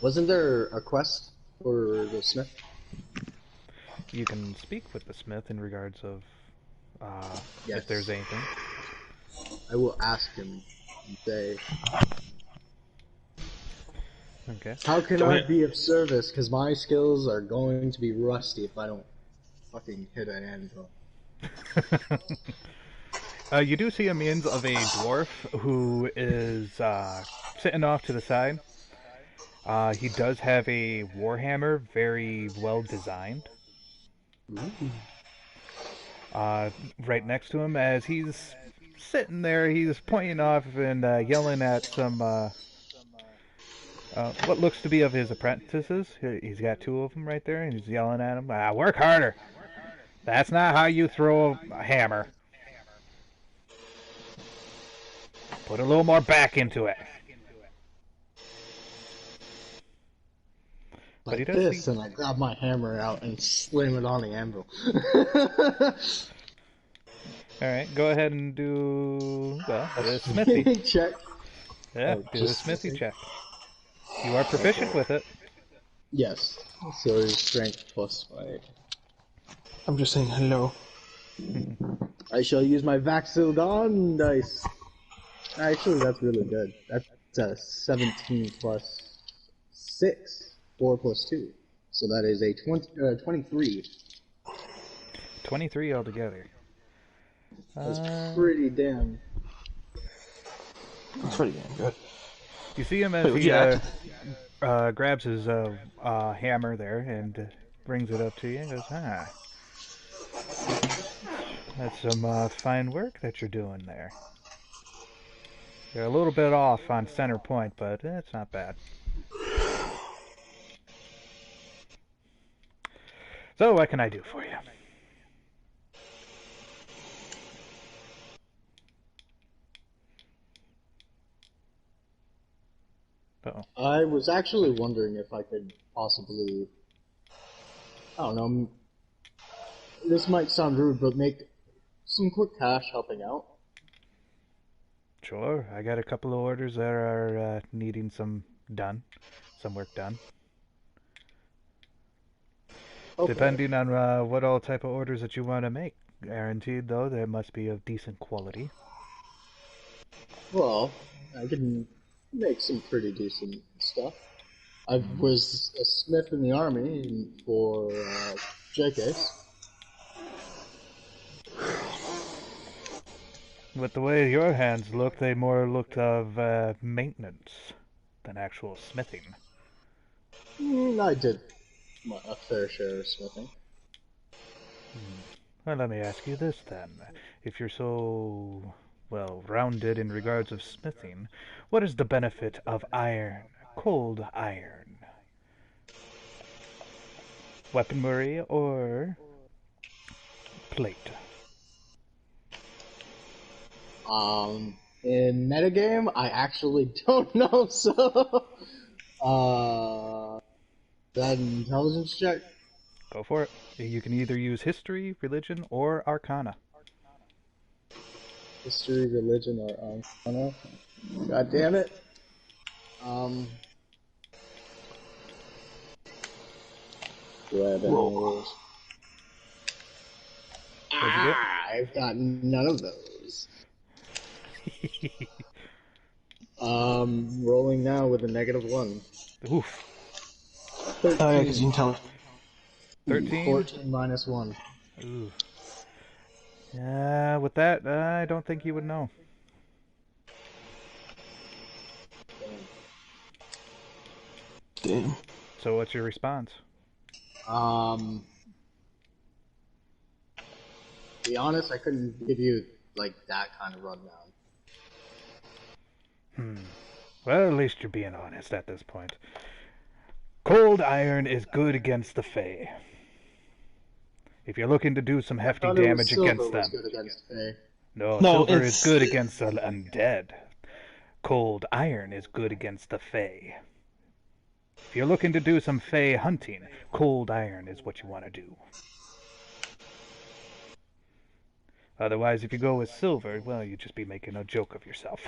wasn't there a quest for the smith? You can speak with the smith in regards of Yes. if there's anything. I will ask him and say, Okay. how can I be of service? Because my skills are going to be rusty if I don't fucking hit an anvil. You do see a means of a dwarf who is sitting off to the side. He does have a warhammer, very well designed. Right next to him, as he's sitting there, he's pointing off and yelling at some what looks to be of his apprentices. He's got 2 of them right there, and he's yelling at them, work harder! That's not how you throw a hammer. Put a little more back into it. But he Like does this, see... and I grab my hammer out and slam it on the anvil. Alright, go ahead and do, well, a smithy. Check. Yeah, Oh, do a just smithy smithy? check. You are proficient with it. Yes. So his strength +5. I'm just saying hello. I shall use my Vaxilgon dice. Actually, that's really good. That's a 17 plus 6. 4 plus 2. So that is a 23. 23 altogether. That's pretty damn... That's pretty damn good. You see him as Wait, would he you act? grabs his hammer there and brings it up to you and goes, that's some fine work that you're doing there. You're a little bit off on center point, but it's not bad. So, what can I do for you? Uh-oh. I was actually wondering if I could possibly... I don't know. This might sound rude, but make some quick cash helping out. Sure, I got a couple of orders that are needing some work done. Okay. Depending on what all type of orders that you want to make. Guaranteed, though, they must be of decent quality. Well, I can make some pretty decent stuff. I was a smith in the army for JK. With the way your hands look, they more looked of maintenance than actual smithing. I did a fair share of smithing. Well, let me ask you this then. If you're so, well, rounded in regards of smithing, what is the benefit of iron, cold iron? Weaponry or plate? In metagame, I actually don't know, so... that an intelligence check? Go for it. You can either use history, religion, or arcana. History, religion, or arcana? God damn it. Do I have any of those? What'd you get? I've got none of those. Rolling now with a -1. Oof. 13. Oh yeah, because you can tell. 13? 14 minus 1. Ooh. With that, I don't think you would know. Damn. So what's your response? To be honest, I couldn't give you, like, that kind of rundown. Well, at least you're being honest at this point. Cold iron is good against the Fae. If you're looking to do some hefty damage against them. Good against Fae. No, No, silver it's- is good against the undead. Cold iron is good against the Fae. If you're looking to do some Fae hunting, cold iron is what you want to do. Otherwise, if you go with silver, well, you'd just be making a joke of yourself.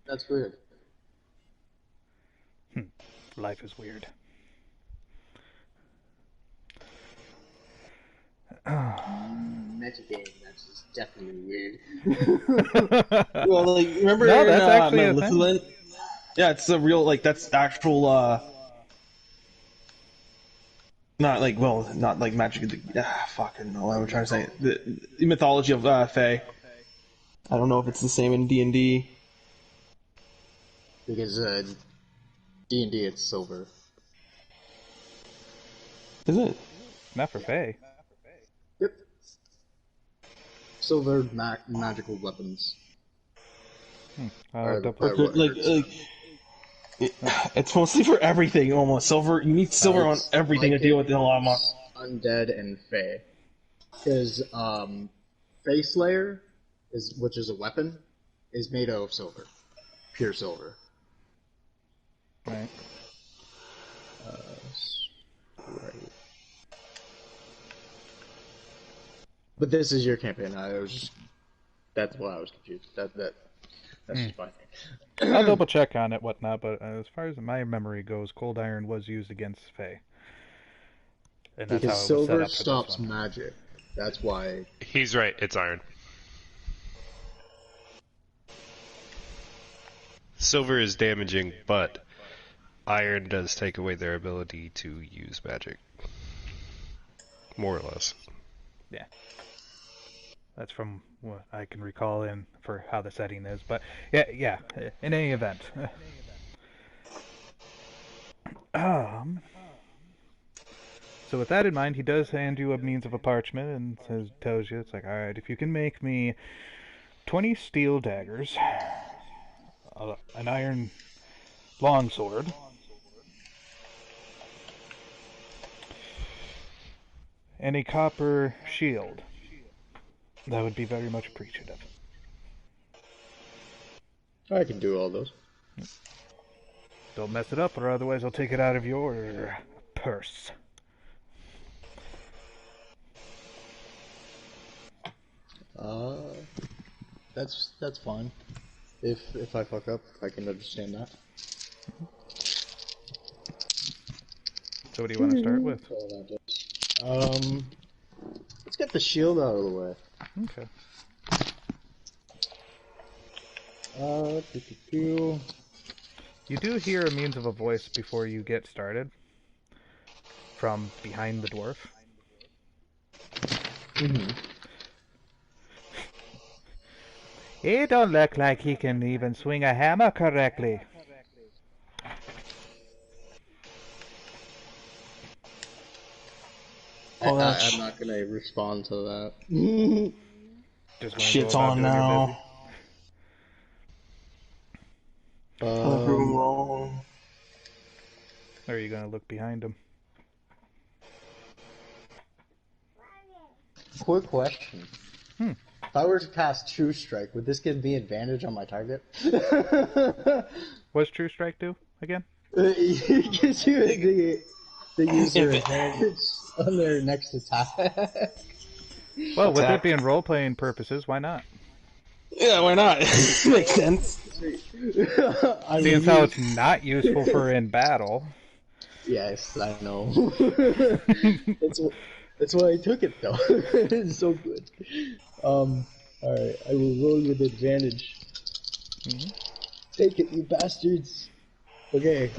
That's weird. Life is weird. Metagame, that's just definitely weird. Well, like, remember No, that's actually a Maleficent? Yeah, it's a real, like, that's actual, not like, well, not like magic, fucking know what I'm trying to say. The mythology of, Fae. I don't know if it's the same in D&D. Because, D&D, it's silver. Is it? Not for Fae. Yep. Silver magical weapons. Double- By what Like, hurts. it's mostly for everything, almost. Silver, you need silver on It's everything like to deal with the llama. Undead and Fae. Because, Fae Slayer, which is a weapon, is made out of silver. Pure silver. Right. Right. But this is your campaign. That's why I was confused. That's just my thing. I'll double check on it, whatnot, but as far as my memory goes, cold iron was used against Fae. And that's Because how it was set silver up for stops this one. magic. That's why. He's right. It's iron. Silver is damaging, but iron does take away their ability to use magic. More or less. Yeah. That's from what I can recall for how the setting is. But yeah, in any event. So with that in mind, he does hand you a means of a parchment and tells you, it's like, alright, if you can make me 20 steel daggers, an iron longsword, and a copper shield, that would be very much appreciative. I can do all those. Don't mess it up, or otherwise I'll take it out of your purse. That's fine. If I fuck up, I can understand that. So what do you want to start with? Let's get the shield out of the way. Okay. You do hear a means of a voice before you get started from behind the dwarf. He don't look like he can even swing a hammer correctly. Oh, I'm not gonna respond to that. Just gonna shit's go about on doing your now. busy. Everyone wrong. Or are you gonna look behind him? Quick question. If I were to cast True Strike, would this give me advantage on my target? What's True Strike do again? It gives you the user advantage on their next attack. Well, with it being role-playing purposes, why not? Yeah, why not? Makes sense. Seeing how it's not useful for in battle. Yes, I know. That's why I took it though. It's so good. Alright, I will roll with advantage. Take it, you bastards. Okay,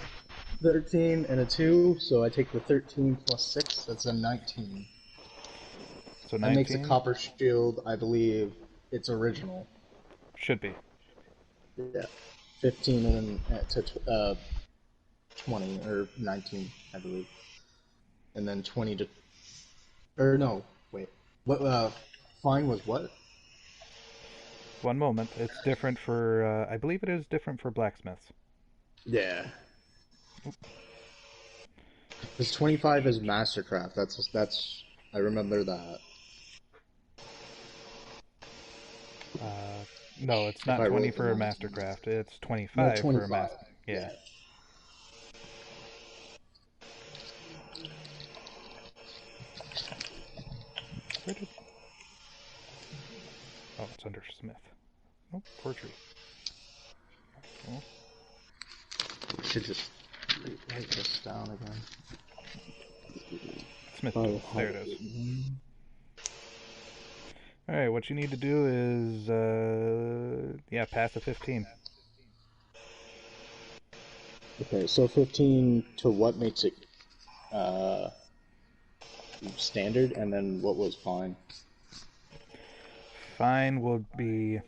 13 and a 2, so I take the 13 plus 6, that's a 19. So 19? That makes a copper shield, I believe it's original. Should be. Yeah. 15 and then to 20, or 19, I believe. And then 20 to... Or no, wait. What, fine was what? One moment. It's different for, I believe it is different for blacksmiths. Yeah. Because 25 is Mastercraft, that's... I remember that. No, it's not 20 for a Mastercraft. It's 25 for a Master. Yeah. Where did... Oh, it's under Smith. Oh, forgery. Oh. We should just write this down again. Smith. There it is. Alright, what you need to do is, pass a 15. Okay, so 15 to what makes it, standard, and then what was fine? Fine will be,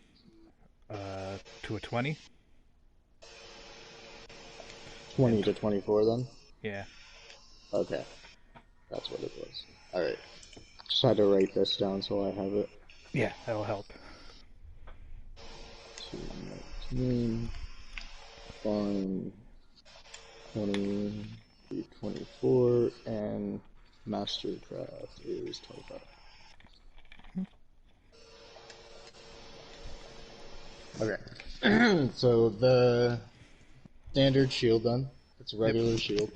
to a 20. 20 to 24 then? Yeah. Okay. That's what it was. Alright. Just had to write this down so I have it. Yeah, that'll help. 19, fine, 20, 24, and Mastercraft is 25. Okay. So the standard shield then. It's a regular shield.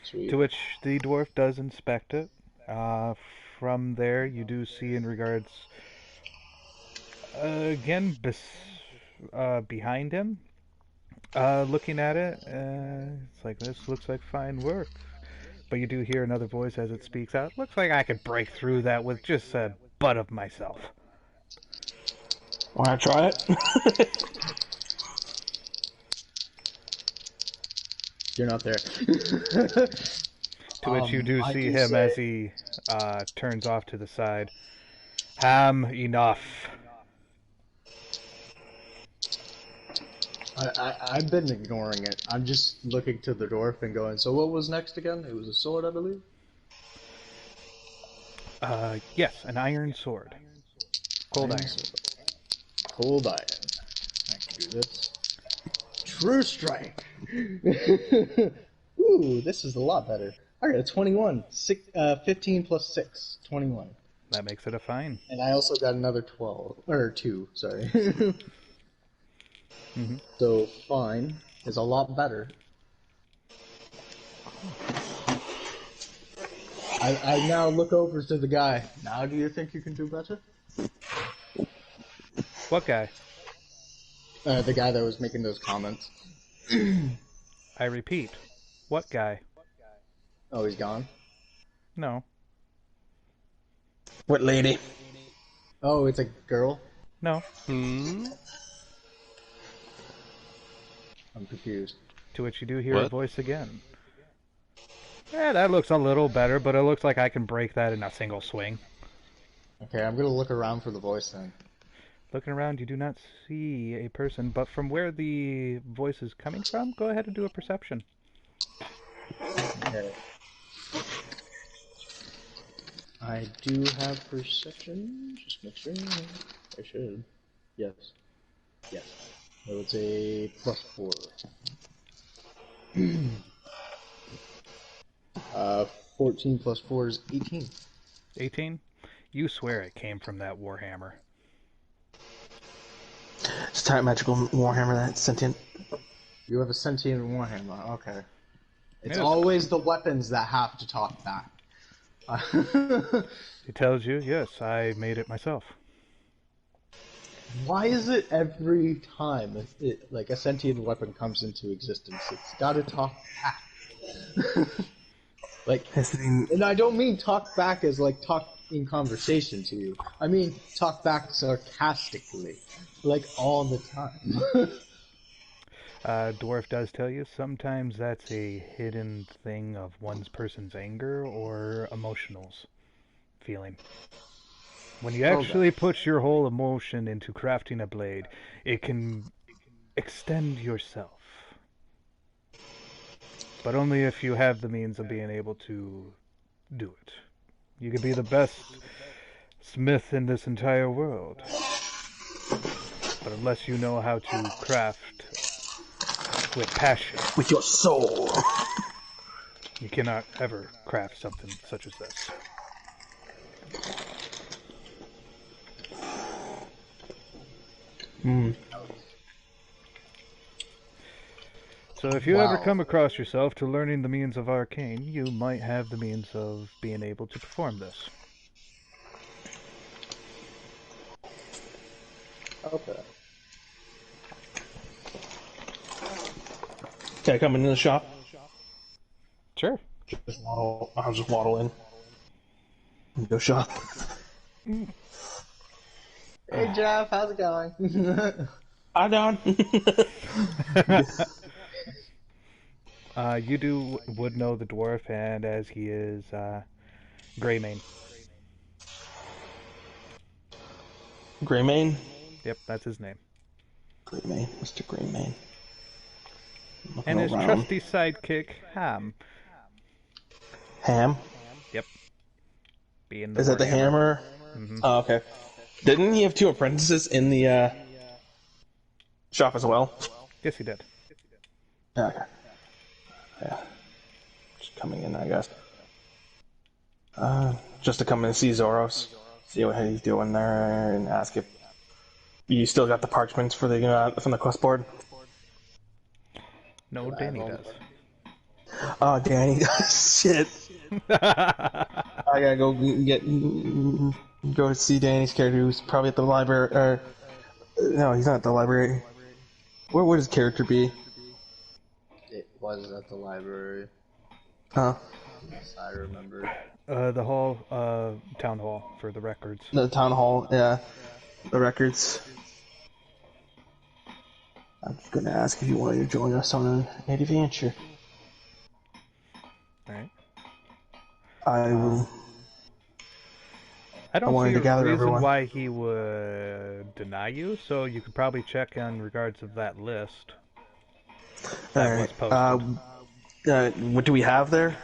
Sweet. To which the dwarf does inspect it. From there, you do see in regards... again, behind him, looking at it, it's like, this looks like fine work. But you do hear another voice as it speaks out. Looks like I could break through that with just a butt of myself. Wanna try it? You're not there. To which you do see him as he turns off to the side. Enough. I've been ignoring it. I'm just looking to the dwarf and going, so what was next again? It was a sword, I believe? Yes, an iron sword. Cold iron. Cold iron. I can do this. True Strike! Ooh, this is a lot better. I got a 21. 15 plus 6. 21. That makes it a fine. And I also got another 12. Or 2, sorry. So, fine is a lot better. I now look over to the guy. Now do you think you can do better? What guy? The guy that was making those comments. I repeat. What guy? Oh, he's gone? No. What lady? Oh, it's a girl? No. I'm confused. To which you do hear a What? voice again. Yeah, that looks a little better, but it looks like I can break that in a single swing. Okay, I'm gonna look around for the voice then. Looking around, you do not see a person, but from where the voice is coming from, go ahead and do a perception. Okay. I do have perception. Just make sure. I should. Yes. Yes. So it's a +4. 14 plus 4 is 18. 18? You swear it came from that Warhammer. It's a type magical Warhammer that's sentient. You have a sentient Warhammer. Okay. It's Yes. always the weapons that have to talk back. It tells you, yes, I made it myself. Why is it every time like a sentient weapon comes into existence, it's gotta talk back? Like, and I don't mean talk back as like talk in conversation to you. I mean talk back sarcastically, like all the time. Dwarf does tell you sometimes that's a hidden thing of one's person's anger or emotionals feeling. When you actually put your whole emotion into crafting a blade, it can extend yourself. But only if you have the means of being able to do it. You could be the best smith in this entire world. But unless you know how to craft with passion, With your soul. you cannot ever craft something such as this. So if you ever come across yourself to learning the means of arcane, you might have the means of being able to perform this. Okay. Can I come into the shop? Sure. I'll just waddle in. And go shop. Hey Jeff, how's it going? I'm down. You would know the dwarf, and as he is Greymane. Greymane? Yep, that's his name. Greymane. Mr. Greymane. And his trusty sidekick, Ham. Ham? Yep. Is that the hammer? Mm-hmm. Oh, okay. Didn't he have 2 apprentices in the shop as well? Yes, he did. Okay. Yeah. Just coming in, I guess. Just to come in and see Zoros. See what he's doing there and ask if you still got the parchments for the from the quest board. No, Danny does. Oh, Danny does. Shit. I gotta go see Danny's character, who's probably at the library. Or no, he's not at the library. Where would his character be? It was at the library. Huh? Yes, I remember. The hall, town hall for the records. The town hall, yeah. The records. I'm just gonna ask if you wanted to join us on an adventure. Alright. I will. I don't wanted see to a gather reason everyone. why he would deny you, so you could probably check in regards of that list. That was posted. What do we have there?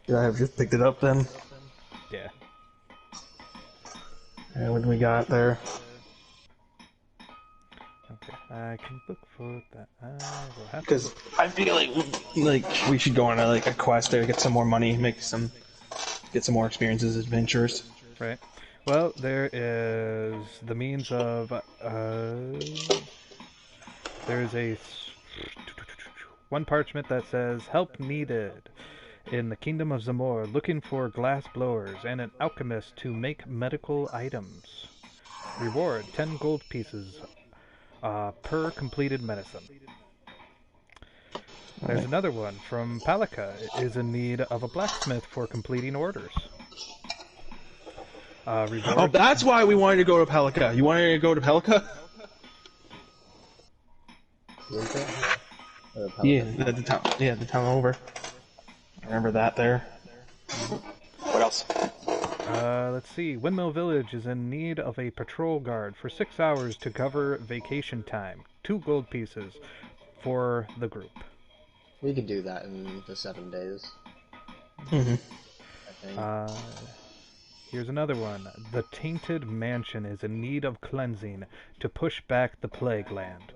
Did I have just picked it up then? Yeah. And what do we got there? Okay, I can look for that. We'll have to Because I feel like we should go on a quest there, get some more money, get some more experiences, adventures. Right. Well, there is the means of there's one parchment that says help needed in the kingdom of Zamor, looking for glass blowers and an alchemist to make medical items. Reward 10 gold pieces per completed medicine. There's another one from Palika. It is in need of a blacksmith for completing orders. Reward. Oh, that's why we wanted to go to Pelica. You wanted to go to Pelica? Yeah, the town. Yeah, the town over. I remember that there. What else? Let's see. Windmill Village is in need of a patrol guard for 6 hours to cover vacation time. 2 gold pieces for the group. We could do that in the 7 days. Mm-hmm. I think. Here's another one. The Tainted Mansion is in need of cleansing to push back the Plague Land.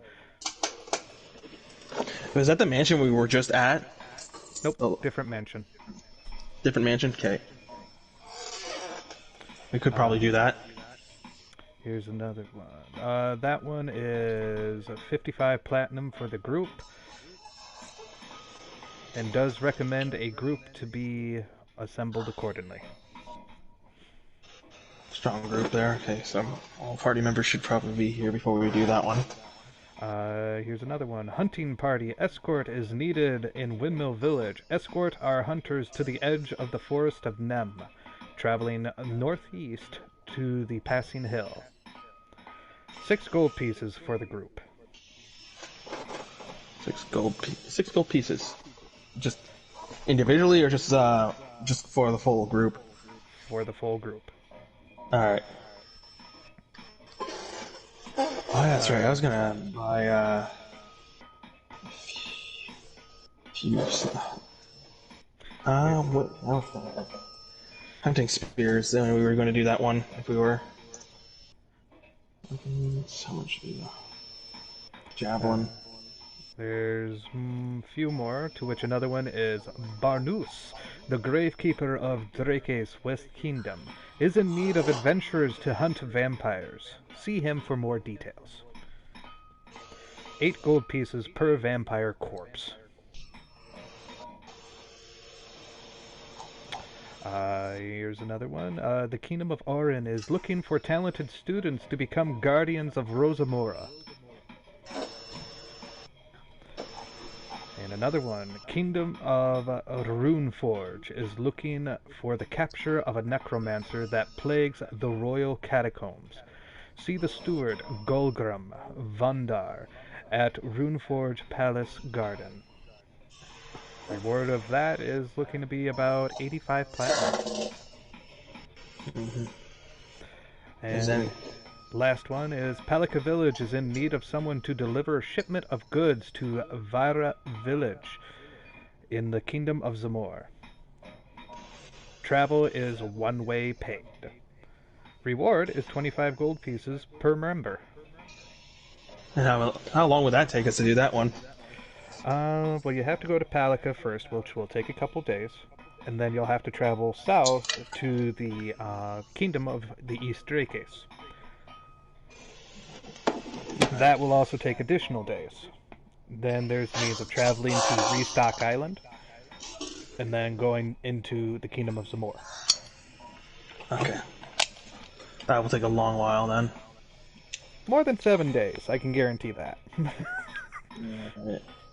Was that the mansion we were just at? Nope, Oh. different mansion. Different mansion? Okay. We could probably do that. Here's another one. That one is 55 platinum for the group. And does recommend a group to be assembled accordingly. Strong group there. Okay, so all party members should probably be here before we do that one. Here's another one. Hunting party escort is needed in Windmill Village. Escort our hunters to the edge of the forest of Nem, traveling northeast to the passing hill. 6 gold pieces for the group. 6 gold pieces. Just individually or just for the full group? For the full group. Alright. Oh, yeah, that's right. I was gonna buy fuse. What else? Hunting spears. Then we were going to do that one if we were. How much do we javelin? There's a few more, to which another one is Barnus, the gravekeeper of Drake's West Kingdom, is in need of adventurers to hunt vampires. See him for more details. 8 gold pieces per vampire corpse. Here's another one. The Kingdom of Orin is looking for talented students to become guardians of Rosamora. And another one. Kingdom of Runeforge is looking for the capture of a necromancer that plagues the royal catacombs. See the steward Golgrim Vandar at Runeforge Palace Garden. Reward of that is looking to be about 85 platinum. Mm-hmm. And last one is Pelica Village is in need of someone to deliver a shipment of goods to Vira Village in the Kingdom of Zamor. Travel is one-way paid. Reward is 25 gold pieces per member. And how long would that take us to do that one? Well, you have to go to Pelica first, which will take a couple days, and then you'll have to travel south to the Kingdom of the East Drakes. That will also take additional days. Then there's means of traveling to Restock Island, and then going into the Kingdom of Zamor. Okay. That will take a long while then. More than 7 days, I can guarantee that.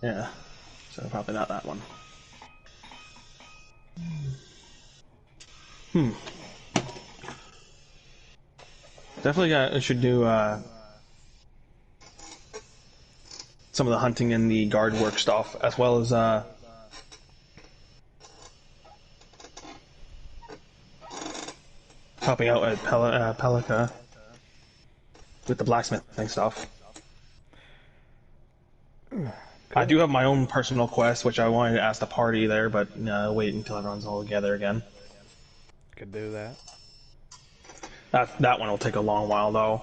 Yeah. So probably not that one. Definitely should do some of the hunting and the guard work stuff, as well as helping out at Pelica with the blacksmithing stuff. I do have my own personal quest, which I wanted to ask the party there, but wait until everyone's all together again. Could do that. That one will take a long while, though.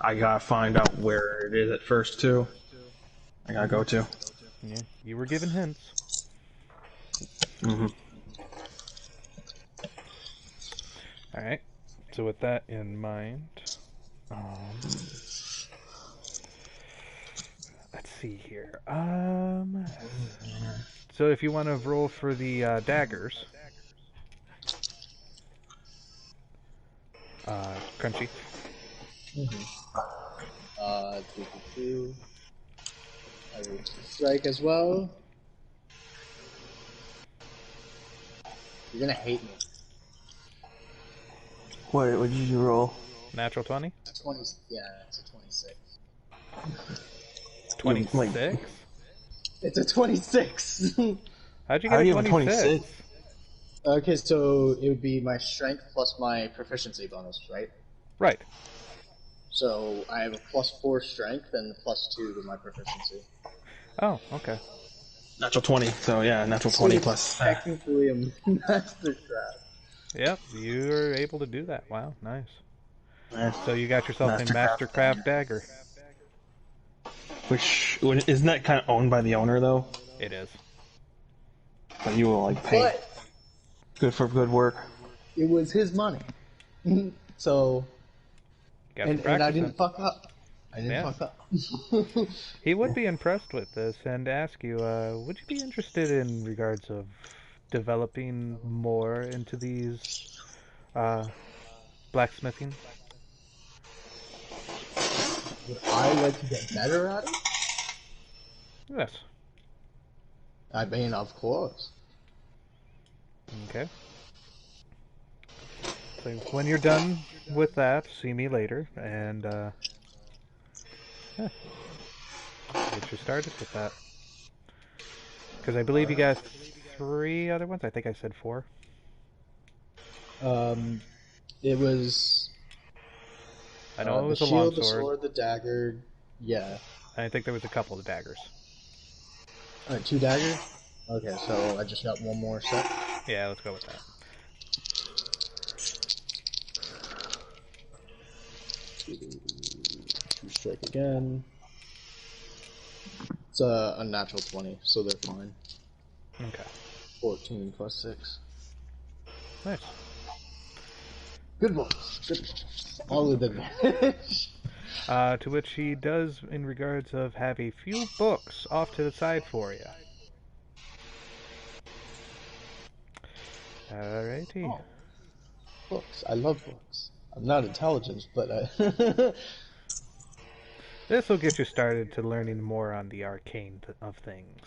I gotta find out where it is at first, too. I gotta go to. Yeah, you were given hints. Mm-hmm. Alright, so with that in mind... let's see here. So if you want to roll for the daggers, Crunchy. Two. I will strike as well. You're gonna hate me. What did you roll? Natural 20? It's a 20. Yeah, it's a 26. 26? It's a 26. How'd you How get do a you have a 26? Okay, so it would be my strength plus my proficiency bonus, right? Right. So I have a +4 strength and a +2 to my proficiency. Oh, okay. Natural 20. So yeah, natural So 20 it's plus. technically a mastercraft. Yep, you were able to do that. Wow, nice. Eh, So you got yourself a Mastercraft dagger. Which isn't that kind of owned by the owner though? It is. But you will like pay But good for good work. it was his money. So, Got and I didn't fuck up. I didn't Yeah. fuck up. He would be impressed with this and ask you, would you be interested in regards of developing more into these blacksmithing? Would I like to get better at it? Yes. I mean, of course. Okay. So when you're done with that, see me later, and get you started with that. Because I believe you got 3 other ones. I think I said 4. It was. I know it was the a shield, the longsword. sword, the dagger. Yeah. I think there was a couple of daggers. 2 daggers? Okay, so I just got 1 more set. Yeah, let's go with that. Strike again. It's a natural 20, so they're fine. Okay. 14 plus 6. Nice. Good ones. Good ones. All with advantage. To which he does, in regards of, have a few books off to the side for you. Alrighty. Oh. Books. I love books. I'm not intelligent, but I... This will get you started to learning more on the arcane of things.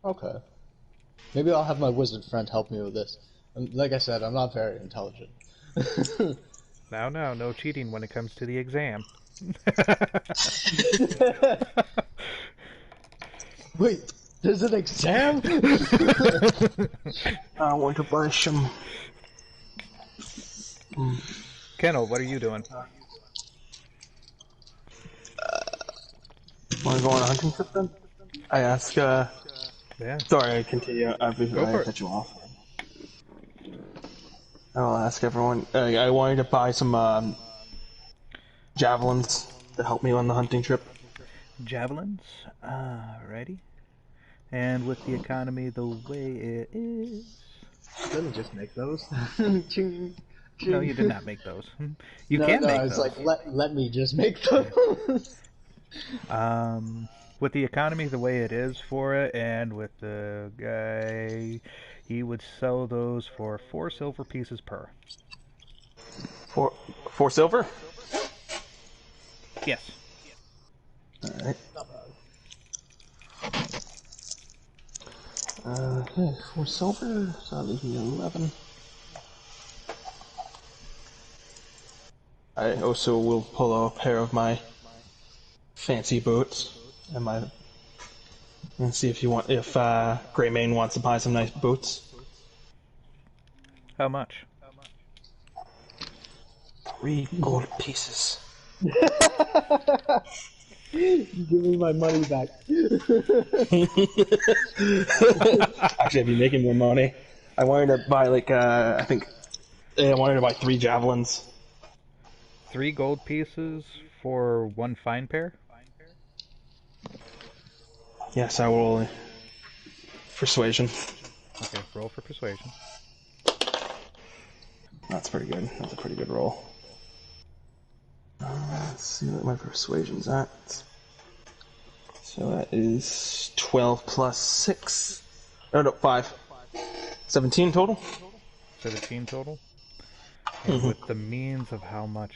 Okay. Maybe I'll have my wizard friend help me with this. Like I said, I'm not very intelligent. Now, no cheating when it comes to the exam. Wait, there's an exam? I want to buy some. Kennel, what are you doing? Want to go on a hunting trip then? I ask. Yeah. Sorry, I continue. I cut you off. I'll ask everyone. I wanted to buy some javelins to help me on the hunting trip. Javelins? Alrighty. And with the economy the way it is... Let me just make those. No, you did not make those. You no, can no, make it's those. like, let me just make those. With the economy the way it is for it, and with the guy, he would sell those for 4 silver pieces per. 4 silver? Yes. Alright. Okay, 4 silver, so that leaves me 11. I also will pull a pair of my fancy boots and see if Greymane wants to buy some nice boots. How much? 3 gold pieces. Give me my money back. Actually, I'd be making more money. I wanted to buy I wanted to buy 3 javelins. 3 gold pieces for 1 fine pair? Yes, I will. Persuasion. Okay, roll for persuasion. That's pretty good. That's a pretty good roll. Let's see what my persuasion's at. So that is 12 plus 6. No, 5. 17 total? 17 total? And with the means of how much...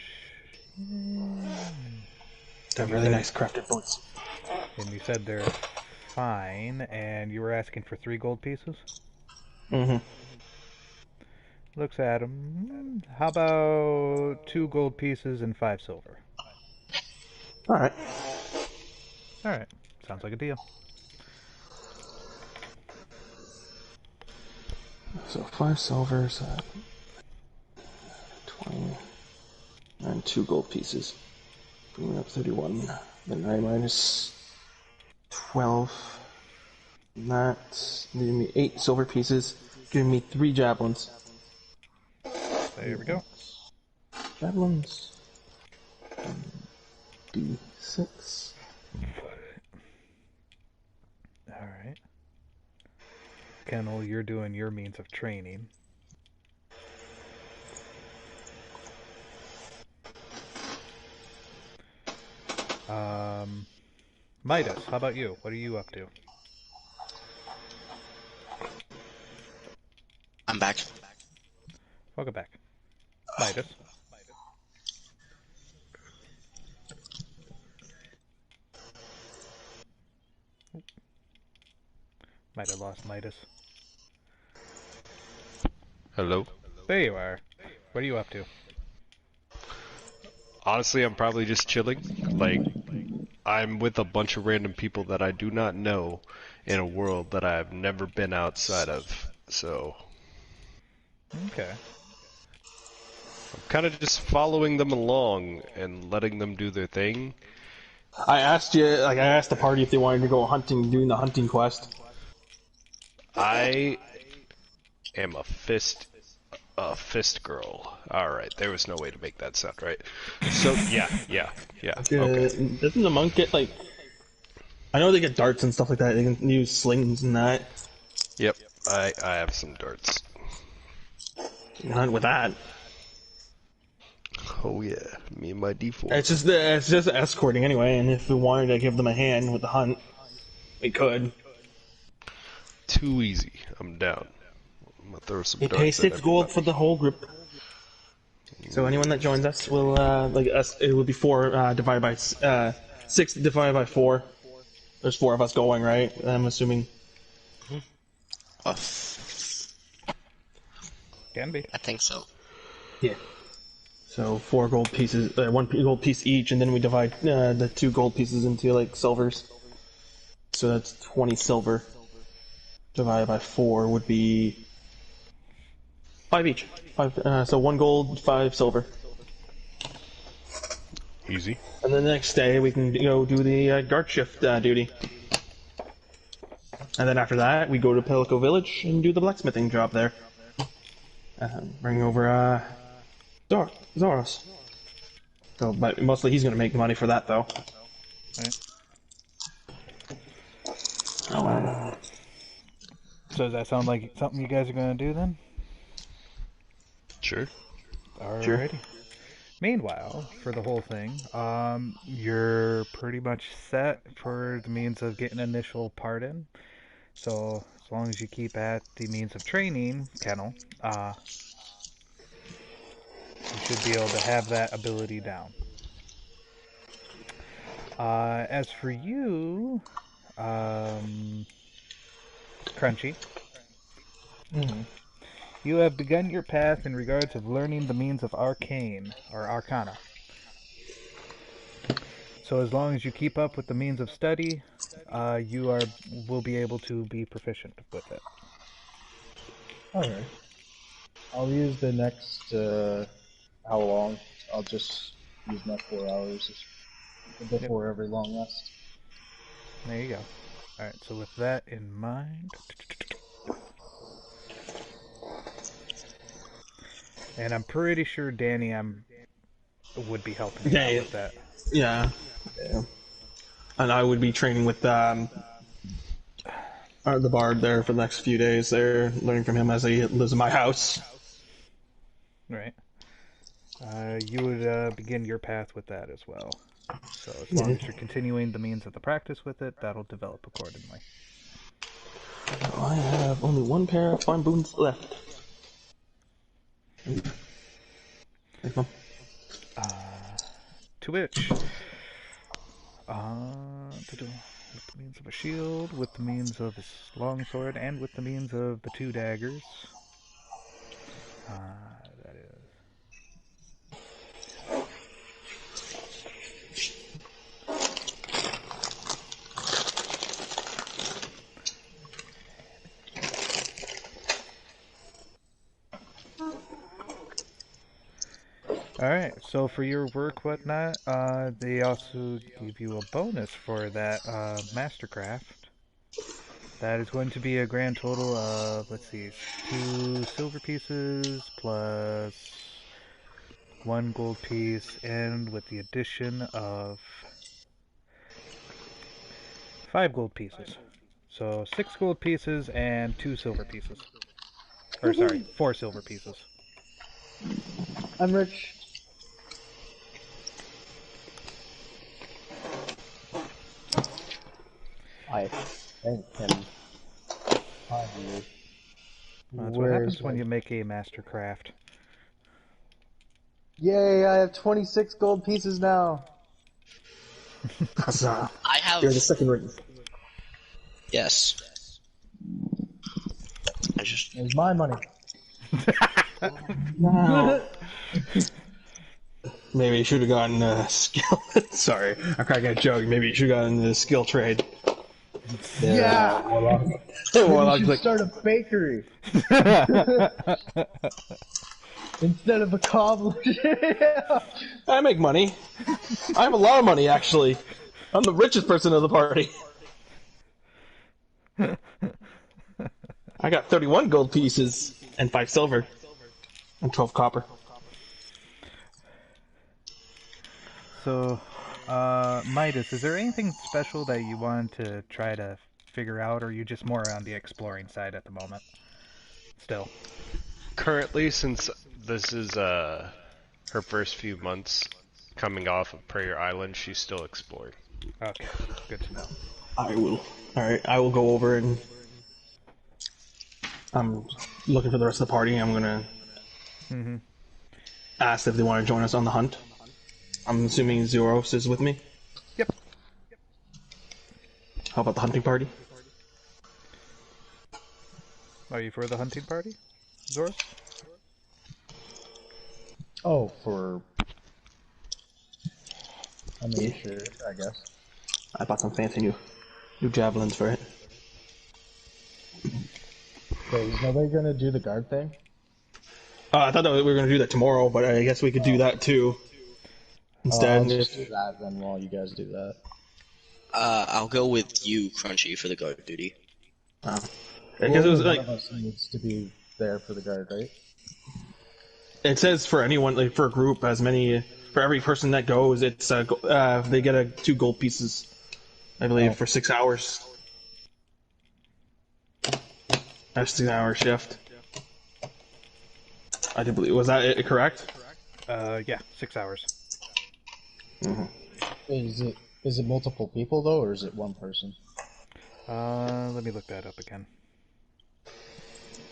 They're really nice crafted boots. And you said they're fine, and you were asking for 3 gold pieces? Mm-hmm. Looks at him. How about 2 gold pieces and 5 silver? All right. Alright, sounds like a deal. So 5 silver, so 20, and 2 gold pieces. Bring me up 31. Then I minus 12. And that's giving me 8 silver pieces, giving me 3 javelins. There we go. Javelins. D6. Alright. Kennel, you're doing your means of training. Midas, how about you? What are you up to? I'm back. Welcome back. Midas. Might have lost Midas. Hello? There you are. What are you up to? Honestly, I'm probably just chilling. Like, I'm with a bunch of random people that I do not know in a world that I have never been outside of. So, Okay. I'm kind of just following them along and letting them do their thing. I asked the party if they wanted to go hunting, doing the hunting quest. I am a fist girl. Alright, there was no way to make that sound right. So, yeah. Okay. Doesn't the monk get, like... I know they get darts and stuff like that. They can use slings and that. Yep, I have some darts. You can hunt with that. Oh yeah, me and my D4. It's just escorting anyway, and if we wanted to give them a hand with the hunt, we could. Too easy. I'm down. I'm gonna throw some You darts pay at 6 gold for the whole group. So anyone that joins us will, like us, it would be 4 divided by 6 divided by 4. There's 4 of us going, right? I'm assuming. Can be. I think so. Yeah. So 4 gold pieces, 1 gold piece each, and then we divide the 2 gold pieces into like silvers. So that's 20 silver. Divided by 4 would be 5 each. 5. So 1 gold, 5 silver. Easy. And then the next day we can go do the guard shift duty. And then after that we go to Pelico Village and do the blacksmithing job there. Bring over Zoros. So, but mostly he's gonna make the money for that though. Right. So does that sound like something you guys are going to do then? Sure. Alrighty. Meanwhile, for the whole thing, you're pretty much set for the means of getting initial part in. So as long as you keep at the means of training, Kennel, you should be able to have that ability down. As for you, Crunchy, you have begun your path in regards of learning the means of arcane, or arcana. So as long as you keep up with the means of study, you will be able to be proficient with it. Alright. I'll use the next, how long? I'll just use my 4 hours before every long rest. There you go. Alright, so with that in mind... And I'm pretty sure Danny would be helping you out with that. Yeah. And I would be training with the bard there for the next few days there, learning from him as he lives in my house. Right. You would begin your path with that as well. So as long as you're continuing the means of the practice with it, that'll develop accordingly. I have only 1 pair of fine boots left. Thanks, Mom. To which, means means of a shield, with the means of his longsword, and with the means of the 2 daggers. That is. Alright, so for your work, whatnot, they also give you a bonus for that Mastercraft. That is going to be a grand total of, let's see, 2 silver pieces plus 1 gold piece, and with the addition of 5 gold pieces. So 6 gold pieces and 2 silver pieces. Or sorry, 4 silver pieces. I'm rich. I thank him. That's what happens when you make a Mastercraft. Yay, I have 26 gold pieces now. Huzzah. I have. You're the second ring. Yes. I just. There's my money. No. Maybe you should have gotten a skill. Sorry, I cracked a joke. Maybe you should have gotten the skill trade. Yeah! Warlock We should start a bakery. Instead of a cobbler. I make money. I have a lot of money, actually. I'm the richest person of the party. I got 31 gold pieces and 5 silver and 12 copper. So, Midas, is there anything special that you want to try to figure out, or are you just more on the exploring side at the moment? Still. Currently, since this is her first few months coming off of Prayer Island, she's still exploring. Okay, good to know. I will. Alright, I will go over and... I'm looking for the rest of the party. I'm gonna ask if they want to join us on the hunt. I'm assuming Zeros is with me. Yep. How about the hunting party? Are you for the hunting party, Zoros? Oh, I mean, sure, I guess. I bought some fancy new javelins for it. Wait, is nobody gonna do the guard thing? I thought that we were going to do that tomorrow, but I guess we could do that too. Instead, I'll just do that then while you guys do that. I'll go with you, Crunchy, for the guard duty. I guess it was One like of us needs to be there for the guard, right? it says for anyone, like for a group, as many for every person that goes, it's they get 2 gold pieces, I believe, for 6 hours. That's 6 hour shift. I do believe. Was that it correct? Yeah, 6 hours. Is it multiple people though, or is it one person? Let me look that up again.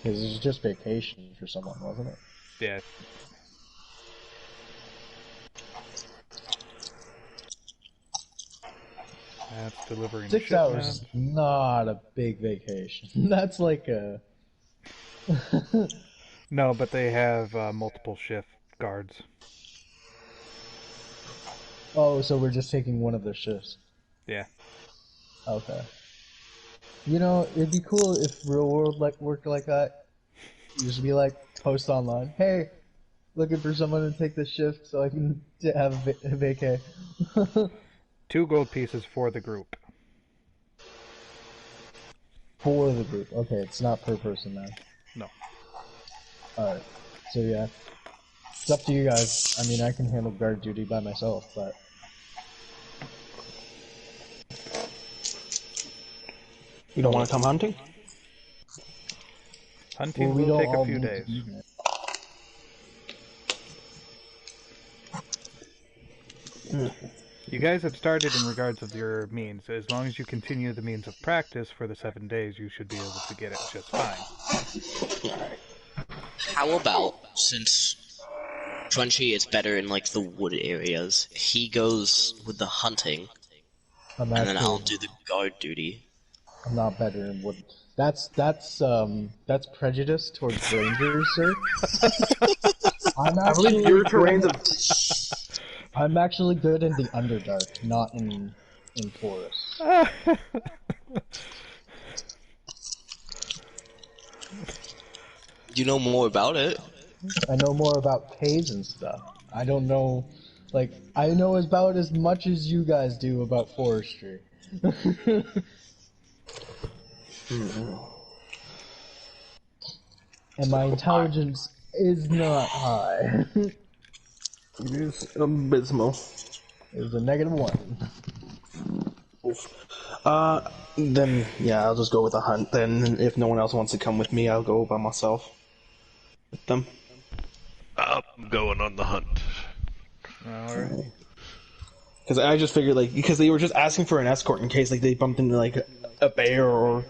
Because it was just vacation for someone, wasn't it? Yeah. That's delivering 6 shipment. hours is not a big vacation. That's like a... No, but they have multiple shift guards. Oh, so we're just taking one of their shifts. Yeah. Okay. You know, it'd be cool if real world worked like that. You just be like, post online, hey, looking for someone to take this shift so I can have a vacay. 2 gold pieces for the group. For the group. Okay, it's not per person now. No. Alright. So yeah. It's up to you guys. I mean, I can handle guard duty by myself, but... You don't want to come hunting? Hunting we will don't take a all few need to days. be there. You guys have started in regards of your means. As long as you continue the means of practice for the 7 days, you should be able to get it just fine. How about, since Crunchy is better in, like, the wood areas, he goes with the hunting, I'm and then I'll actually do the guard duty. I'm not better in wood. That's prejudice towards rangers, sir. I believe your terrain's I'm actually good in the Underdark, not in forests. You know more about it. I know more about caves and stuff. I don't know, like, I know about as much as you guys do about forestry. And my intelligence is not high. It is abysmal. It was a -1. Then yeah, I'll just go with a hunt. Then if no one else wants to come with me, I'll go by myself with them. I'm going on the hunt. Alright. Because I just figured because they were just asking for an escort in case they bumped into a bear or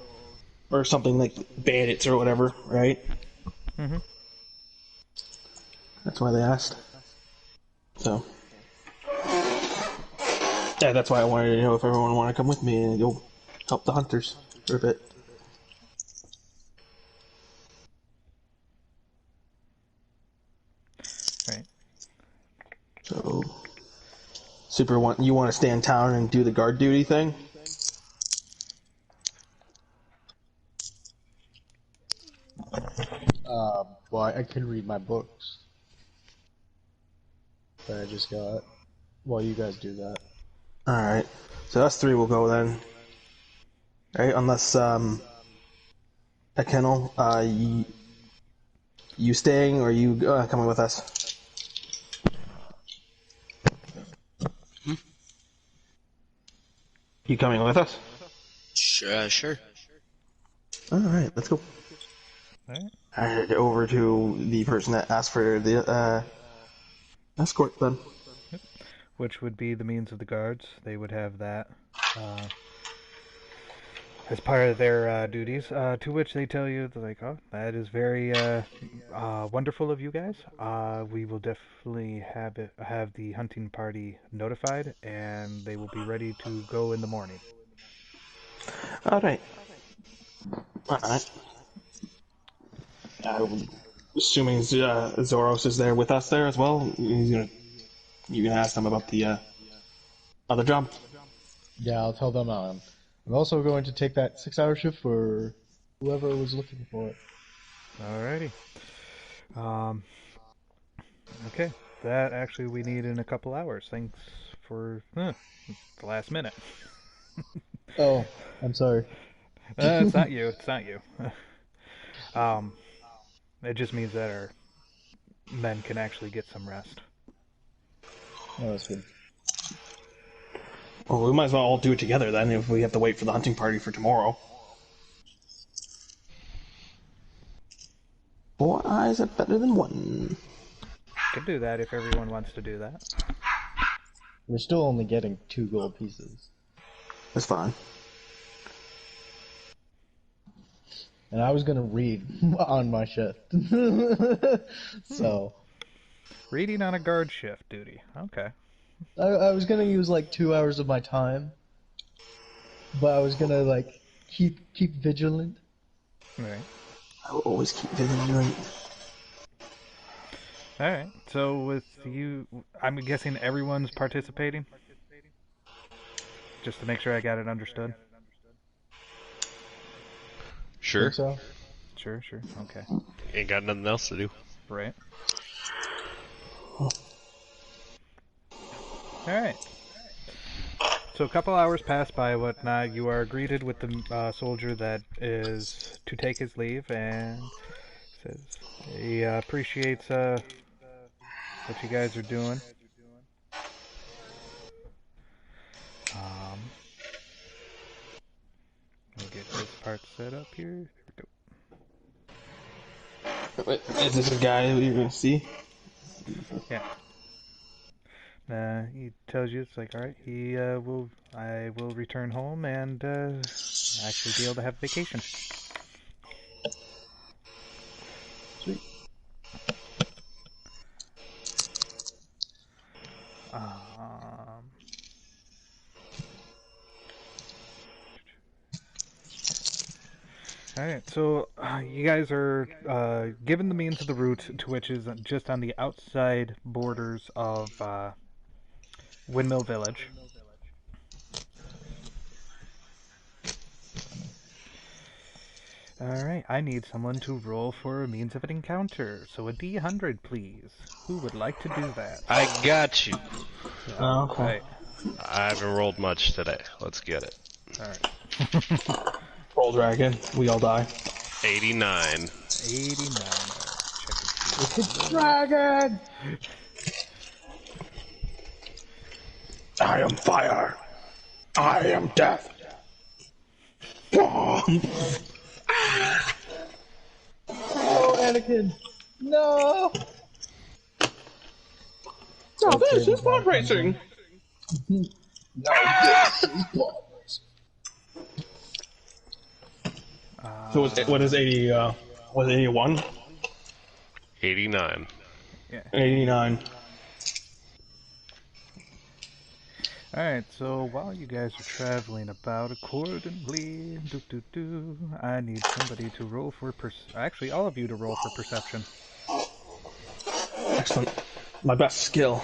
something like bandits or whatever, right? Mm-hmm. That's why they asked. So yeah, that's why I wanted to know if everyone wanted to come with me and go help the hunters for a bit. Right. So, you want to stay in town and do the guard duty thing? Well, I can read my books that I just got while you guys do that. Alright. So us three will go then. Right? Unless, a kennel, you staying or you coming with us? You coming with us? Sure. Alright, let's go. Alright. I head over to the person that asked for the, escort then. Which would be the means of the guards. They would have that as part of their duties. To which they tell you, they're like, "Oh, that is very wonderful of you guys. We will definitely have the hunting party notified, and they will be ready to go in the morning." Alright. Alright. Assuming Zoros is there with us there as well, you can ask them about the other job. Yeah, I'll tell them I'm also going to take that 6-hour shift for whoever was looking for it. Alrighty. Okay. That actually we need in a couple hours. Thanks for the last minute. Oh, I'm sorry. It's not you. It's not you. It just means that our men can actually get some rest. Oh, that's good. Well, we might as well all do it together then if we have to wait for the hunting party for tomorrow. 4 eyes are better than one. Could do that if everyone wants to do that. We're still only getting 2 gold pieces. That's fine. And I was going to read on my shift. So. Reading on a guard shift duty. Okay. I was going to use 2 hours of my time. But I was going to keep vigilant. Right. I will always keep vigilant. Alright. So with you, I'm guessing everyone's participating? Just to make sure I got it understood. Sure. Think so? Sure. Okay. Ain't got nothing else to do. Right. Alright. So a couple hours pass by, whatnot. You are greeted with the soldier that is to take his leave, and says he appreciates what you guys are doing. Let me get this part set up here. There we go. Wait, is this a guy that you're going to see? Yeah. He tells you it's like, all right, I will return home and actually be able to have vacation. Sweet. Alright, so you guys are given the means of the route, to which is just on the outside borders of Windmill Village. Alright, I need someone to roll for a means of an encounter. So a D100, please. Who would like to do that? I got you. Oh, okay. Right. I haven't rolled much today. Let's get it. Alright. Roll dragon. We all die. 89. 89. Check it. Dragon! I am fire. I am death. Oh, Anakin! No! No, this is pod racing. No, this is pod racing. So what is 80? Was it 81? 89. Yeah. 89. Alright, so while you guys are traveling about accordingly, I need somebody to roll for actually, all of you to roll for perception. Excellent. My best skill.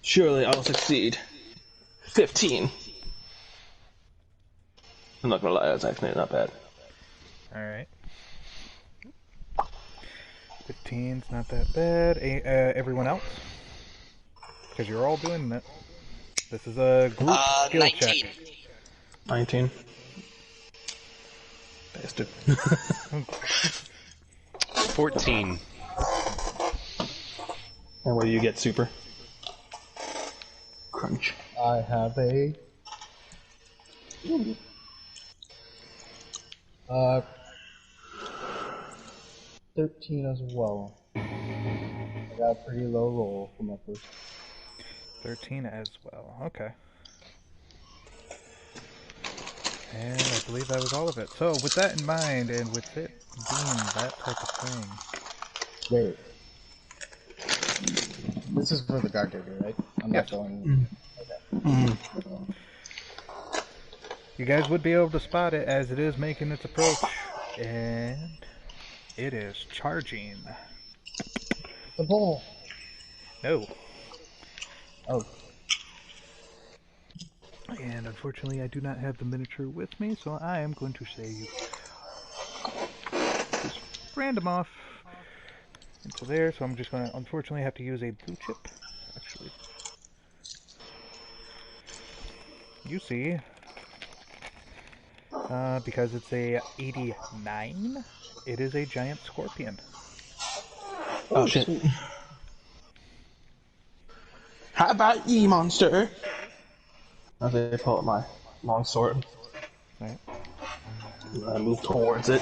Surely I'll succeed. 15. I'm not gonna lie, that's actually not bad. Alright. 15's not that bad. Everyone else? Because you're all doing that. This is a group skill 19. check. 19. Bastard. 14. And what do you get, Super? Crunch. I have a... 13 as well. I got a pretty low roll for my first. 13 as well. Okay. And I believe that was all of it. So, with that in mind, and with it being that type of thing... Wait. This is for the guard digger, right? I'm not going... Okay. You guys would be able to spot it as it is making its approach. And... it is charging. The ball! No. Oh. And unfortunately, I do not have the miniature with me, so I am going to say you just random off into there. So I'm just going to unfortunately have to use a blue chip. Actually, you see, because it's a 89, it is a giant scorpion. Oh shit. How about ye, monster? As I pull out my long sword. Right. I move towards it.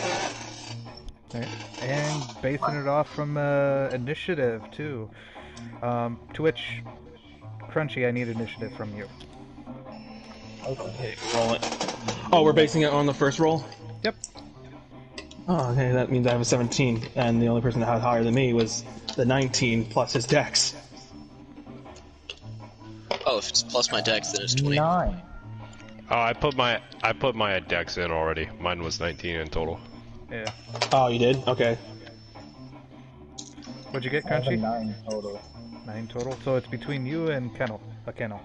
Right. And basing it off from initiative, too. To which, Crunchy, I need initiative from you. Okay, roll it. Oh, we're basing it on the first roll? Yep. Oh, okay, that means I have a 17, and the only person that had higher than me was the 19 plus his dex. Oh, if it's plus my dex, then it's 20. 9. Oh, I put my dex in already. Mine was 19 in total. Yeah. Oh, you did? Okay. What'd you get, I have a Crunchy? 9 total. 9 total. So it's between you and Kennel. A Kennel.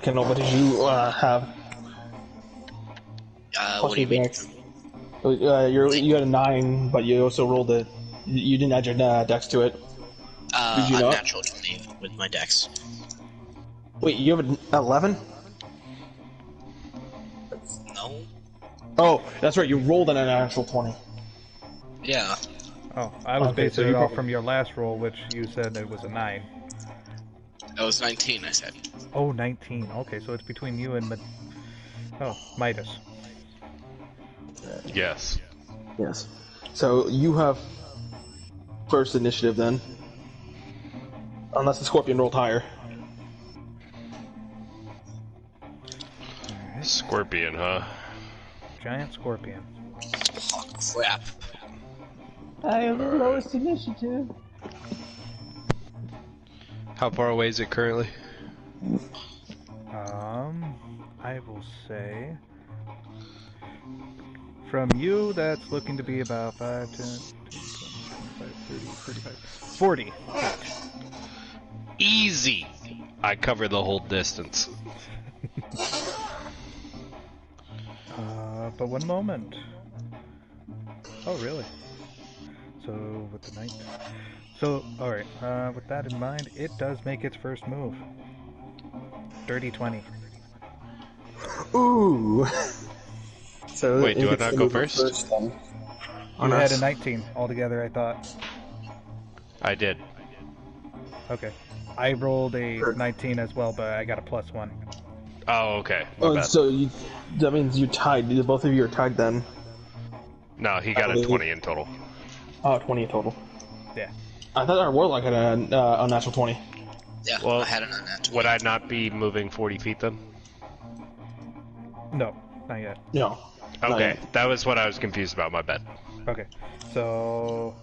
Kendall, what did you have? What do you mean? You had a 9, but you also rolled a... You didn't add your dex to it. Did you I'm not? natural 20 with my dex. Wait, you have an 11? No? Oh, that's right, you rolled an actual 20. Yeah. Oh, I was Okay, basing so it you off probably- from your last roll, which you said it was a 9. That was 19, I said. Oh, 19. Okay, so it's between you and Midas. Yes. Yes. So you have first initiative then. Unless the scorpion rolled higher. Scorpion, huh? Giant scorpion. Oh, crap. I have the lowest initiative. How far away is it currently? I will say From you, that's looking to be about 5, 10, 15, 20, 25, 30, 35, 40 feet. Easy! I cover the whole distance. But one moment. Oh, really? So, with the knight. So, alright, with that in mind, it does make its first move. Dirty 20. Ooh. So Wait, do I not go first? Then. You had a 19 altogether, I thought. I did. Okay. I rolled a 19 as well, but I got a +1. Oh, okay. My bad. So that means you tied. Both of you are tied then. No, he got a 20 in total. Oh, 20 in total. Yeah. I thought our warlock had a unnatural 20. Yeah, Well, I had an unnatural. Would I not be moving 40 feet then? No, not yet. No. Okay, that was what I was confused about, my bad. Okay. So,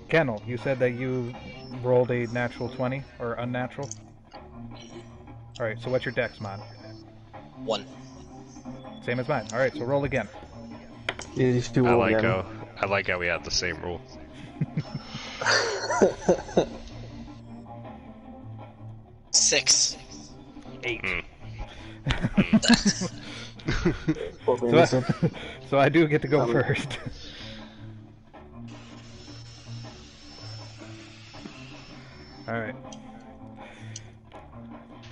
Kennel, you said that you rolled a natural 20, or unnatural? Alright, so what's your dex mod? 1. Same as mine. Alright, so roll again. These two I roll like again. how we have the same rule. 6. 8. So, So I do get to go first. Alright.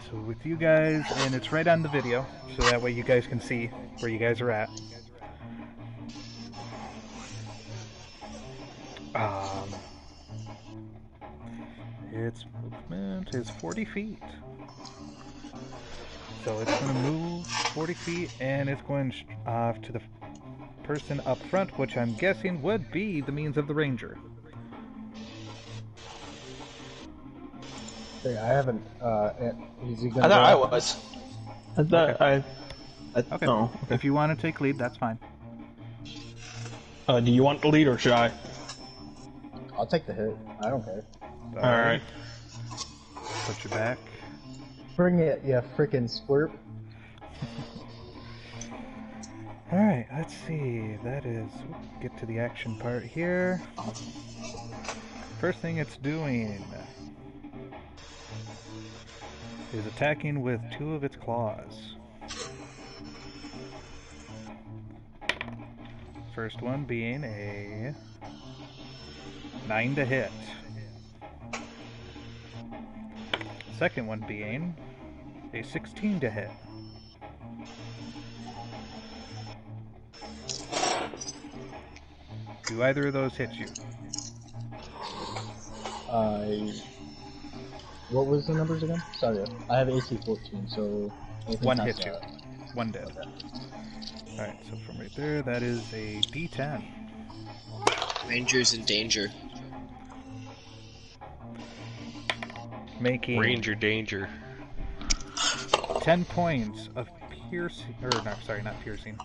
So with you guys, and it's right on the video, so that way you guys can see where you guys are at. Its movement is 40 feet. So it's going to move 40 feet, and it's going to the person up front, which I'm guessing would be the means of the ranger. Hey, I haven't. Is he gonna I thought I go after- was. I thought Okay. Okay. No. If you want to take lead, that's fine. Do you want the lead or should I? I'll take the hit. I don't care. Alright. Put your back. Bring it, you frickin' squirt. Alright, let's see. That is. Get to the action part here. First thing it's doing is attacking with 2 of its claws. First one being a 9 to hit. Second one being a 16 to hit. Do either of those hit you? What was the numbers again? Sorry, I have AC 14, so... One hit you. One dead. Alright, so from right there, that is a D10. Ranger's in danger. Making Ranger danger. 10 points of piercing, or no, sorry, not piercing.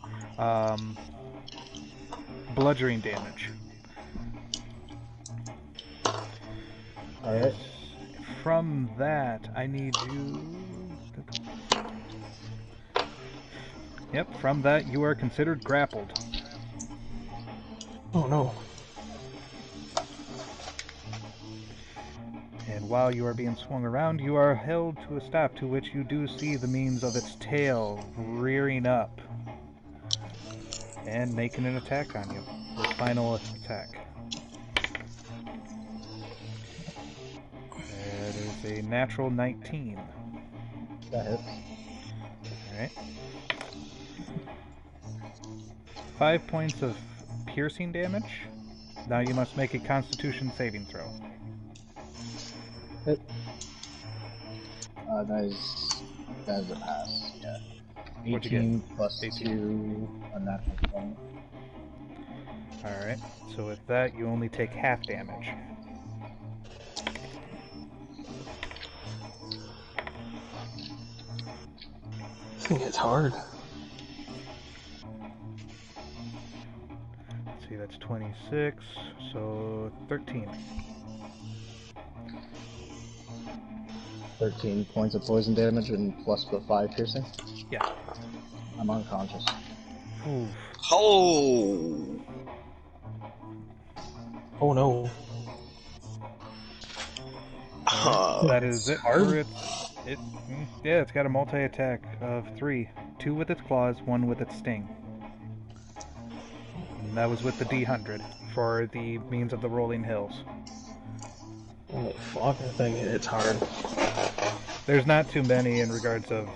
Bludgeoning damage. Alright. From that, I need you... Yep, from that, you are considered grappled. Oh no. And while you are being swung around, you are held to a stop, to which you do see the means of its tail rearing up and making an attack on you. The final attack. That is a natural 19. That hits. Alright. 5 points of piercing damage. Now you must make a Constitution saving throw. Hit. That is a pass, yeah. What'd you 18 get? plus 18. 2, a natural 20. Alright, so with that, you only take half damage. This thing hits hard. Let's see, that's 26, so 13. 13 points of poison damage and plus the 5 piercing. Yeah. I'm unconscious. Ooh. Oh! Oh no. That is it for yeah, it's got a multi-attack of 3. 2 with its claws, 1 with its sting. And that was with the D100 for the means of the rolling hills. Oh fuck, that thing hits hard. There's not too many in regards of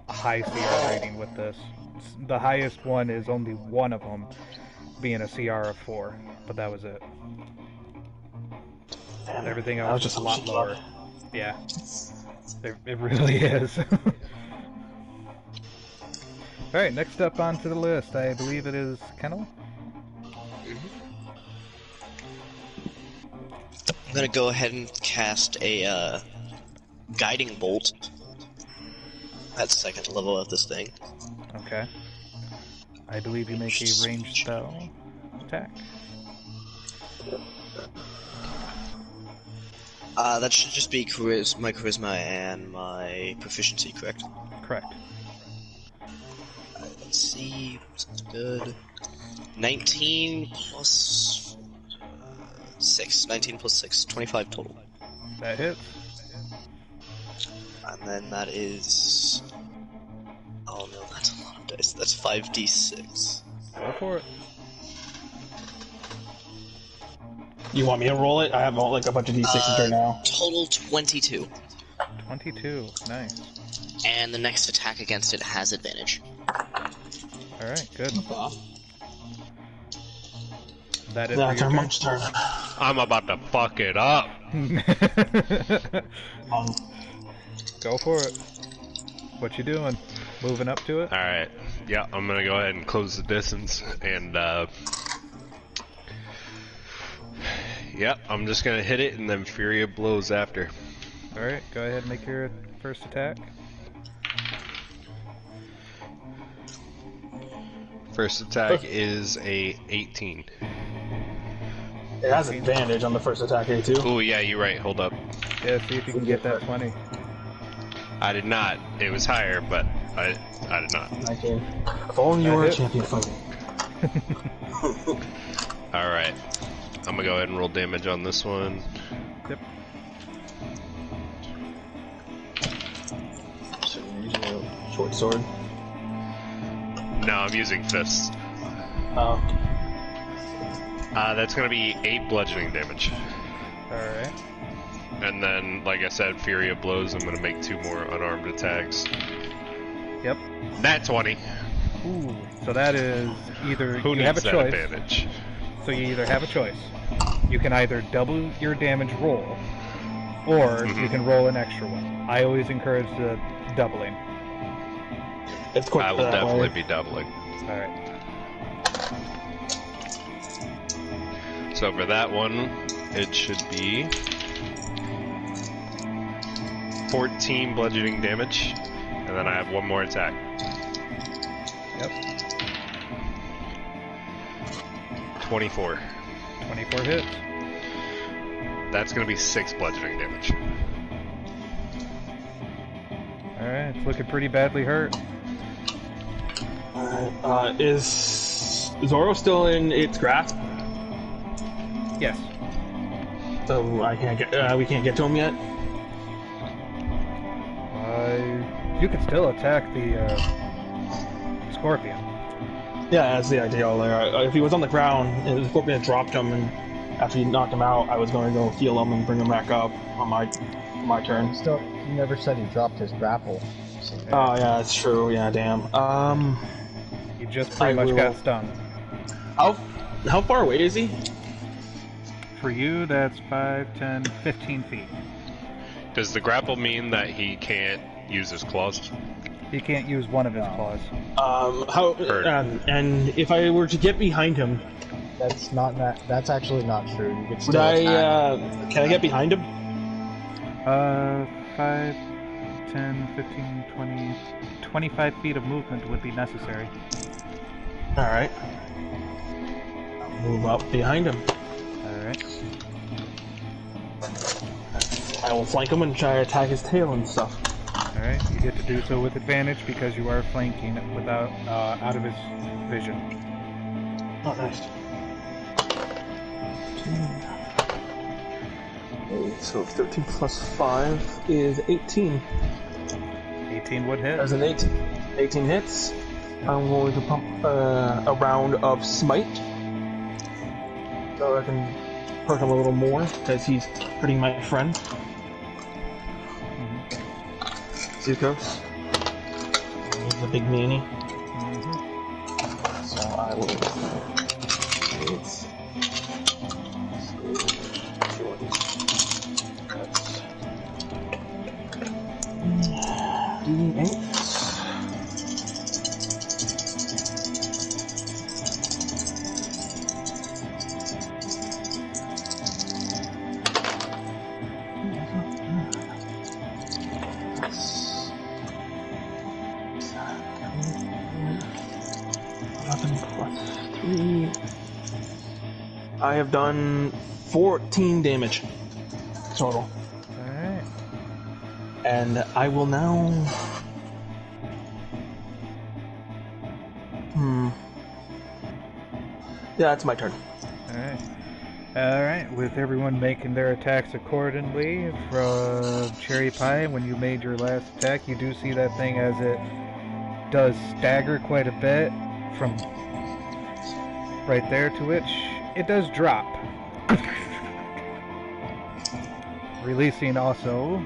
a high CR rating with this. The highest one is only one of them being a CR of 4, but that was it. Damn, Everything that else was is just a lot lower. Yeah, it really is. Alright, next up onto the list, I believe it is Kennel. I'm gonna go ahead and cast a guiding bolt at second level of this thing. Okay. I believe you make a ranged spell attack. That should just be my charisma and my proficiency, correct? Correct. Let's see. Sounds good. 19 plus 6. 19 plus 6. 25 total. That hits. And then that is... Oh no, that's a lot of dice. That's 5d6. Go for it. You want me to roll it? I have like a bunch of d6s right now. Total 22. 22. Nice. And the next attack against it has advantage. Alright, good. That is Yeah, for it's your our turn? monk's turn. I'm about to fuck it up. Go for it. What you doing? Moving up to it? Alright. Yeah, I'm gonna go ahead and close the distance and yep, I'm just gonna hit it and then Fury of Blows after. Alright, go ahead and make your first attack. First attack is a 18. It has advantage on the first attack here too. Oh yeah, you're right, hold up. Yeah, see if you can get that 20. I did not. It was higher, but I did not. 19. If only you were a hit. champion fighting. Alright. I'm gonna go ahead and roll damage on this one. Yep. So you're using a short sword. No, I'm using fists. Oh. That's gonna be 8 bludgeoning damage. Alright. And then, like I said, Fury of Blows, I'm gonna make 2 more unarmed attacks. Yep. Nat 20. Ooh. So that is either Who you needs have a that choice. advantage? So you either have a choice. You can either double your damage roll, or you can roll an extra one. I always encourage the doubling. It's quick I will that definitely way. be doubling. Alright. So for that one, it should be 14 bludgeoning damage, and then I have 1 more attack. Yep. 24. 24 hits. That's gonna be 6 bludgeoning damage. Alright, it's looking pretty badly hurt. Alright, is Zoro still in its grasp? Yes. So I can't get. We can't get to him yet. You can still attack the scorpion. Yeah, that's the ideal there. If he was on the ground, and the scorpion dropped him, and after he knocked him out, I was going to go heal him and bring him back up on my turn. Still, you never said he dropped his grapple. So. Oh yeah, that's true. Yeah, damn. You just pretty much got stung. How far away is he? For you, that's 5, 10, 15 feet. Does the grapple mean that he can't use his claws? He can't use one of his claws. And if I were to get behind him, That's not that. That's actually not true. You could would still I? attack. Can I get behind him? 5, 10, 15, 20, 25 feet of movement would be necessary. All right. I'll move up behind him. Alright. I will flank him and try to attack his tail and stuff. Alright. Alright, you get to do so with advantage because you are flanking without out of his vision. Oh, nice. So 13 plus 5 is 18. 18 would hit. As an 18 hits, I'm going to pump a round of Smite. So I can hurt him a little more, because he's hurting my friend. Zukos. He's a big meanie. So I will... It's... D8. I have done 14 damage total. Alright. And I will now... Yeah, it's my turn. Alright. Alright, with everyone making their attacks accordingly, from Cherry Pie, when you made your last attack, you do see that thing as it does stagger quite a bit from right there to which it does drop. Releasing also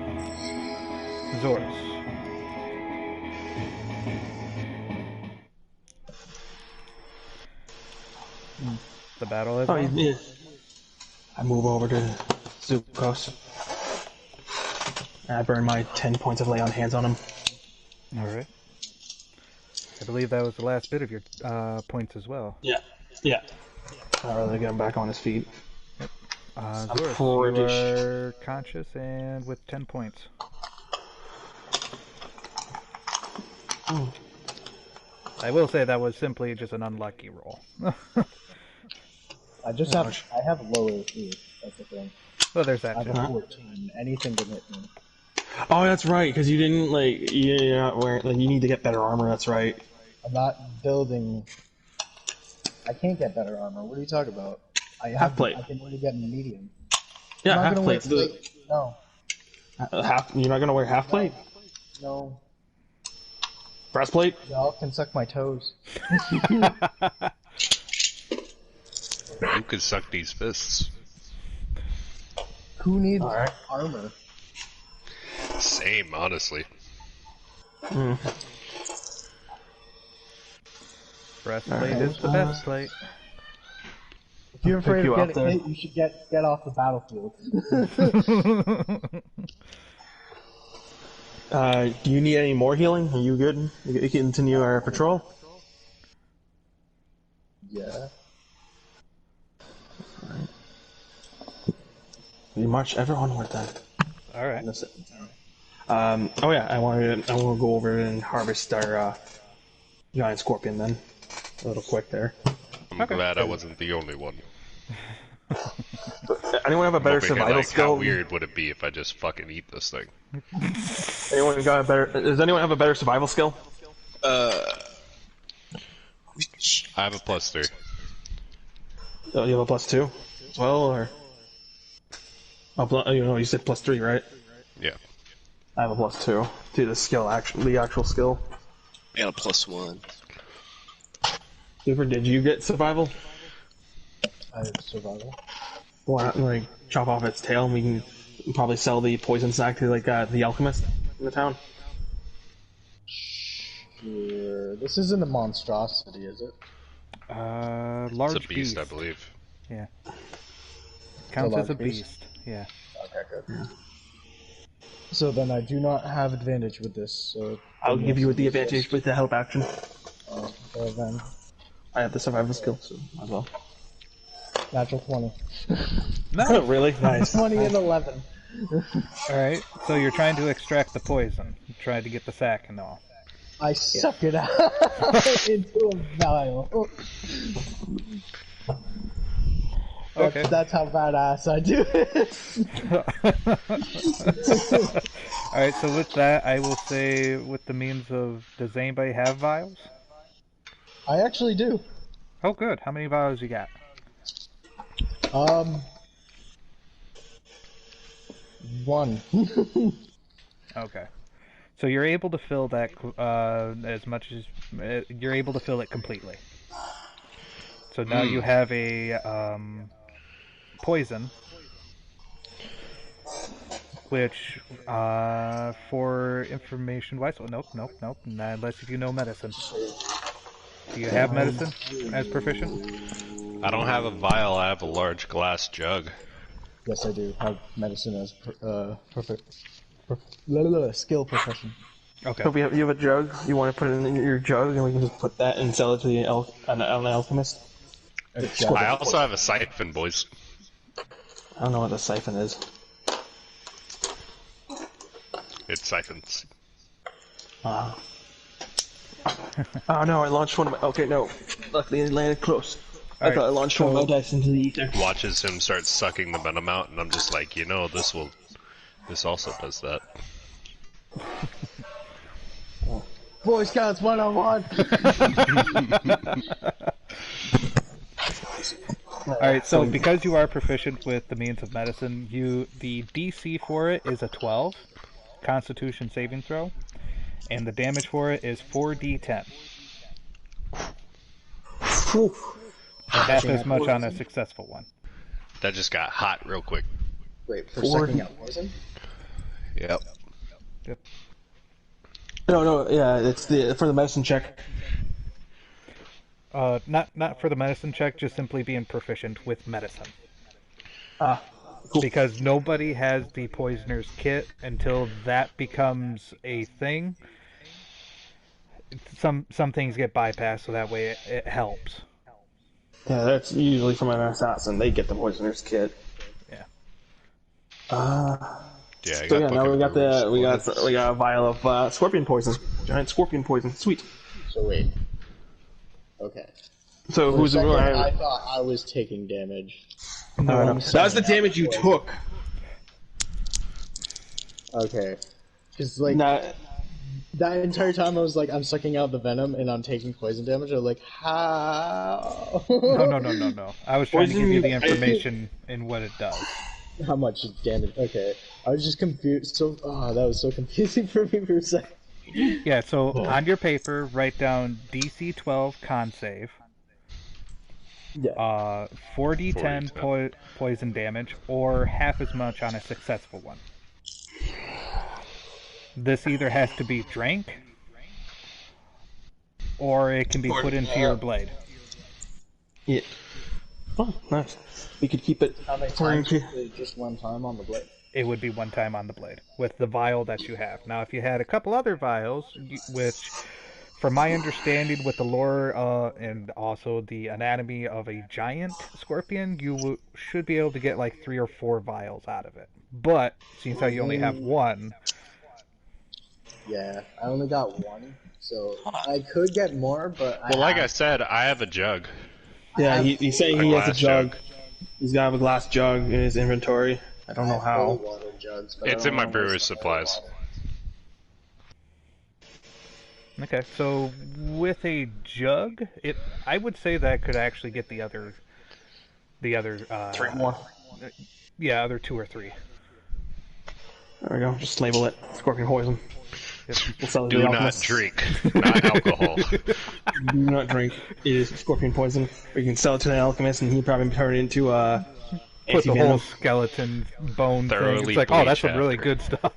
Zorus. The battle is on. Yeah. I move over to Zukos. I burn my 10 points of lay on hands on him. Alright. I believe that was the last bit of your points as well. Yeah. I'd rather get him back on his feet. Zorus, you are conscious and with 10 points. I will say that was simply just an unlucky roll. I have low AC. That's the thing. Well, there's that I too. have 14. Anything can hit me. Oh, that's right, because you didn't, like, you're not wearing, like, you need to get better armor, that's right. I'm not building. I can't get better armor. What are you talking about? Half plate. I can only get in medium. Yeah, I'm not half gonna plate. wear plate. No. You're not gonna wear half plate? No. Breastplate? Y'all can suck my toes. You could suck these fists. Who needs Alright. armor? Same, honestly. Breastplate is the best plate. If you're afraid you of up getting there. hit, you should get off the battlefield. Do you need any more healing? Are you good? You can continue our patrol? Yeah. We march ever onward then. Alright. That's it. Oh yeah, I want to go over and harvest our giant scorpion then. A little quick there. I'm glad I wasn't the only one. Anyone have a better survival like, skill? How weird would it be if I just fucking eat this thing? Anyone got a better? Does anyone have a better survival skill? Which... I have a +3. Oh, you have a +2 as well, or? Oh, you said +3, right? Yeah. I have a +2 to the skill, the actual skill. I got a +1. Super, did you get survival? I have survival. Why not, like, chop off its tail and we can probably sell the poison sack to, like, the alchemist in the town? Sure. This isn't a monstrosity, is it? Large It's a beast, I believe. Yeah. Counts as a large beast? beast. Yeah. Okay, good. So then I do not have advantage with this. So I'll give you the advantage with the help action. Okay, then. I have the survival skill, so as well. Natural 20. Oh, really? Nice. 20 and 11. Alright, so you're trying to extract the poison. You tried to get the sack and all. I suck it out into a vial. Okay. That's how badass I do it. Alright, so with that, I will say, with the means of, does anybody have vials? I actually do. Oh, good. How many vials you got? One. Okay. So you're able to fill that as much as you're able to fill it completely. So now you have a poison, which for information wise, oh, nope, not unless if you know medicine. Do you have medicine as proficient? I don't have a vial. I have a large glass jug. Yes, I do have medicine as skill profession. Okay. So if you have a jug, you want to put it in your jug, and we can just put that and sell it to the an alchemist. I also have a siphon, boys. I don't know what the siphon is. It siphons. Oh no, I launched one of my... Okay, no. Luckily it landed close. I thought I launched one of my dice into the ether. Watches him start sucking the venom out, and I'm just like, this also does that. Boy Scouts 101! Alright, so because you are proficient with the means of medicine, the DC for it is a 12, Constitution saving throw, and the damage for it is 4d10. Half as much on a successful one. That just got hot real quick. Wait, for sucking out poison? Yep. No, yeah, it's for the medicine check. Not for the medicine check, just simply being proficient with medicine. Cool. Because nobody has the poisoner's kit until that becomes a thing. Some things get bypassed, so that way it helps. Yeah, that's usually from an assassin. They get the poisoner's kit. Yeah. Yeah, I So got now we got bucket we got a vial of scorpion poison, giant scorpion poison. Sweet. So wait. Okay. So For who's a the second, real? I thought I was taking damage. No, that was the damage you took. Okay. Because, like, Not, that entire time I was like, I'm sucking out the venom and I'm taking poison damage. I was like, how? No. I was trying to give you the information in what it does. How much damage? Okay. I was just confused. That was so confusing for me for a second. Yeah, so on your paper, write down DC 12 con save. Yeah. 4d10 poison damage, or half as much on a successful one. This either has to be drank, or it can be put into your blade. yeah. Oh, nice. We could keep it. How many times? Just one time on the blade. It would be one time on the blade, with the vial that you have. Now, if you had a couple other vials, which, from my understanding with the lore and also the anatomy of a giant scorpion, you should be able to get like 3 or 4 vials out of it. But, since how you only have one... Yeah, I only got one, so I could get more, but Well, like I said, I have a jug. Yeah, he's saying A he has a glass jug. jug. He's got a glass jug in his inventory. I don't know how. Water jugs, but I It's don't in my know brewer's what's supplies. Okay, so with a jug, I would say that could actually get the other 3 more. Yeah, other 2 or 3. There we go. Just label it scorpion poison. We'll sell it to Do the not alchemists. drink, not alcohol. Do not drink. It is scorpion poison. We can sell it to the alchemist, and he'd probably turn it into Put the whole anti-venom. skeleton bone thing. Thoroughly It's like, oh, that's bleach some really after. good stuff.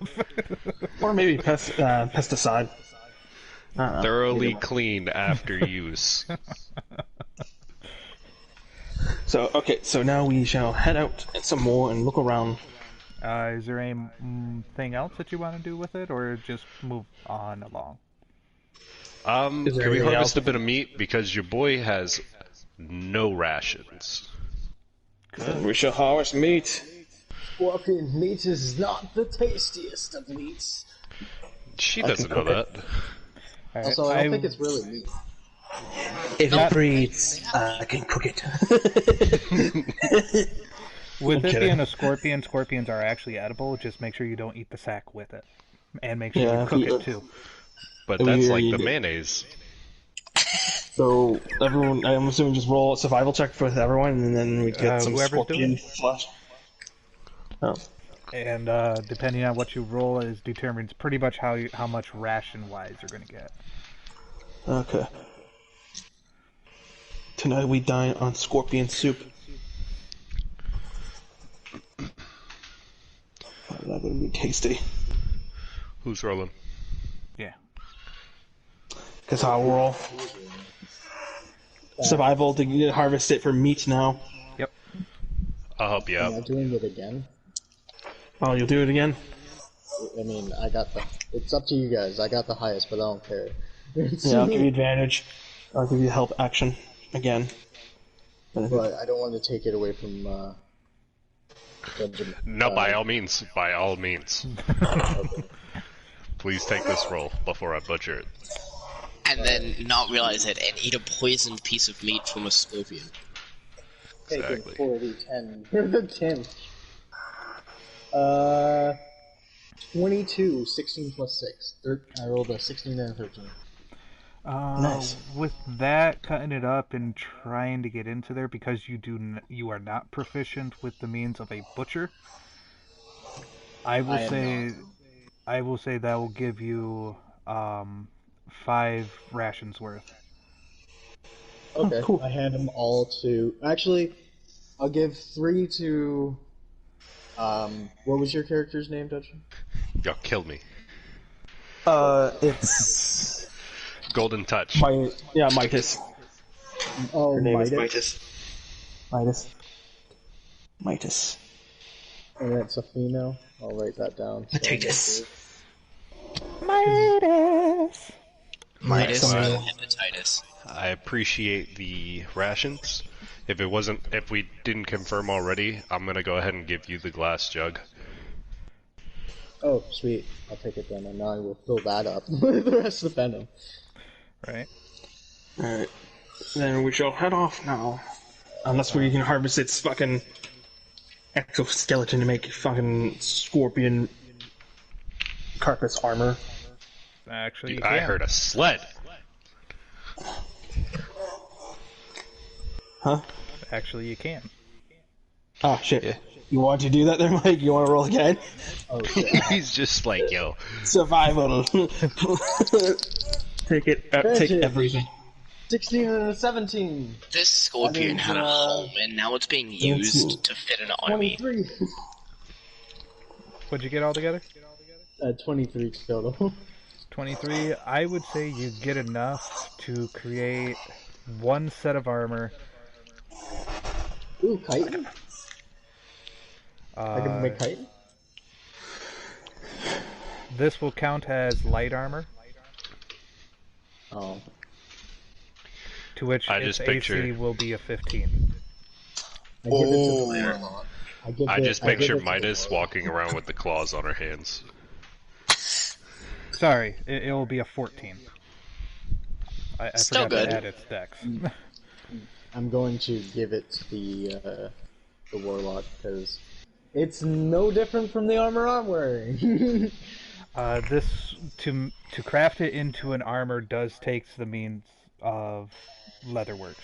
Or maybe pesticide. I don't know. Thoroughly cleaned after use. So, okay, so now we shall head out some more and look around. Is there anything else that you want to do with it, or just move on along? Is there Can we anything harvest else? a bit of meat? Because your boy has no rations. And we shall harvest meat. Scorpion meat is not the tastiest of meats. She doesn't know that. Alright, Also, I don't think it's really meat. If it breathes, I can cook it. With I'm it kidding. being a scorpion, scorpions are actually edible. Just make sure you don't eat the sack with it. And make sure you cook it too. But We that's like already the did. mayonnaise. So everyone, I'm assuming, just roll a survival check with everyone, and then we get some whoever's scorpion doing flesh. Oh, And depending on what you roll, is determines pretty much how much ration wise you're gonna get. okay. Tonight we dine on scorpion soup. Oh, that's gonna be tasty. Who's rolling? Yeah. Cause I'll roll. Survival to harvest it for meat now. Yep. I'll help you Am I out. doing it again? Oh, you'll do it again? I mean, I got the. It's up to you guys. I got the highest, but I don't care. Yeah, I'll give you advantage. I'll give you help action again. But I don't want to take it away from. Dungeon. No, by all means. By all means. Please take this roll before I butcher it. And then not realize it and eat a poisoned piece of meat from a scorpion. Taking Exactly. 40, 10. 22, 16 plus 6. I rolled a 16 and a 13. Nice. With that, cutting it up and trying to get into there because you are not proficient with the means of a butcher. I will say that will give you 5 rations worth. Okay, cool. I hand them all to. Actually, I'll give 3 to. What was your character's name, Dutch? Y'all killed me. It's Golden Touch. Midas. Oh, Her name is Midas. Midas. And that's a female. I'll write that down. Potatoes. Midas! Midas Some- or hepatitis. I appreciate the rations. If we didn't confirm already, I'm gonna go ahead and give you the glass jug. Oh, sweet. I'll take it then, and now I will fill that up with the rest of the venom. Right. Alright. Then we shall head off now. Unless we can harvest its fucking exoskeleton to make fucking scorpion carcass armor. Actually, you I can. heard a sled. Huh? Actually, you can. Ah, shit. You want to do that there, Mike? You want to roll again? Oh, shit. He's just like, yo. Survival. Take everything. 16 and a 17. This scorpion had a home, and now it's being used to fit an army. 23. What'd you get all together? 23 total. 23. I would say you get enough to create 1 set of armor. Ooh, chitin? I can make chitin? This will count as light armor, Oh. to which I its just picture- AC will be a 15. I give it to the warlock. I just picture give it to the Midas warlock. walking around with the claws on her hands. Sorry, it will be a 14. I Still forgot good. to add its dex. I'm going to give it to the warlock because it's no different from the armor I'm wearing. This to craft it into an armor does take the means of leatherworks.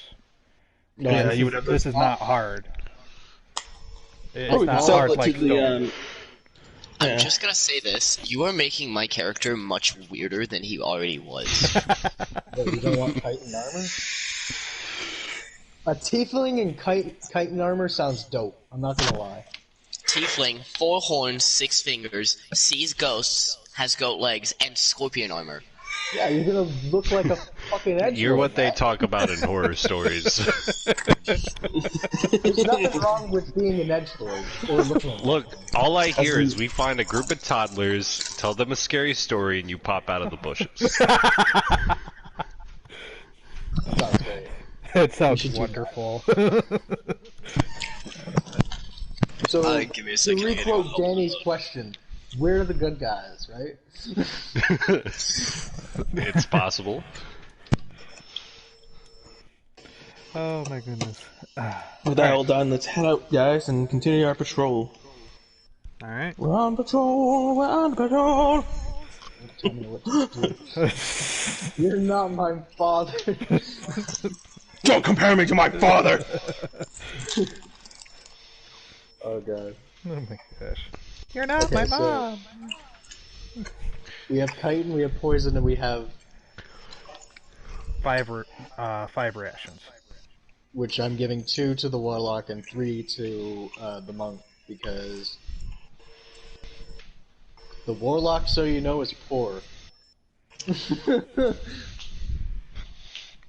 Yeah, this you is, would have this is not hard. It's we not can sell hard it like to stone. I'm just gonna say this: you are making my character much weirder than he already was. But you don't want chitin armor? A tiefling in chitin armor sounds dope. I'm not gonna lie. Tiefling, 4 horns, 6 fingers, sees ghosts, has goat legs, and scorpion armor. Yeah, you're gonna look like a fucking edge. You're what they talk about in horror stories. There's nothing wrong with being an edge lord or looking. Look, all I hear is we find a group of toddlers, tell them a scary story, and you pop out of the bushes. Sounds great. It sounds should do wonderful. So, Give me a to second, I gotta go requote help Danny's load. question, where are the good guys, right? It's possible. Oh my goodness. With that all done, let's head out, guys, and continue our patrol. Alright. We're on patrol, we're on patrol! Tell me what to do. You're not my father. Don't compare me to my father! Oh god. Oh my gosh. You're not Okay, my so- mom! We have chitin, we have poison, and we have... 5 rations. Which I'm giving 2 to the warlock and 3 to the monk, because... The warlock, so you know, is poor. It's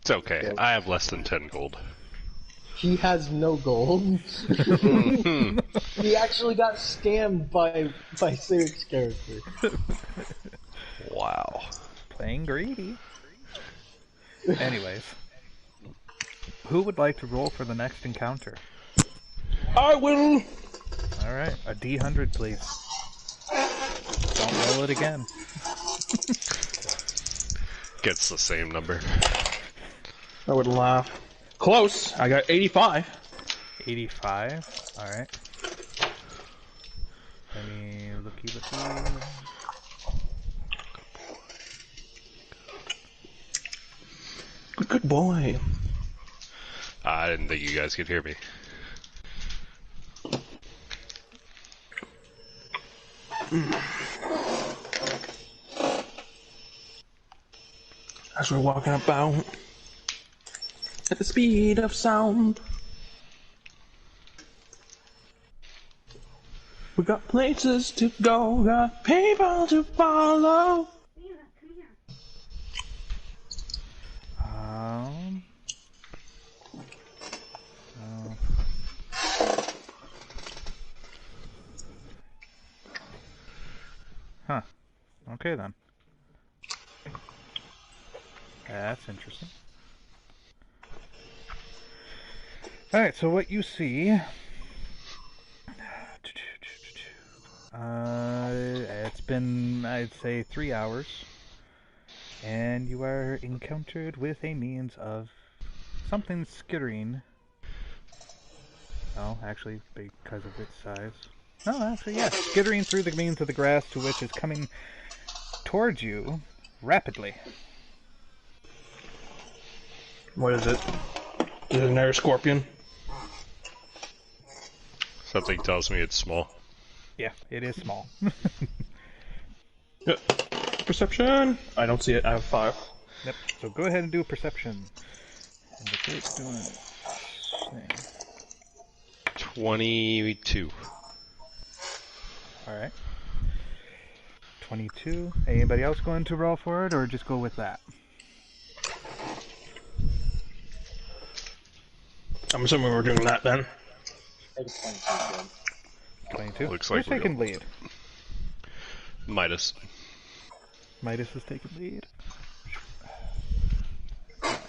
okay. Yeah. I have less than 10 gold. He has no gold. He actually got scammed by Siric's character. Wow. Playing greedy. Anyways. Who would like to roll for the next encounter? I will! Alright, a D100 please. Don't roll it again. Gets the same number. I would laugh. Close! I got 85. 85? Alright. Let me looky. Good boy. I didn't think you guys could hear me. As we're walking about at the speed of sound, we got places to go, got people to follow. Huh. Okay then. That's interesting. Alright, so what you see... it's been, I'd say, 3 hours. And you are encountered with a means of something skittering. Oh, actually, because of its size. No, actually, yeah. Skittering through the means of the grass to which is coming towards you rapidly. What is it? Is it another scorpion? Something tells me it's small. Yeah, it is small. Yep. Perception! I don't see it, I have 5. Yep, so go ahead and do a perception. And the gate's doing its thing. 22. Alright. 22. Anybody else going to roll for it, or just go with that? I'm assuming we're doing that then. I think 22 good. 22? Looks like Who's we're taking going. lead? Midas. Midas is taking lead.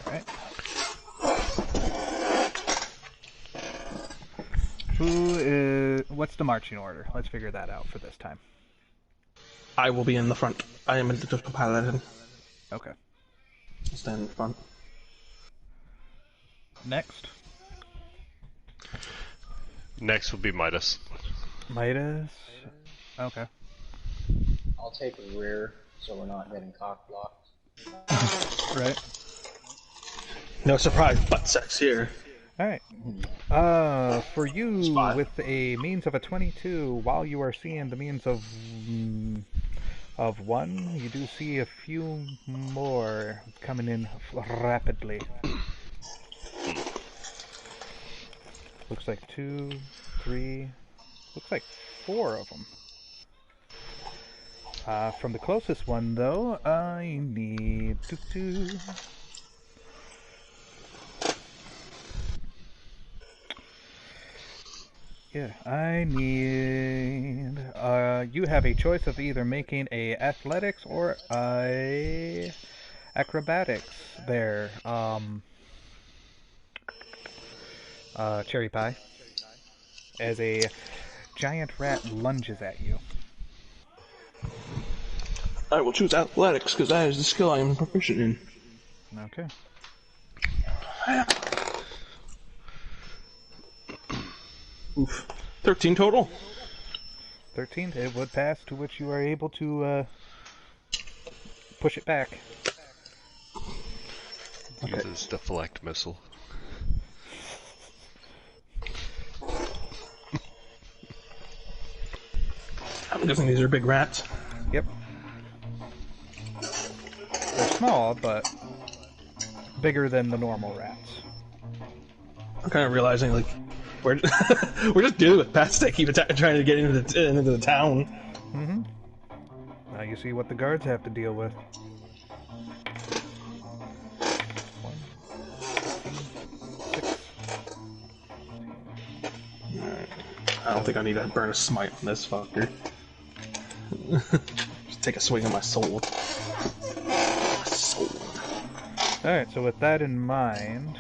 Alright. What's the marching order? Let's figure that out for this time. I will be in the front. I am a little paladin. Okay. I'll stand in front. Next. Next will be Midas. Midas. Okay. I'll take a rear, so we're not getting cock blocked. Right. No surprise, butt sex here. Alright. For you, Spot. with a means of a 22, while you are seeing the means of 1, you do see a few more coming in rapidly. Looks like 2, 3, looks like 4 of them. From the closest one, though, I need... Yeah, I need... you have a choice of either making a athletics or a acrobatics there. Cherry Pie. As a giant rat lunges at you. I will choose athletics because that is the skill I am proficient in. Okay. Oof. 13 total. 13. It would pass, to which you are able to push it back. Uses deflect missile. I'm guessing these are big rats. Yep. They're small, but bigger than the normal rats. I'm kind of realizing, like, we're we're just dealing with pets that keep trying to get into the town. Mm-hmm. Now you see what the guards have to deal with. 1, 6. I don't think I need to burn a smite on this fucker. Just take a swing of my sword. My sword. Alright, so with that in mind,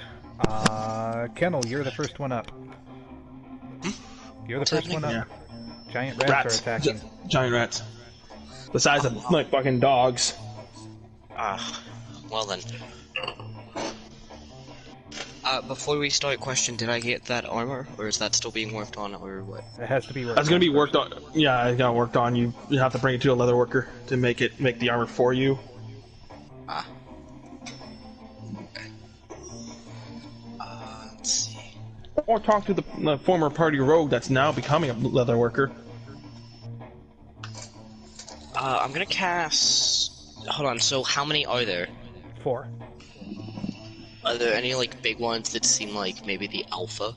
Kennel, you're the first one up. You're the first one up. Yeah. Giant rats are attacking. Giant rats. The size of, like, fucking dogs. Well then. Before we start, question, did I get that armor? Or is that still being worked on, or what? It has to be worked That's gonna be worked on. Yeah, it got worked on. You have to bring it to a leather worker to make the armor for you. Let's see. Or talk to the former party rogue that's now becoming a leather worker. I'm gonna cast... Hold on, so how many are there? 4. Are there any, like, big ones that seem like maybe the alpha?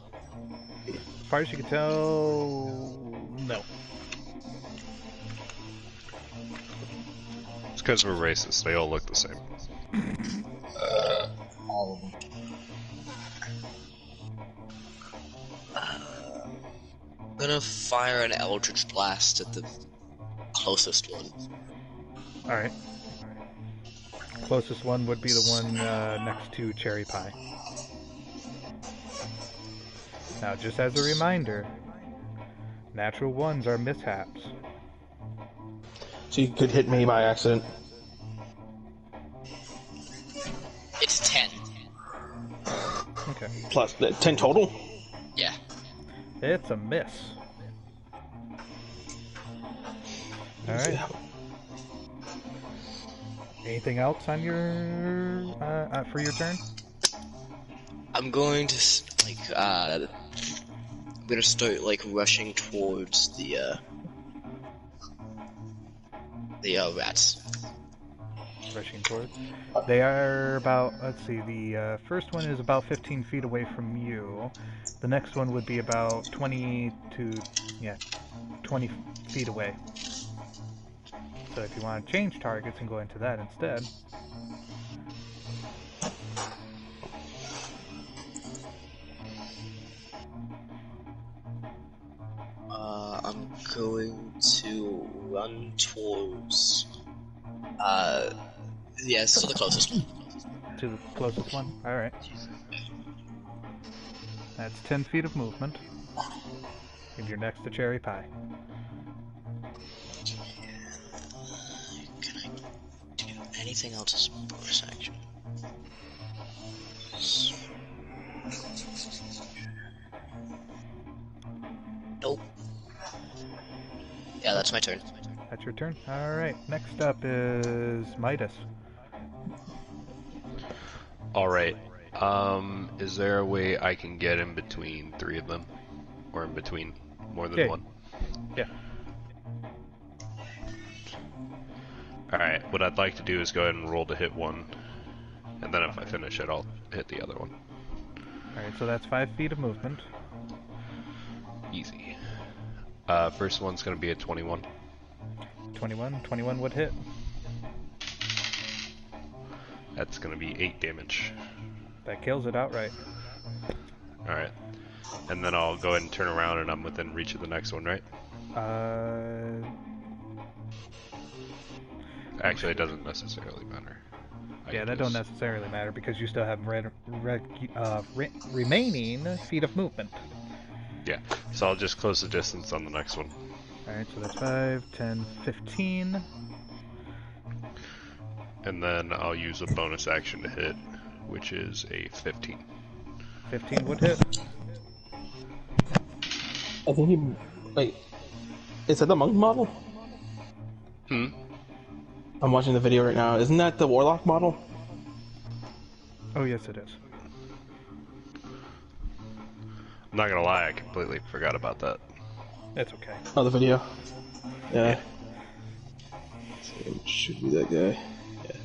As far as you can tell, no. It's because we're racist. They all look the same. All of them. I'm gonna fire an Eldritch Blast at the closest one. Alright. Closest one would be the one next to Cherry Pie. Now, just as a reminder, natural ones are mishaps. So you could hit me by accident. It's 10. Okay. Plus 10 total? Yeah. It's a miss. Alright. Anything else on your for your turn? I'm going to I'm gonna start like rushing towards the rats. Rushing towards. They are about, let's see, the first one is about 15 feet away from you. The next one would be about 20 feet away. So if you want to change targets and go into that instead. I'm going to run towards yes, to the closest one. To the closest one? Alright. That's 10 feet of movement. And you're next to Cherry Pie. Can I do anything else as bonus action? Nope. Yeah, that's my turn. That's your turn? Alright. Next up is Midas. Alright. Is there a way I can get in between 3 of them? Or in between more than one? Yeah. Alright, what I'd like to do is go ahead and roll to hit one. And then if I finish it, I'll hit the other one. Alright, so that's 5 feet of movement. Easy. First one's gonna be a 21. 21 would hit. That's gonna be 8 damage. That kills it outright. Alright. And then I'll go ahead and turn around and I'm within reach of the next one, right? Actually, it doesn't necessarily matter. Yeah, that don't necessarily matter because you still have remaining feet of movement. Yeah, so I'll just close the distance on the next one. Alright, so that's 5, 10, 15. And then I'll use a bonus action to hit, which is a 15. 15 would hit. I think he... Wait. Is that the monk model? Hmm? I'm watching the video right now. Isn't that the warlock model? Oh, yes, it is. I'm not gonna lie, I completely forgot about that. It's okay. Oh, the video. Yeah. So it should be that guy. Yeah.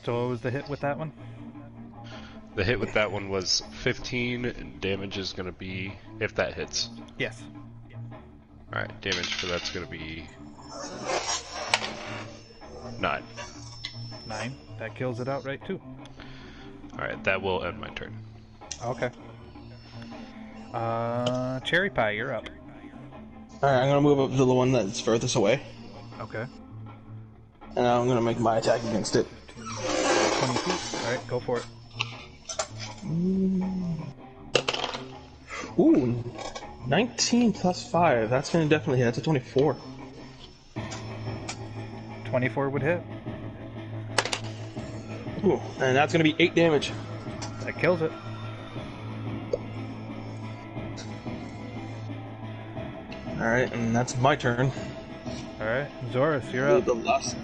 So what was the hit with that one? The hit with that one was 15, and damage is gonna be, if that hits. Yes. Alright, damage for that's gonna be 9. 9. That kills it outright too. Alright, that will end my turn. Okay. Cherry Pie, you're up. Alright, I'm gonna move up to the one that's furthest away. Okay. And I'm gonna make my attack against it. 20 feet. Alright, go for it. Ooh, 19 plus 5. That's gonna definitely hit. That's a 24. 24 would hit. Ooh, and that's gonna be 8 damage. That kills it. Alright, and that's my turn. Alright, Zorus, you're up. The last.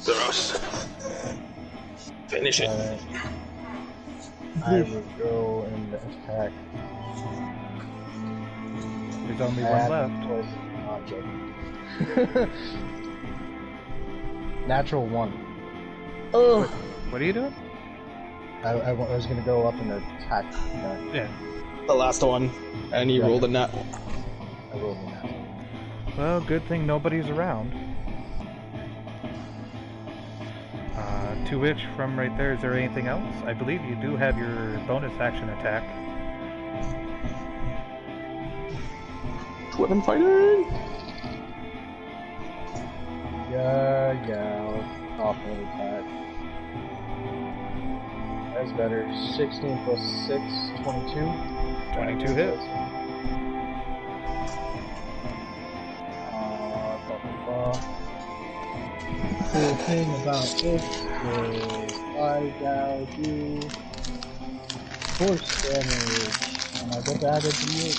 Zoros. Finish it. I will go and attack. There's only one left. I'm joking. Natural 1. Oh! What are you doing? I was going to go up and attack. Yeah. The last one. And he rolled a nat. I rolled a nat. Well, good thing nobody's around. To which, from right there, is there anything else? I believe you do have your bonus action attack. What I'm fighting! Yeah, awful attack. That's better. 16 plus 6, 22. 22 hits. Cool thing about this is I now do force damage, and I get added to the 8.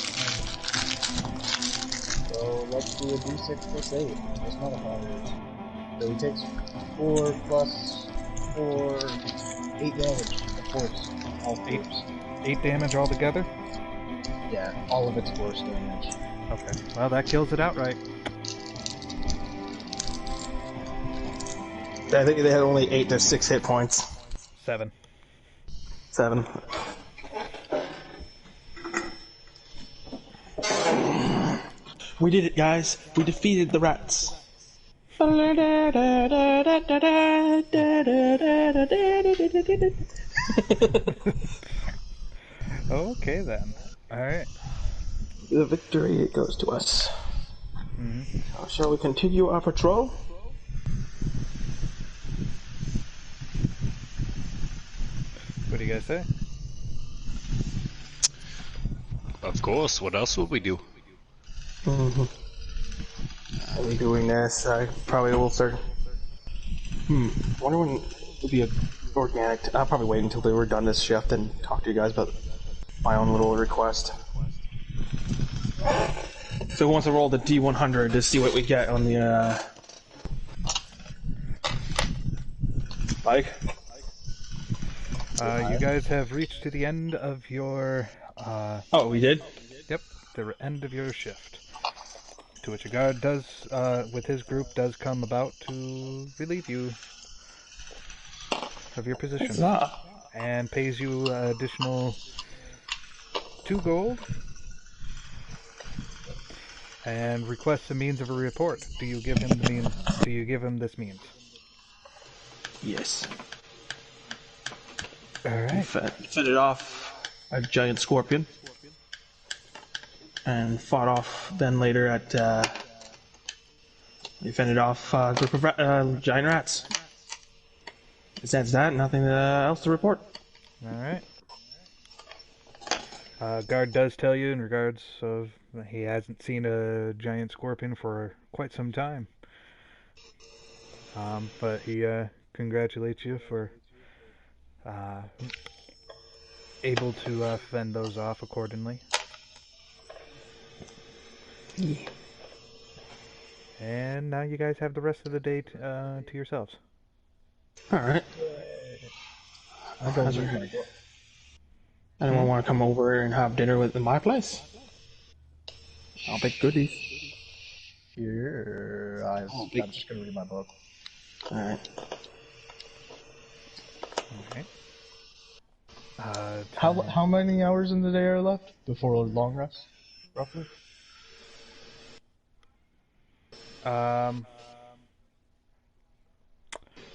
So let's do a d6 plus 8, just modifiers. So he takes 4 plus 4, 8 damage, of course, all force. 8 damage altogether? Yeah, all of it's force damage. Okay. Well, that kills it outright. I think they had only 8 to 6 hit points. 7. 7. We did it, guys. We defeated the rats. Okay, then. Alright. The victory goes to us. So shall we continue our patrol? What do you guys say? Of course, what else would we do? Are we doing this? I probably will start. I wonder when it would be organic. I'll probably wait until they were done this shift and talk to you guys about my own little request. So who wants to roll the D100 to see what we get on the Mike? You guys have reached to the end of your Oh, we did? Yep, the end of your shift. To which a guard does, with his group, does come about to relieve you of your position. And pays you additional 2 gold. And requests a means of a report. Do you give him the means? Do you give him this means? Yes. Alright. Fended off a giant scorpion. And fought off then later at, we fended off a group of giant rats. Besides that, nothing else to report. Alright. Guard does tell you in regards of he hasn't seen a giant scorpion for quite some time. But he congratulates you for able to fend those off accordingly. And now you guys have the rest of the day to yourselves. Alright. I don't need my book. Anyone want to come over and have dinner in my place? I'll make goodies. Here, I'm just gonna read my book. Alright. Alright. How many hours in the day are left before a long rest, roughly?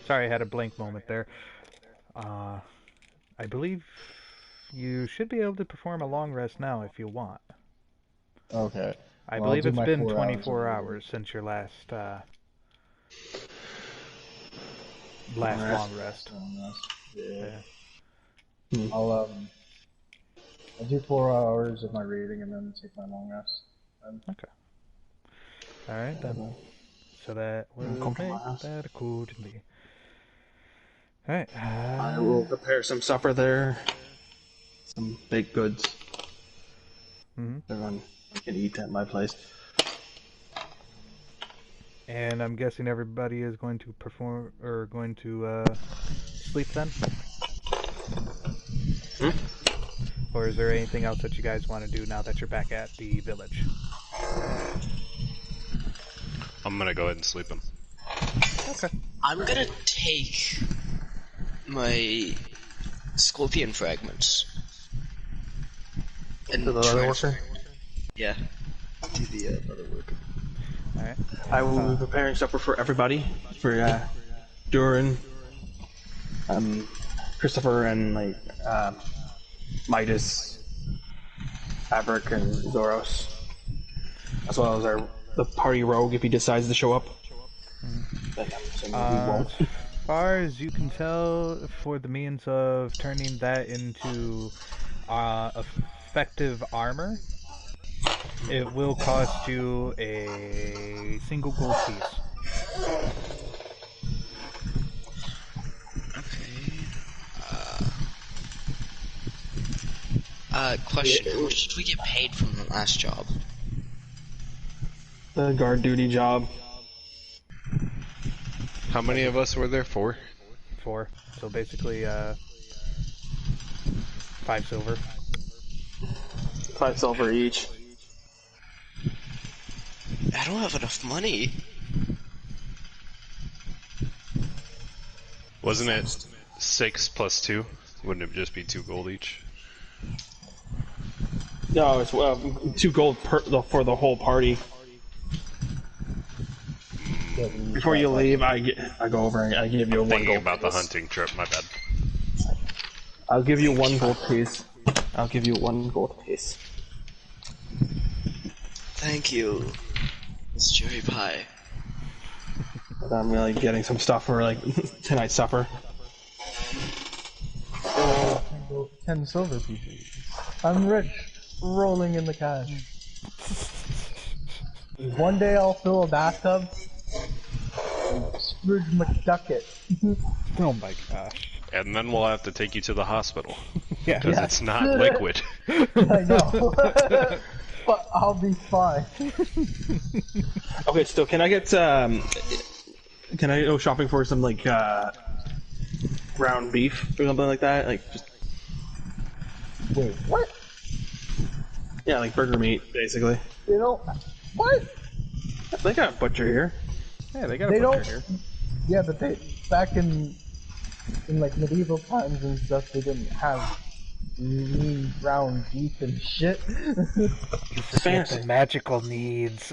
Sorry, I had a blank moment there. I believe you should be able to perform a long rest now if you want. Okay. I Well, believe I'll it's do my been 4 24 hours hours since your last long rest. Yeah. I'll do 4 hours of my reading and then take my long rest. Okay. Alright then. So that will make that accordingly. Alright. I will prepare some supper there. Some baked goods. Everyone can eat at my place. And I'm guessing everybody is going to perform or going to sleep then? Or is there anything else that you guys want to do now that you're back at the village? I'm gonna go ahead and sleep him. Okay. I'm gonna take my scorpion fragments. And To the leather worker? Yeah. Do the leather worker. Alright. I will be preparing supper for everybody. For Durin, Christopher, and Midas, Averick, and Zoros. As well as the party rogue if he decides to show up. But I'm assuming he won't. As far as you can tell, for the means of turning that into effective armor, it will cost you a single gold piece. Question, how much did we get paid from the last job? The guard duty job. How many of us were there? 4? 4. So basically, 5 silver. 5 silver each. I don't have enough money. Wasn't it 6 plus 2? Wouldn't it just be 2 gold each? No, it's 2 gold for the whole party. Before you leave, I go over and I give you a 1 Thinking gold about piece. the hunting trip, my bad. I'll give you 1 gold piece. I'll give you 1 gold piece. Thank you, Miss Cherry Pie. But I'm really getting some stuff for tonight's supper. 10 silver pieces. I'm rich, rolling in the cash. One day I'll fill a bathtub. Scrooge McDucket. Oh my gosh. And then we'll have to take you to the hospital. Yeah. Because it's not liquid. I know. But I'll be fine. Okay, so can I get can I go shopping for some ground beef or something like that? Wait, what? Yeah, burger meat, basically. You know, what? They got a butcher here. Yeah, they got a They butcher don't. here. Yeah, but back in medieval times and stuff, they didn't have mean ground beef and shit. The magical needs.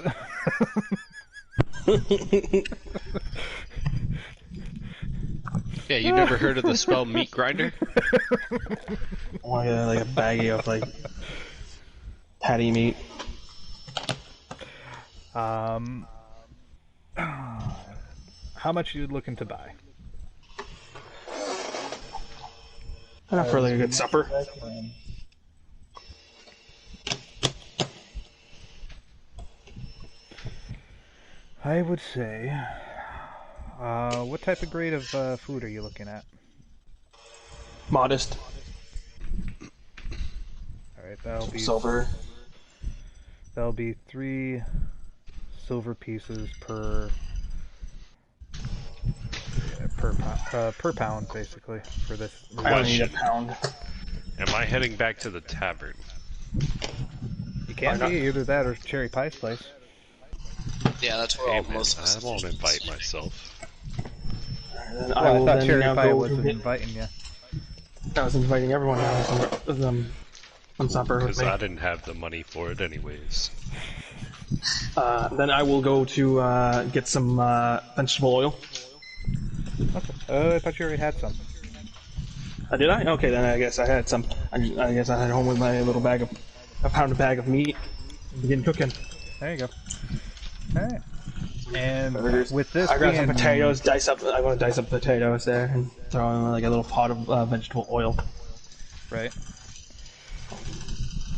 Yeah, you never heard of the spell meat grinder? I want to get a baggie of patty meat. How much are you looking to buy? Enough for a good supper. I would say, what type of grade of food are you looking at? Modest. Alright, that'll be Silver. There'll be 3 silver pieces per pound, basically, for this. I only need a pound. Am I heading back to the tavern? You can't be either that or Cherry Pie's place. Yeah, that's where Hey, all man, most of us I won't invite myself. Then Well, I will I thought then Cherry now Pie go wasn't get- inviting you. I was inviting everyone on supper with Because me. I didn't have the money for it anyways. Then I will go to get some vegetable oil. Okay. I thought you already had some. Did I? Okay, then I guess I had some. I guess I had home with my little a pound bag of meat. And begin cooking. There you go. Alright. And Burgers. with this I grabbed some being- potatoes. I want to dice up potatoes there and throw in like a little pot of vegetable oil. Right.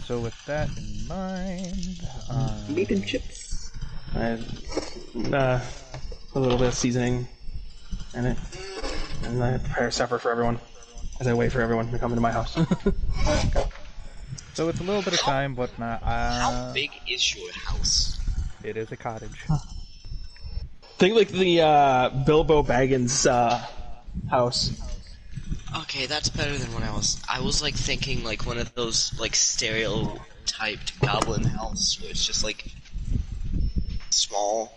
So with that in mind, Meat and chips. And a little bit of seasoning in it, and I prepare supper for everyone as I wait for everyone to come into my house. so with a little bit of time, whatnot, How big is your house? it is a cottage. Think like the Bilbo Baggins house. Okay, that's better than what I was like thinking like one of those like stereotyped goblin house where it's just like small.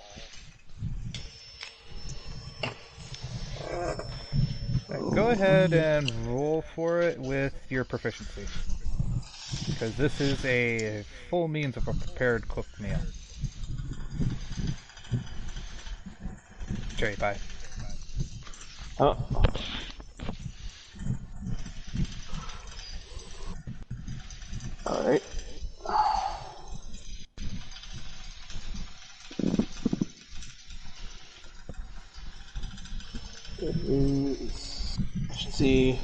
Go ahead and roll for it with your proficiency. Because this is a full means of a prepared cooked meal. Cherry Pie. Oh. Alright. Let's see.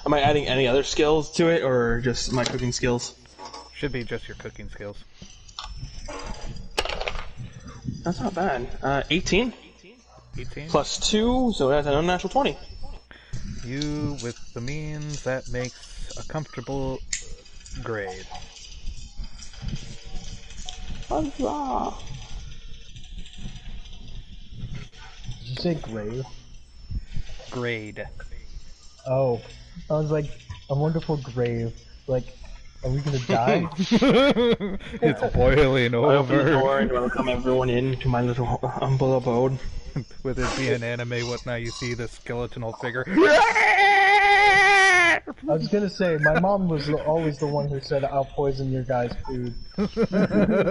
Am I adding any other skills to it, or just my cooking skills? Should be just your cooking skills. That's not bad. 18 18? plus 2, so that's an unnatural 20. You, with the means, that makes a comfortable grade. Huzzah! Did you say grave? Grade. Oh, I was like, a wonderful grave. Like, are we gonna die? It's boiling I open the door over. and welcome everyone in to my little humble abode. With it being anime, whatnot, you see the skeletal figure. I was gonna say, my mom was always the one who said, I'll poison your guys' food.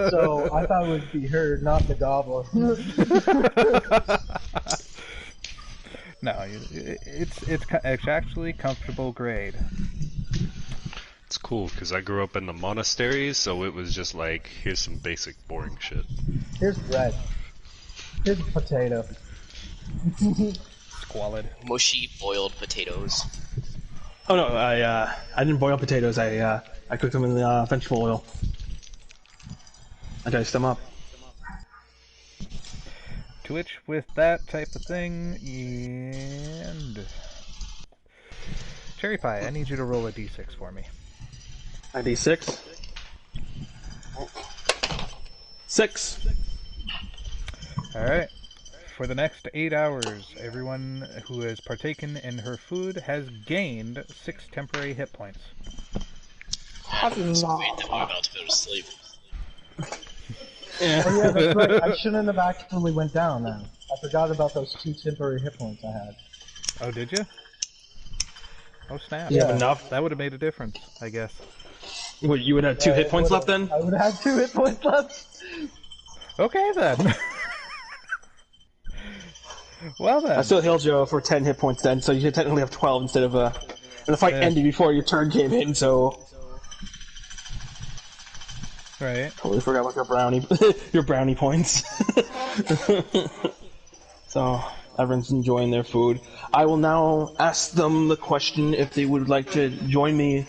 So I thought it would be her, not the goblin. No, it's actually comfortable grade. It's cool because I grew up in the monasteries, so it was just like, here's some basic boring shit. Here's bread. Here's a potato. Squalid. Mushy boiled potatoes. Oh no, I didn't boil potatoes. I cooked them in the vegetable oil. I diced them up. To which, with that type of thing, and... Cherry Pie, I need you to roll a d6 for me. A d6. 6. Alright. For the next 8 hours, everyone who has partaken in her food has gained 6 temporary hit points. Wait, then we're about to go to sleep. Yeah. Oh yeah, that's right. I shouldn't have actually went down then. I forgot about those 2 temporary hit points I had. Oh, did you? Oh, snap. You have enough? That would have made a difference, I guess. What, you would have 2 hit points left then? I would have 2 hit points left. Okay, then. Well, then. I still healed Joe for 10 hit points then, so you should technically have 12 instead of and the fight ended before your turn came in, so Right. totally forgot about your brownie your brownie points. So everyone's enjoying their food. I will now ask them the question if they would like to join me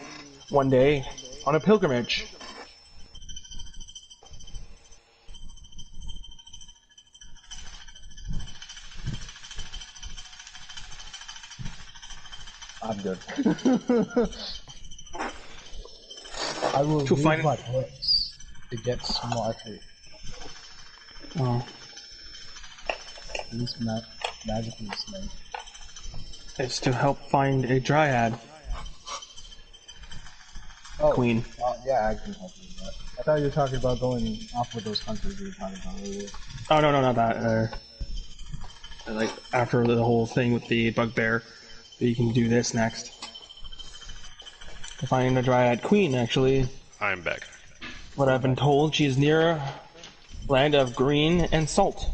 one day on a pilgrimage. I'm good. I will To use find- my books. to get smarter. Oh, At least magically smart. it's to help find a dryad Oh, queen. yeah, I can help you with that. I thought you were talking about going off with those hunters you were talking about earlier. Oh no, not that. Like after the whole thing with the bugbear, you can do this next. To find a dryad queen, actually. I'm back. What I've been told, she is near a land of green and salt.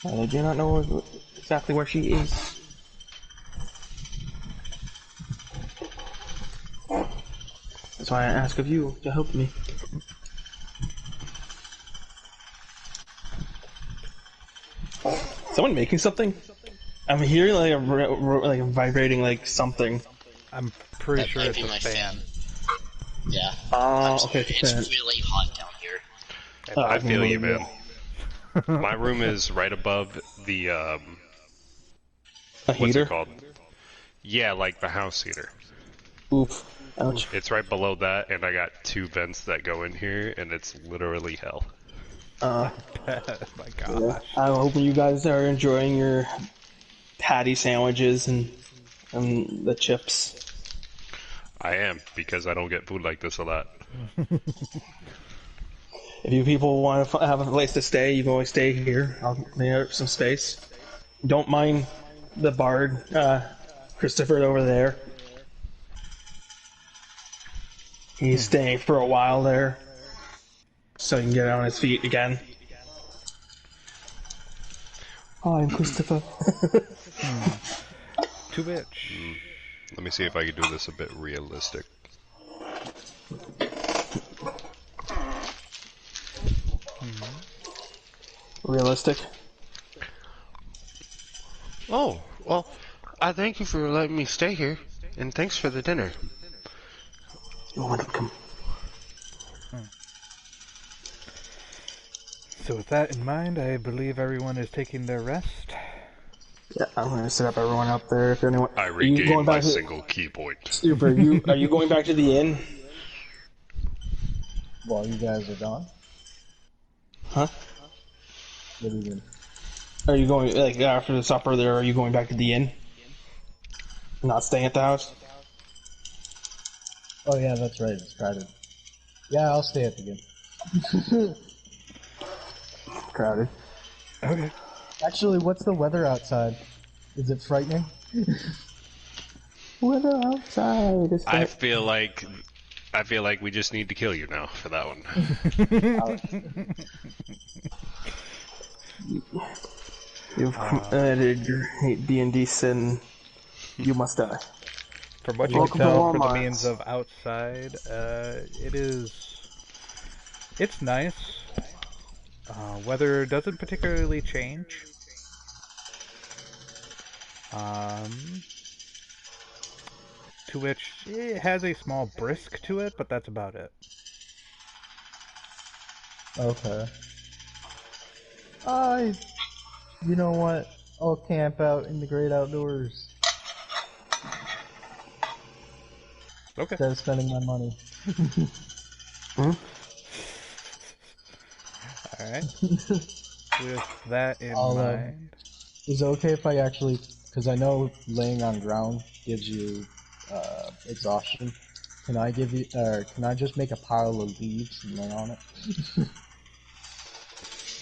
I do not know exactly where she is. That's why I ask of you to help me. Someone making something? I'm hearing like a vibrating like something. I'm pretty That sure might it's be a my fan. Yeah. Okay, It's fan. really hot down here. I feel you, believe man. My room is right above the A what's heater? it called? Yeah, like the house heater. Oof. Ouch. It's right below that, and I got 2 vents that go in here, and it's literally hell. My gosh. I'm hoping you guys are enjoying your patty sandwiches and the chips. I am, because I don't get food like this a lot. If you people want to have a place to stay, you can always stay here. I'll clean up some space. Don't mind the bard, Christopher over there. He's staying for a while there, so he can get on his feet again. Hi, I'm Christopher. Too bitch. Let me see if I can do this a bit realistic. Realistic. Oh, well, I thank you for letting me stay here, and thanks for the dinner. You're welcome. So with that in mind, I believe everyone is taking their rest. Yeah, I'm gonna set up everyone up there. If anyone, I are you regained going my back to single key point. Super? Are you going back to the inn? While you guys are gone? Huh? What do you mean? Are you going like after the supper? There, are you going back to the inn? Not staying at the house? Oh yeah, that's right, it's crowded. Yeah, I'll stay at the game. Crowded. Okay. Actually, what's the weather outside? Is it frightening? Weather outside is I feel like we just need to kill you now for that one. You've committed your D&D sin. You must die. From what you Welcome can to tell, for the Walmart. means of outside, it's nice. Weather doesn't particularly change. To which it has a small brisk to it, but that's about it. Okay. You know what? I'll camp out in the great outdoors Okay. instead of spending my money. Alright. With that in mind. Is it okay if I actually, because I know laying on ground gives you exhaustion. Can I just make a pile of leaves and lay on it?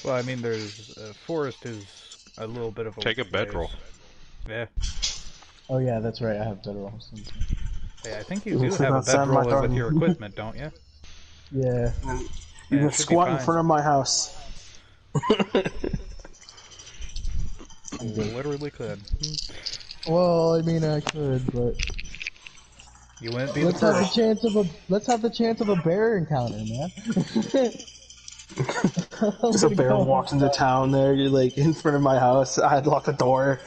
Well, I mean, forest is a little bit of a Take a bedroll. Yeah. Oh yeah, that's right. I have bedrolls. Yeah, I think you do have a bedroll with your equipment, don't you? Yeah. You can it should be squat in fine. front of my house. You literally could. Well, I mean, I could, but You wouldn't be the let's have the first. chance of a bear encounter, man. Just a bear walks into town there, you're like in front of my house. I had locked the door.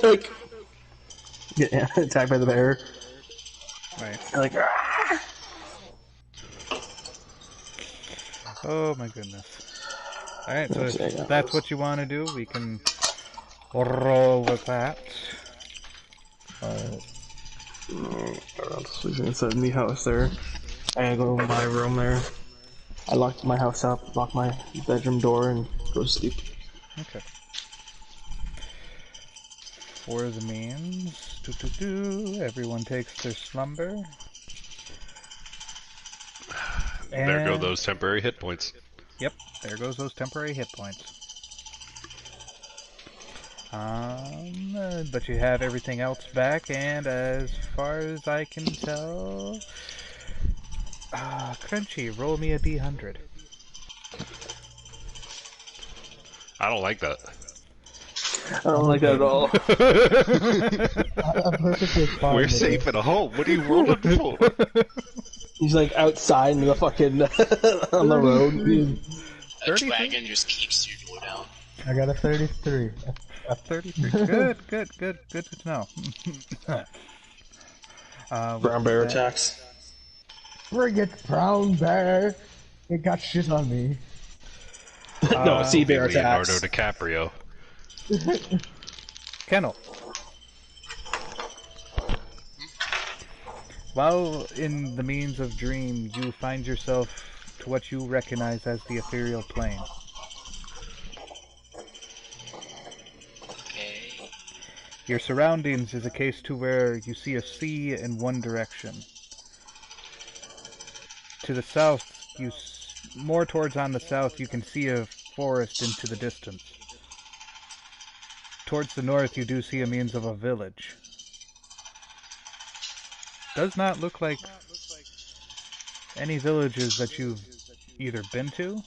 Like, get attacked by the bear. Right. You're like, "Ah." Oh my goodness. Alright, so if that's what you want to do, we can roll with that. It's a neat house there. I go to my room there. I locked my house up, lock my bedroom door, and go to sleep. Okay. For the means, everyone takes their slumber. There go those temporary hit points. Yep, there goes those temporary hit points. But you have everything else back, and as far as I can tell, Crunchy, roll me a D100. I don't like that. I don't like that at all. I'm perfectly fine. We're with safe it. at home. What are you rolling for? He's like outside in the fucking on the road. A dragon just kicks your door down. I got a 33. A 33. Good to know. Brown bear attacks. Bring it, brown bear. It got shit on me. No, sea bear Leonardo attacks. DiCaprio. Kennel. While in the means of dream, you find yourself to what you recognize as the ethereal plane. Okay. Your surroundings is a case to where you see a sea in one direction. To the south, more towards on the south, you can see a forest into the distance. Towards the north, you do see a means of a village. Does not look like any villages that you've either been to,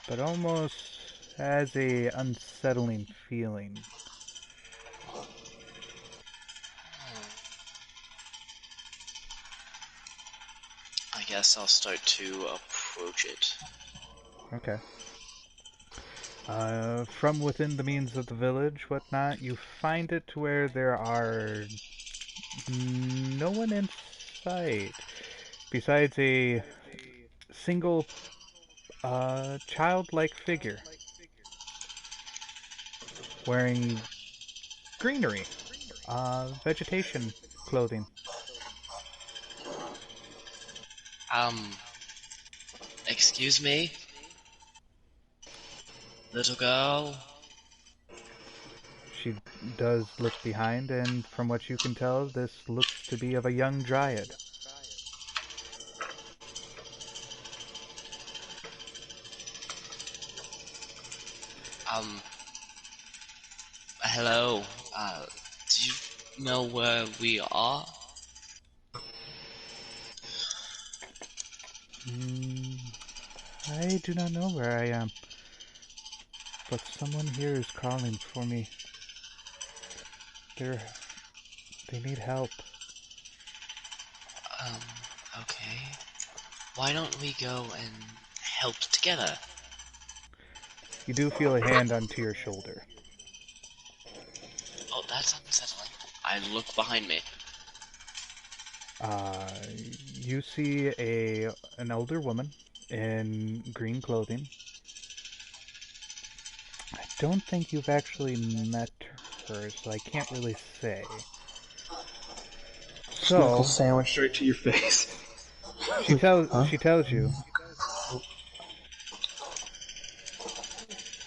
but almost has a unsettling feeling. I guess I'll start to approach it. Okay. From within the means of the village, whatnot, you find it to where there are no one in sight, besides a single childlike figure wearing greenery, vegetation clothing. Excuse me? Little girl? She does look behind, and from what you can tell, this looks to be of a young dryad. Hello? Do you know where we are? I do not know where I am, but someone here is calling for me. They need help. Okay. Why don't we go and help together? You do feel a hand onto your shoulder. Oh, that's unsettling. I look behind me. You see an older woman in green clothing. I don't think you've actually met her, so I can't really say. Knuckle So sandwich straight to your face. she tells you,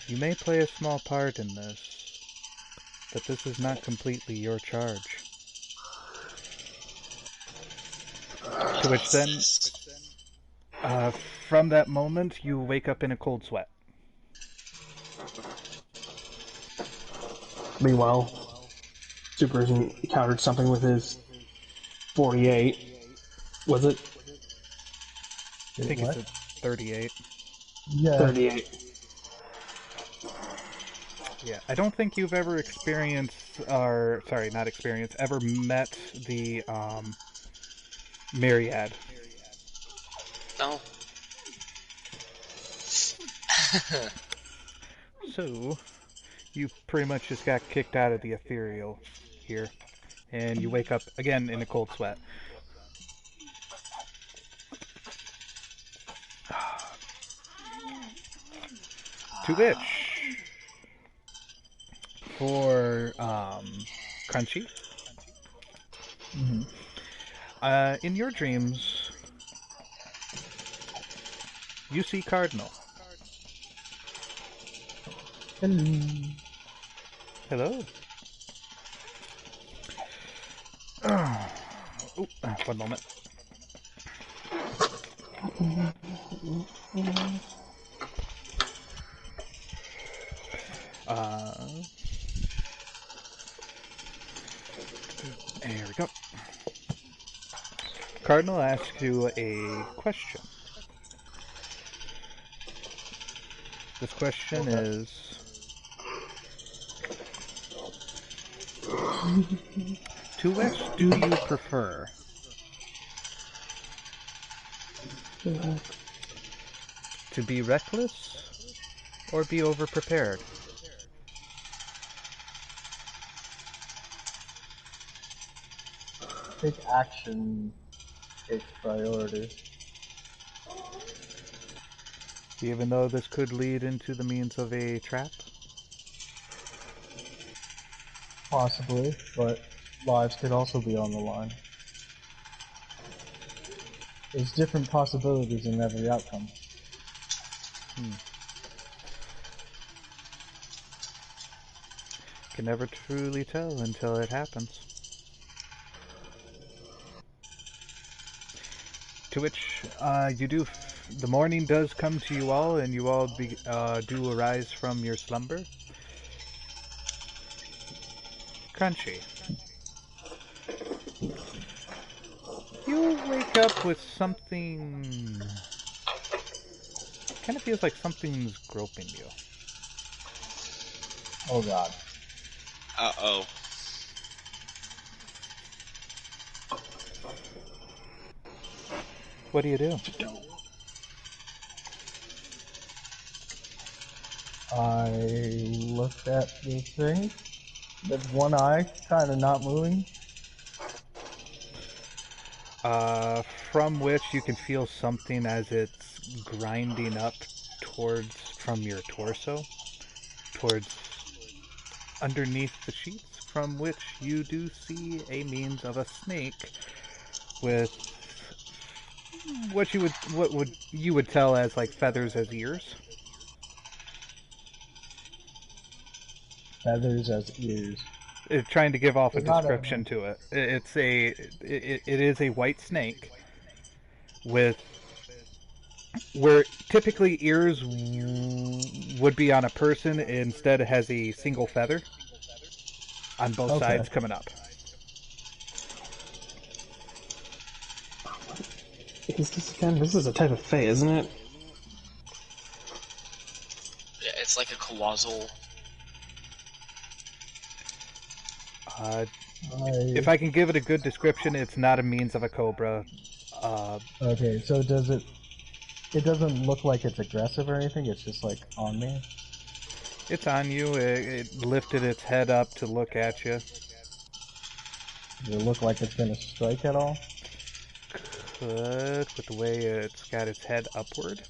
you may play a small part in this, but this is not completely your charge. To which then, from that moment, you wake up in a cold sweat. Meanwhile, Super's encountered something with his 48. Was it? I think it's a 38. Yeah. 38. Yeah, I don't think you've ever ever met the, Myriad. No. So, you pretty much just got kicked out of the ethereal here, and you wake up again in a cold sweat. To which, for Crunchy. Mhm. In your dreams, you see Cardinal. Hello. Hello. One moment. There we go. Cardinal asks you a question. This question is... To which do you prefer? To be reckless or be overprepared? Take action takes priority. Even though this could lead into the means of a trap? Possibly, but lives could also be on the line. There's different possibilities in every outcome. Can never truly tell until it happens. To which you do. The morning does come to you all, and you all do arise from your slumber. Crunchy. You wake up with something. Kind of feels like something's groping you. Oh god. Uh-oh. What do you do? I looked at the thing with one eye, kind of not moving. From which you can feel something as it's grinding up from your torso, towards underneath the sheets, from which you do see a means of a snake with what you would tell as like feathers as ears. Feathers as ears. Trying to give off a It's not description to it. It is a white snake with where typically ears would be on a person, instead it has a single feather on both sides coming up. This is a type of fae, isn't it? Yeah, it's like a colossal. If I can give it a good description, it's not a means of a cobra. Okay, so does it... It doesn't look like it's aggressive or anything, it's just like on me? It's on you. It lifted its head up to look at you. Does it look like it's gonna strike at all? Could, with the way it's got its head upward.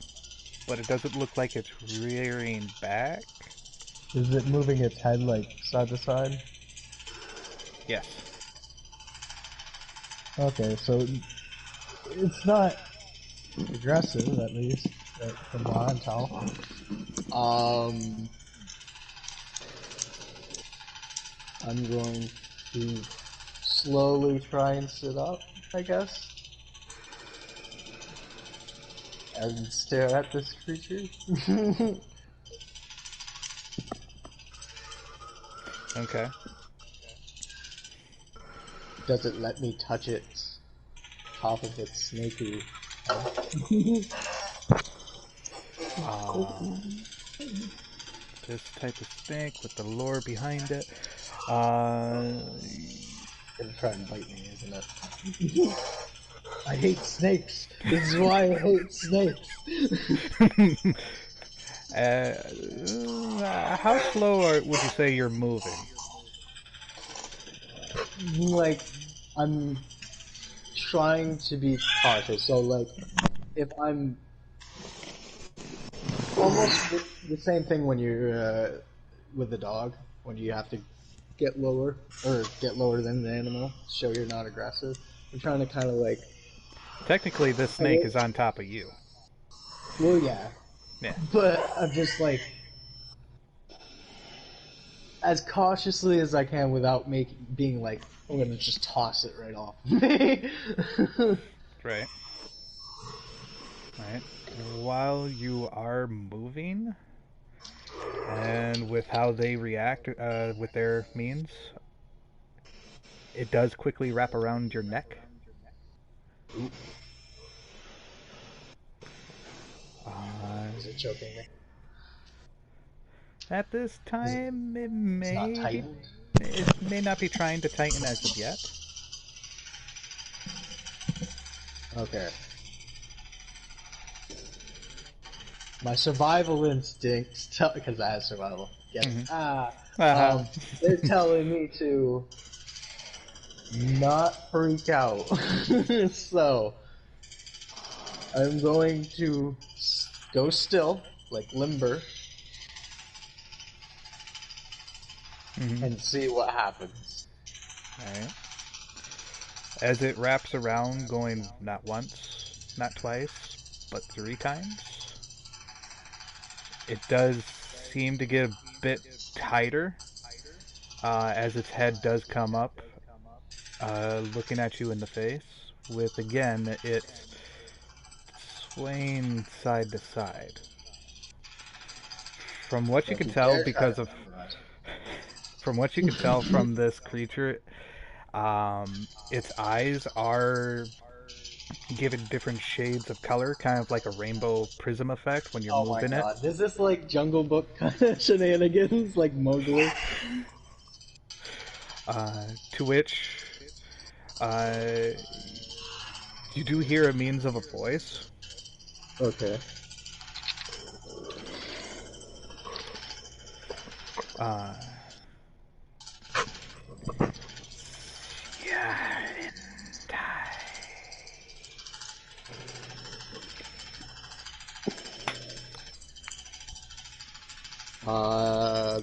But it doesn't look like it's rearing back. Is it moving its head like side to side? Yes. Okay, so it's not aggressive, at least, from what I can tell. I'm going to slowly try and sit up, I guess, and stare at this creature. Okay. Does it let me touch its top of its snaky head? This type of snake with the lore behind it. Gonna try and bite me, isn't it? I hate snakes. This is why I hate snakes. How slow would you say you're moving? Like, I'm trying to be cautious. So, like, if I'm almost the same thing when you're with a dog. when you have to get lower than the animal, show you're not aggressive. I'm trying to kind of like. Technically, this snake is on top of you. Well, yeah. Yeah. But I'm just like as cautiously as I can without being like I'm gonna just toss it right off me. Right. Right. While you are moving, and with how they react with their means, it does quickly wrap around your neck. Is it choking me? At this time, It's not tightened. It may not be trying to tighten as of yet. Okay. My survival instincts tell because I have survival. Get it? Uh-huh. They're telling me to not freak out. So I'm going to go still, like limber, and see what happens. Alright. As it wraps around, going not once, not twice, but 3 times, it does seem to get a bit tighter as its head does come up, looking at you in the face, with again it swaying side to side. From what you can tell, from what you can tell from this creature, its eyes are given different shades of color, kind of like a rainbow prism effect when you're moving it. Is this like Jungle Book kind of shenanigans, like Mowgli? To which you do hear a means of a voice. Okay.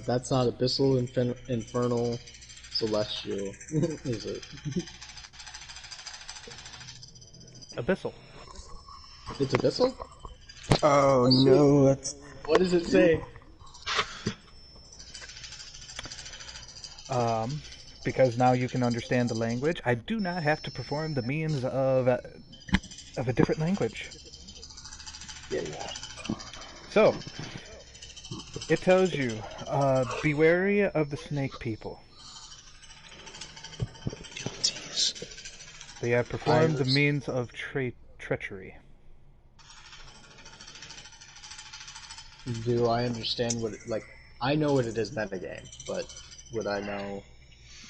That's not Abyssal, Infernal, Celestial, is it? Abyssal. It's Abyssal? Oh no, that's... What does it say? Because now you can understand the language, I do not have to perform the means of a different language. Yeah. So, it tells you, be wary of the snake people. They have performed the means of treachery. Do I understand what I know what it is metagame, but would I know?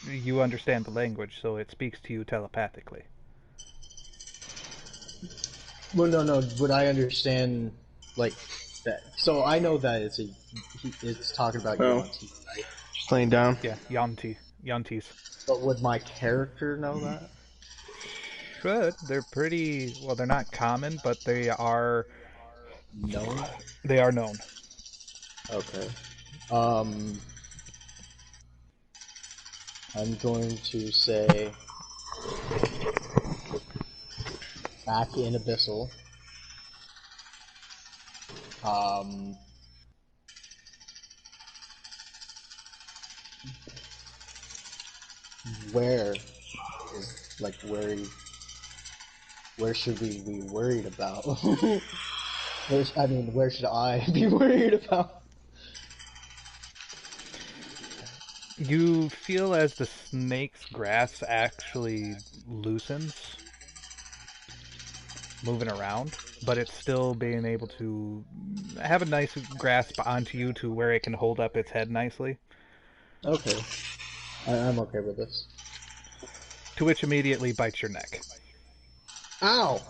You understand the language, so it speaks to you telepathically. Well, no. Would I understand that? So I know that it's talking about Yanti, right? Just laying down. Yeah, Yantis. But would my character know that? Should. They're pretty... Well, they're not common, but they are... Known? They are known. Okay. I'm going to say... Back in Abyssal. Where should we be worried about? Where should I be worried about? You feel as the snake's grasp actually loosens, moving around, but it's still being able to have a nice grasp onto you to where it can hold up its head nicely. Okay. I'm okay with this. To which immediately bites your neck. Ow!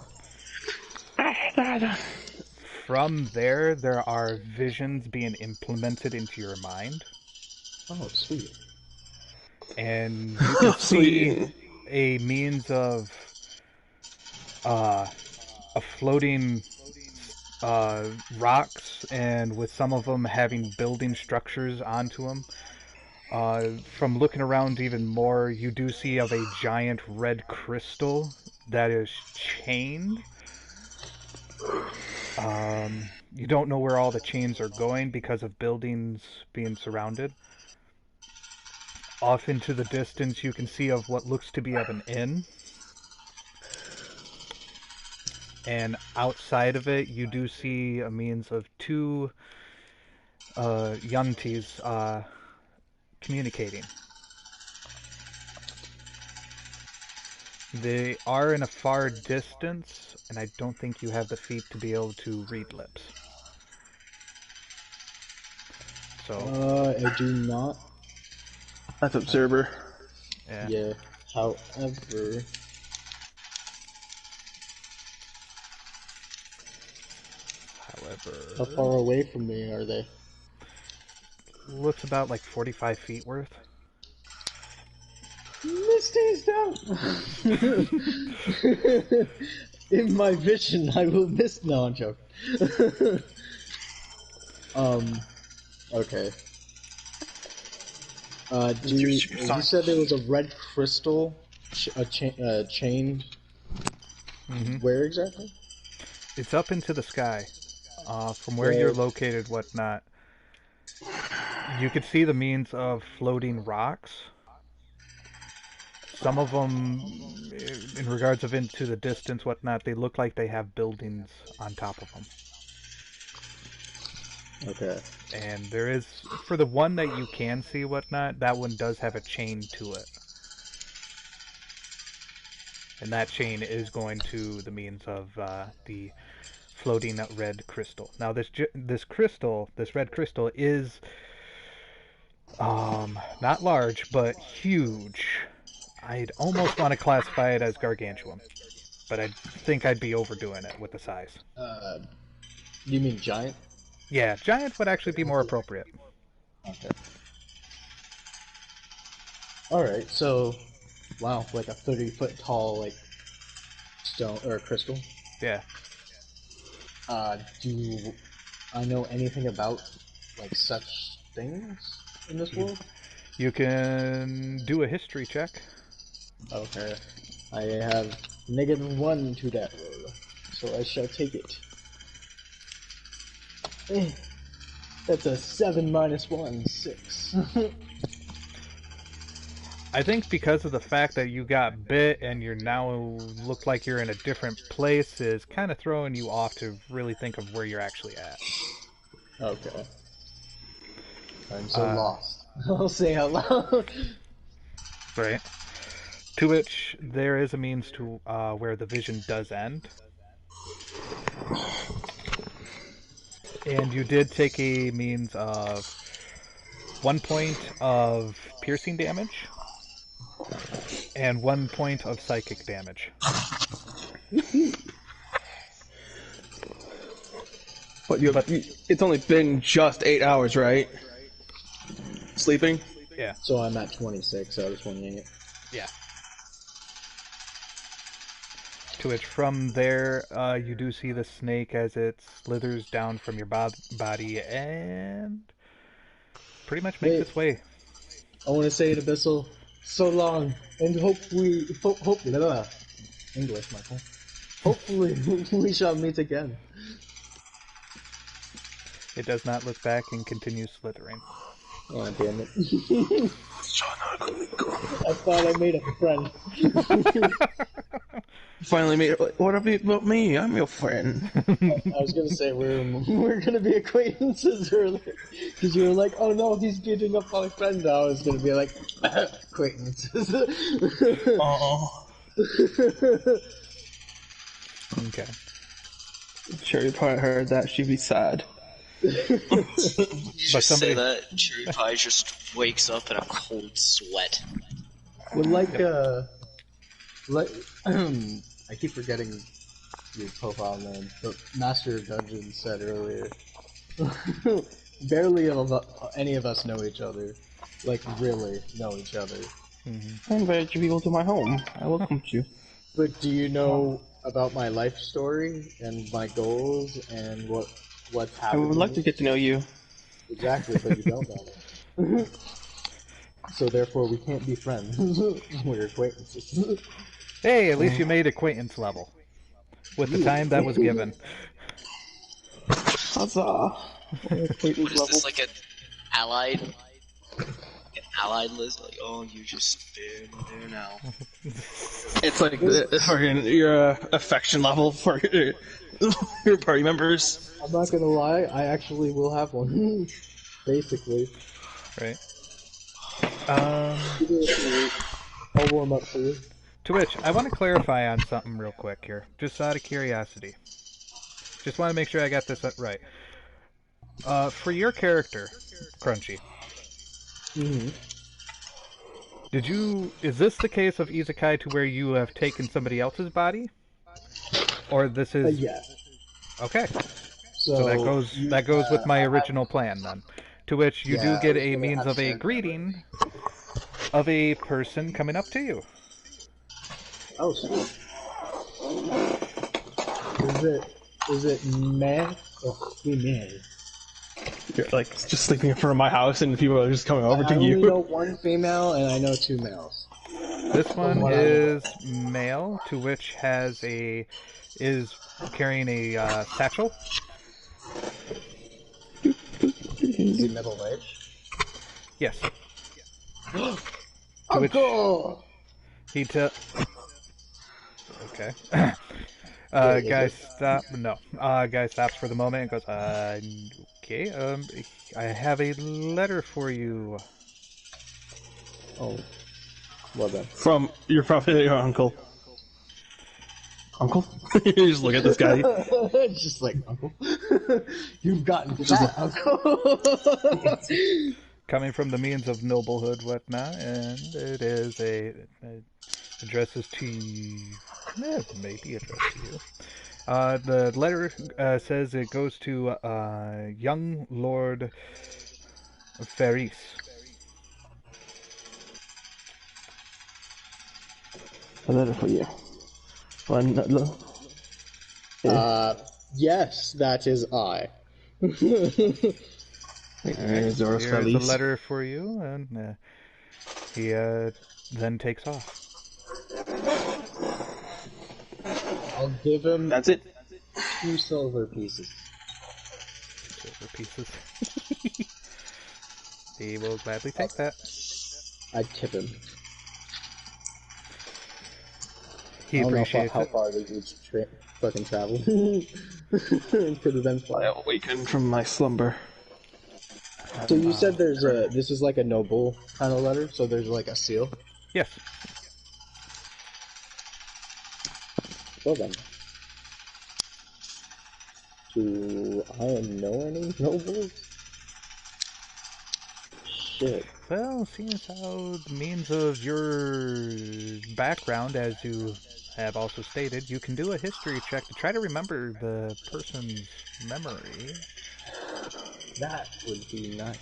From there are visions being implemented into your mind. Oh, sweet. And you can see a means of floating rocks, and with some of them having building structures onto them, From looking around even more, you do see of a giant red crystal that is chained. You don't know where all the chains are going because of buildings being surrounded. Off into the distance, you can see of what looks to be of an inn. And outside of it, you do see a means of two Yunties communicating. They are in a far distance, and I don't think you have the feat to be able to read lips. So, I do not. That's Observer. Yeah. However, how far away from me are they? Looks about like 45 feet worth. Misty's down! In my vision, I will miss. No, I'm joking. Okay. You said there was a red crystal chained. Mm-hmm. Where exactly? It's up into the sky. From where you're located, whatnot. You could see the means of floating rocks. Some of them, in regards of into the distance, whatnot, they look like they have buildings on top of them. Okay. And there is, for the one that you can see, whatnot, that one does have a chain to it. And that chain is going to the means of the floating red crystal. Now, this red crystal, is not large, but huge. I'd almost want to classify it as gargantuan, but I think I'd be overdoing it with the size. You mean giant? Yeah, giant would actually be more appropriate. Okay. Alright, so, wow, like a 30-foot tall, like, stone, or crystal? Yeah. Do I know anything about, like, such things in this world? You can do a history check. Okay. I have -1 to that roll, so I shall take it. That's a 7 minus 1, 6. I think because of the fact that you got bit and you're now look like you're in a different place is kind of throwing you off to really think of where you're actually at. Okay. I'm so lost. I'll say out loud. Right. To which there is a means to where the vision does end. And you did take a means of 1 point of piercing damage and 1 point of psychic damage. But it's only been just 8 hours, right? Sleeping? Yeah. So I'm at 26 out of 28. Yeah. To which from there, you do see the snake as it slithers down from your body and pretty much makes its way. I want to say in Abyssal, so long, and hopefully, English, Michael. Hopefully, we shall meet again. It does not look back and continues slithering. Oh, damn it. I thought I made a friend. Finally made it. What about me? I'm your friend. I was gonna say we're gonna be acquaintances earlier, because you were like, oh no, he's beating up my friend. I was gonna be like, acquaintances. Okay. Sure, probably heard that. She'd be sad. You just say that, Cherry Pie just wakes up in a cold sweat. Well, I keep forgetting your profile name, but Master of Dungeons said earlier, barely any of us know each other, like really know each other. I invite you people to my home. I welcome you. But do you know about my life story and my goals and what's happening? I would like to get to know you. Exactly, but you don't know me. so therefore we can't be friends. We're acquaintances. Hey, at least you made acquaintance level with the time that was given. Huzzah! What is this, like an allied list? Like, oh, you just there now. It's like your affection level for your party members. I'm not gonna lie, I actually will have one. Basically. Right. I'll warm up for you. To which, I want to clarify on something real quick here, just out of curiosity. Just want to make sure I got this right. For your character, Crunchy, is this the case of Isekai to where you have taken somebody else's body? Or this is... Yeah. Okay. So that goes with my original plan, then. To which you do get a means of a greeting of a person coming up to you. Oh, sweet. Is it man? Oh, man. You're like just sleeping in front of my house, and people are just coming over to I you. only know one female, and I know two males. This one is male, to which is carrying a satchel. Is he middle-aged? Yes. Uncle! Okay. Guy stop. No. Guy stops for the moment and goes, okay, I have a letter for you. Oh. Well then. From your uncle. Uncle? You just look at this guy. It's just like, Uncle. You've gotten to that, Uncle. Coming from the means of noblehood, whatnot, and it is addresses to you. Maybe addressed to you. The letter says it goes to young Lord Ferris. A letter for you. Yes, that is I. Here's a letter for you, and he then takes off. I'll give him. That's it. 2 silver pieces. 2 silver pieces. He will gladly take that. I tip him. He appreciates how it. far they would fucking travel. Could have been fun. I awakened from my slumber. So you said this is like a noble kind of letter, so there's like a seal? Yes. Well then. Do I know any nobles? Shit. Well, seeing as how the means of your background, as you have also stated, you can do a history check to try to remember the person's memory. That would be nice.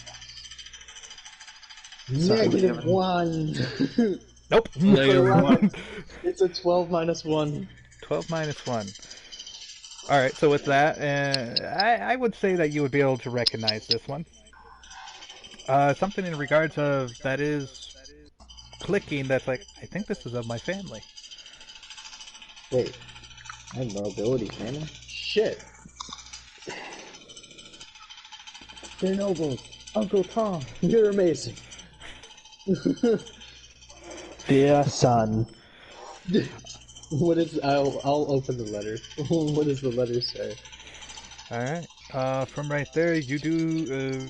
Sorry, -1! Nope! It's a 12 minus 1. 12 minus 1. Alright, so with that, I would say that you would be able to recognize this one. Something in regards of that is clicking that's like, I think this is of my family. Wait. I have nobility family? Shit. They're nobles. Uncle Tom, you're amazing. Dear son. What is... I'll open the letter. What does the letter say? Alright, from right there, you do,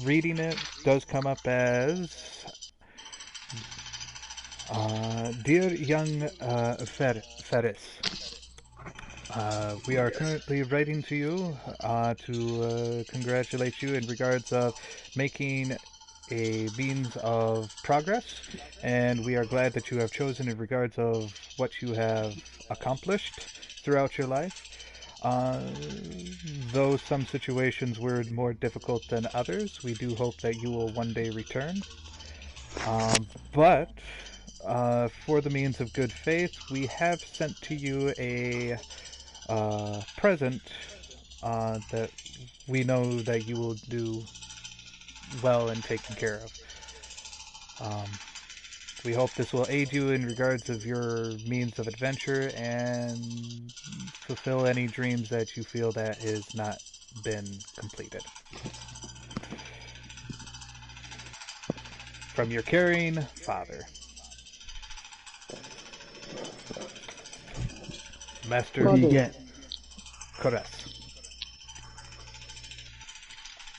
reading it does come up as, Dear young, Ferris, we are currently writing to you, to, congratulate you in regards of making a means of progress, and we are glad that you have chosen in regards of what you have accomplished throughout your life. Though some situations were more difficult than others, we do hope that you will one day return. But for the means of good faith, we have sent to you a present that we know that you will do well in taking care of. Um, we hope this will aid you in regards of your means of adventure and fulfill any dreams that you feel that has not been completed. From your caring father, Master What do you get? Koras.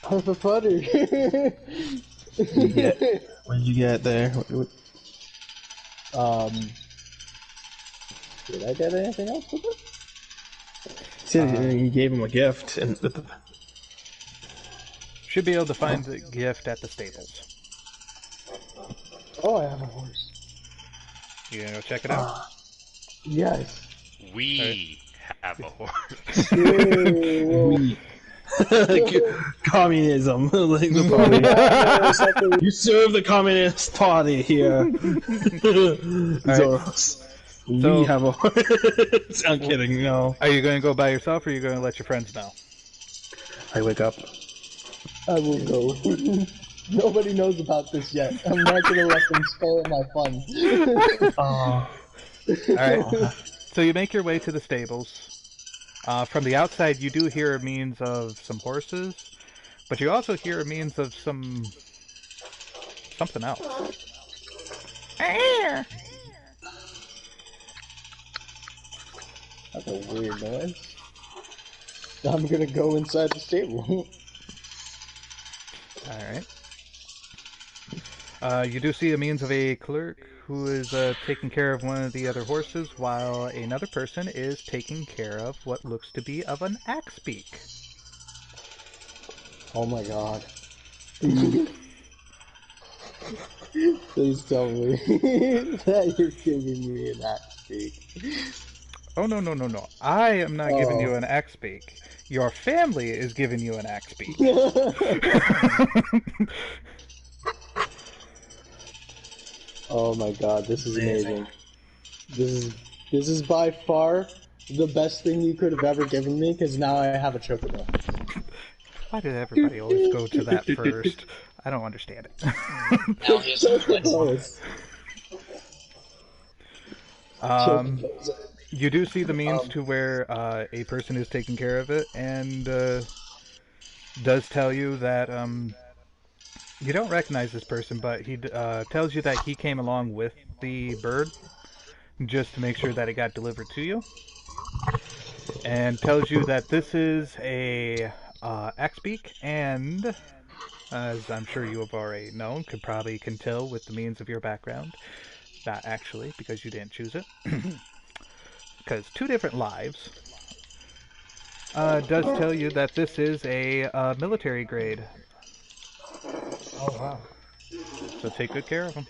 Half a butter. What did you get there? Did I get anything else with it? See, you gave him a gift, and Should be able to find the gift at the stables. Oh, I have a horse. You gonna go check it out? Yes. We have a horse. we communism, like the party. You serve the communist party here. Zoros. We have a horse. I'm kidding. No. Are you going to go by yourself, or are you going to let your friends know? I wake up. I will go. Nobody knows about this yet. I'm not gonna let them spoil my fun. Alright. So you make your way to the stables. From the outside, you do hear means of some horses, but you also hear means of something else. That's a weird noise. I'm gonna go inside the stable. Alright. You do see a means of a clerk who is taking care of one of the other horses, while another person is taking care of what looks to be of an axe beak. Oh my god. Please tell me that you're giving me an axe beak. Oh, no. I am not giving you an axe beak. Your family is giving you an axe beak. Oh my god, this is amazing. This is by far the best thing you could have ever given me, because now I have a chocobo. Why did everybody always go to that first? I don't understand it. Now here's the next one. You do see the means to where a person is taking care of it, and does tell you that you don't recognize this person, but he tells you that he came along with the bird just to make sure that it got delivered to you, and tells you that this is a axe beak, and as I'm sure you have already known, can tell with the means of your background. Not actually, because you didn't choose it. Because 2 different lives. Does tell you that this is a military grade. Oh wow. So take good care of him.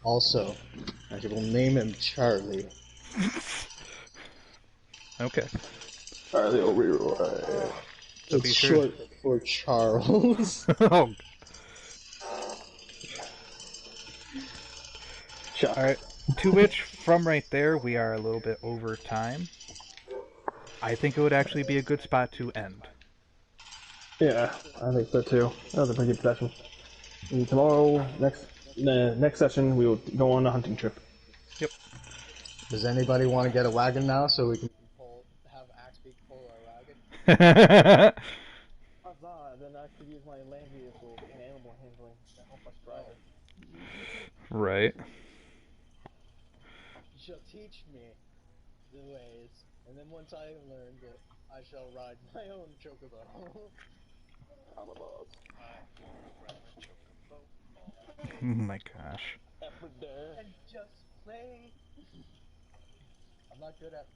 Also, I will name him Charlie. Okay. Charlie O'Reilly. So It's short for Charles. Oh. Chuck. Alright. To which, from right there, we are a little bit over time. I think it would actually be a good spot to end. Yeah, I think so too. That was a pretty good session. And tomorrow, next session, we will go on a hunting trip. Yep. Does anybody want to get a wagon now so we can have Axbeak pull our wagon? Then I could use my land vehicle and animal handling to help us drive it. Right. You shall teach me the ways, and then once I have learned it, I shall ride my own chocobo. Oh my gosh. And just play. I'm not good at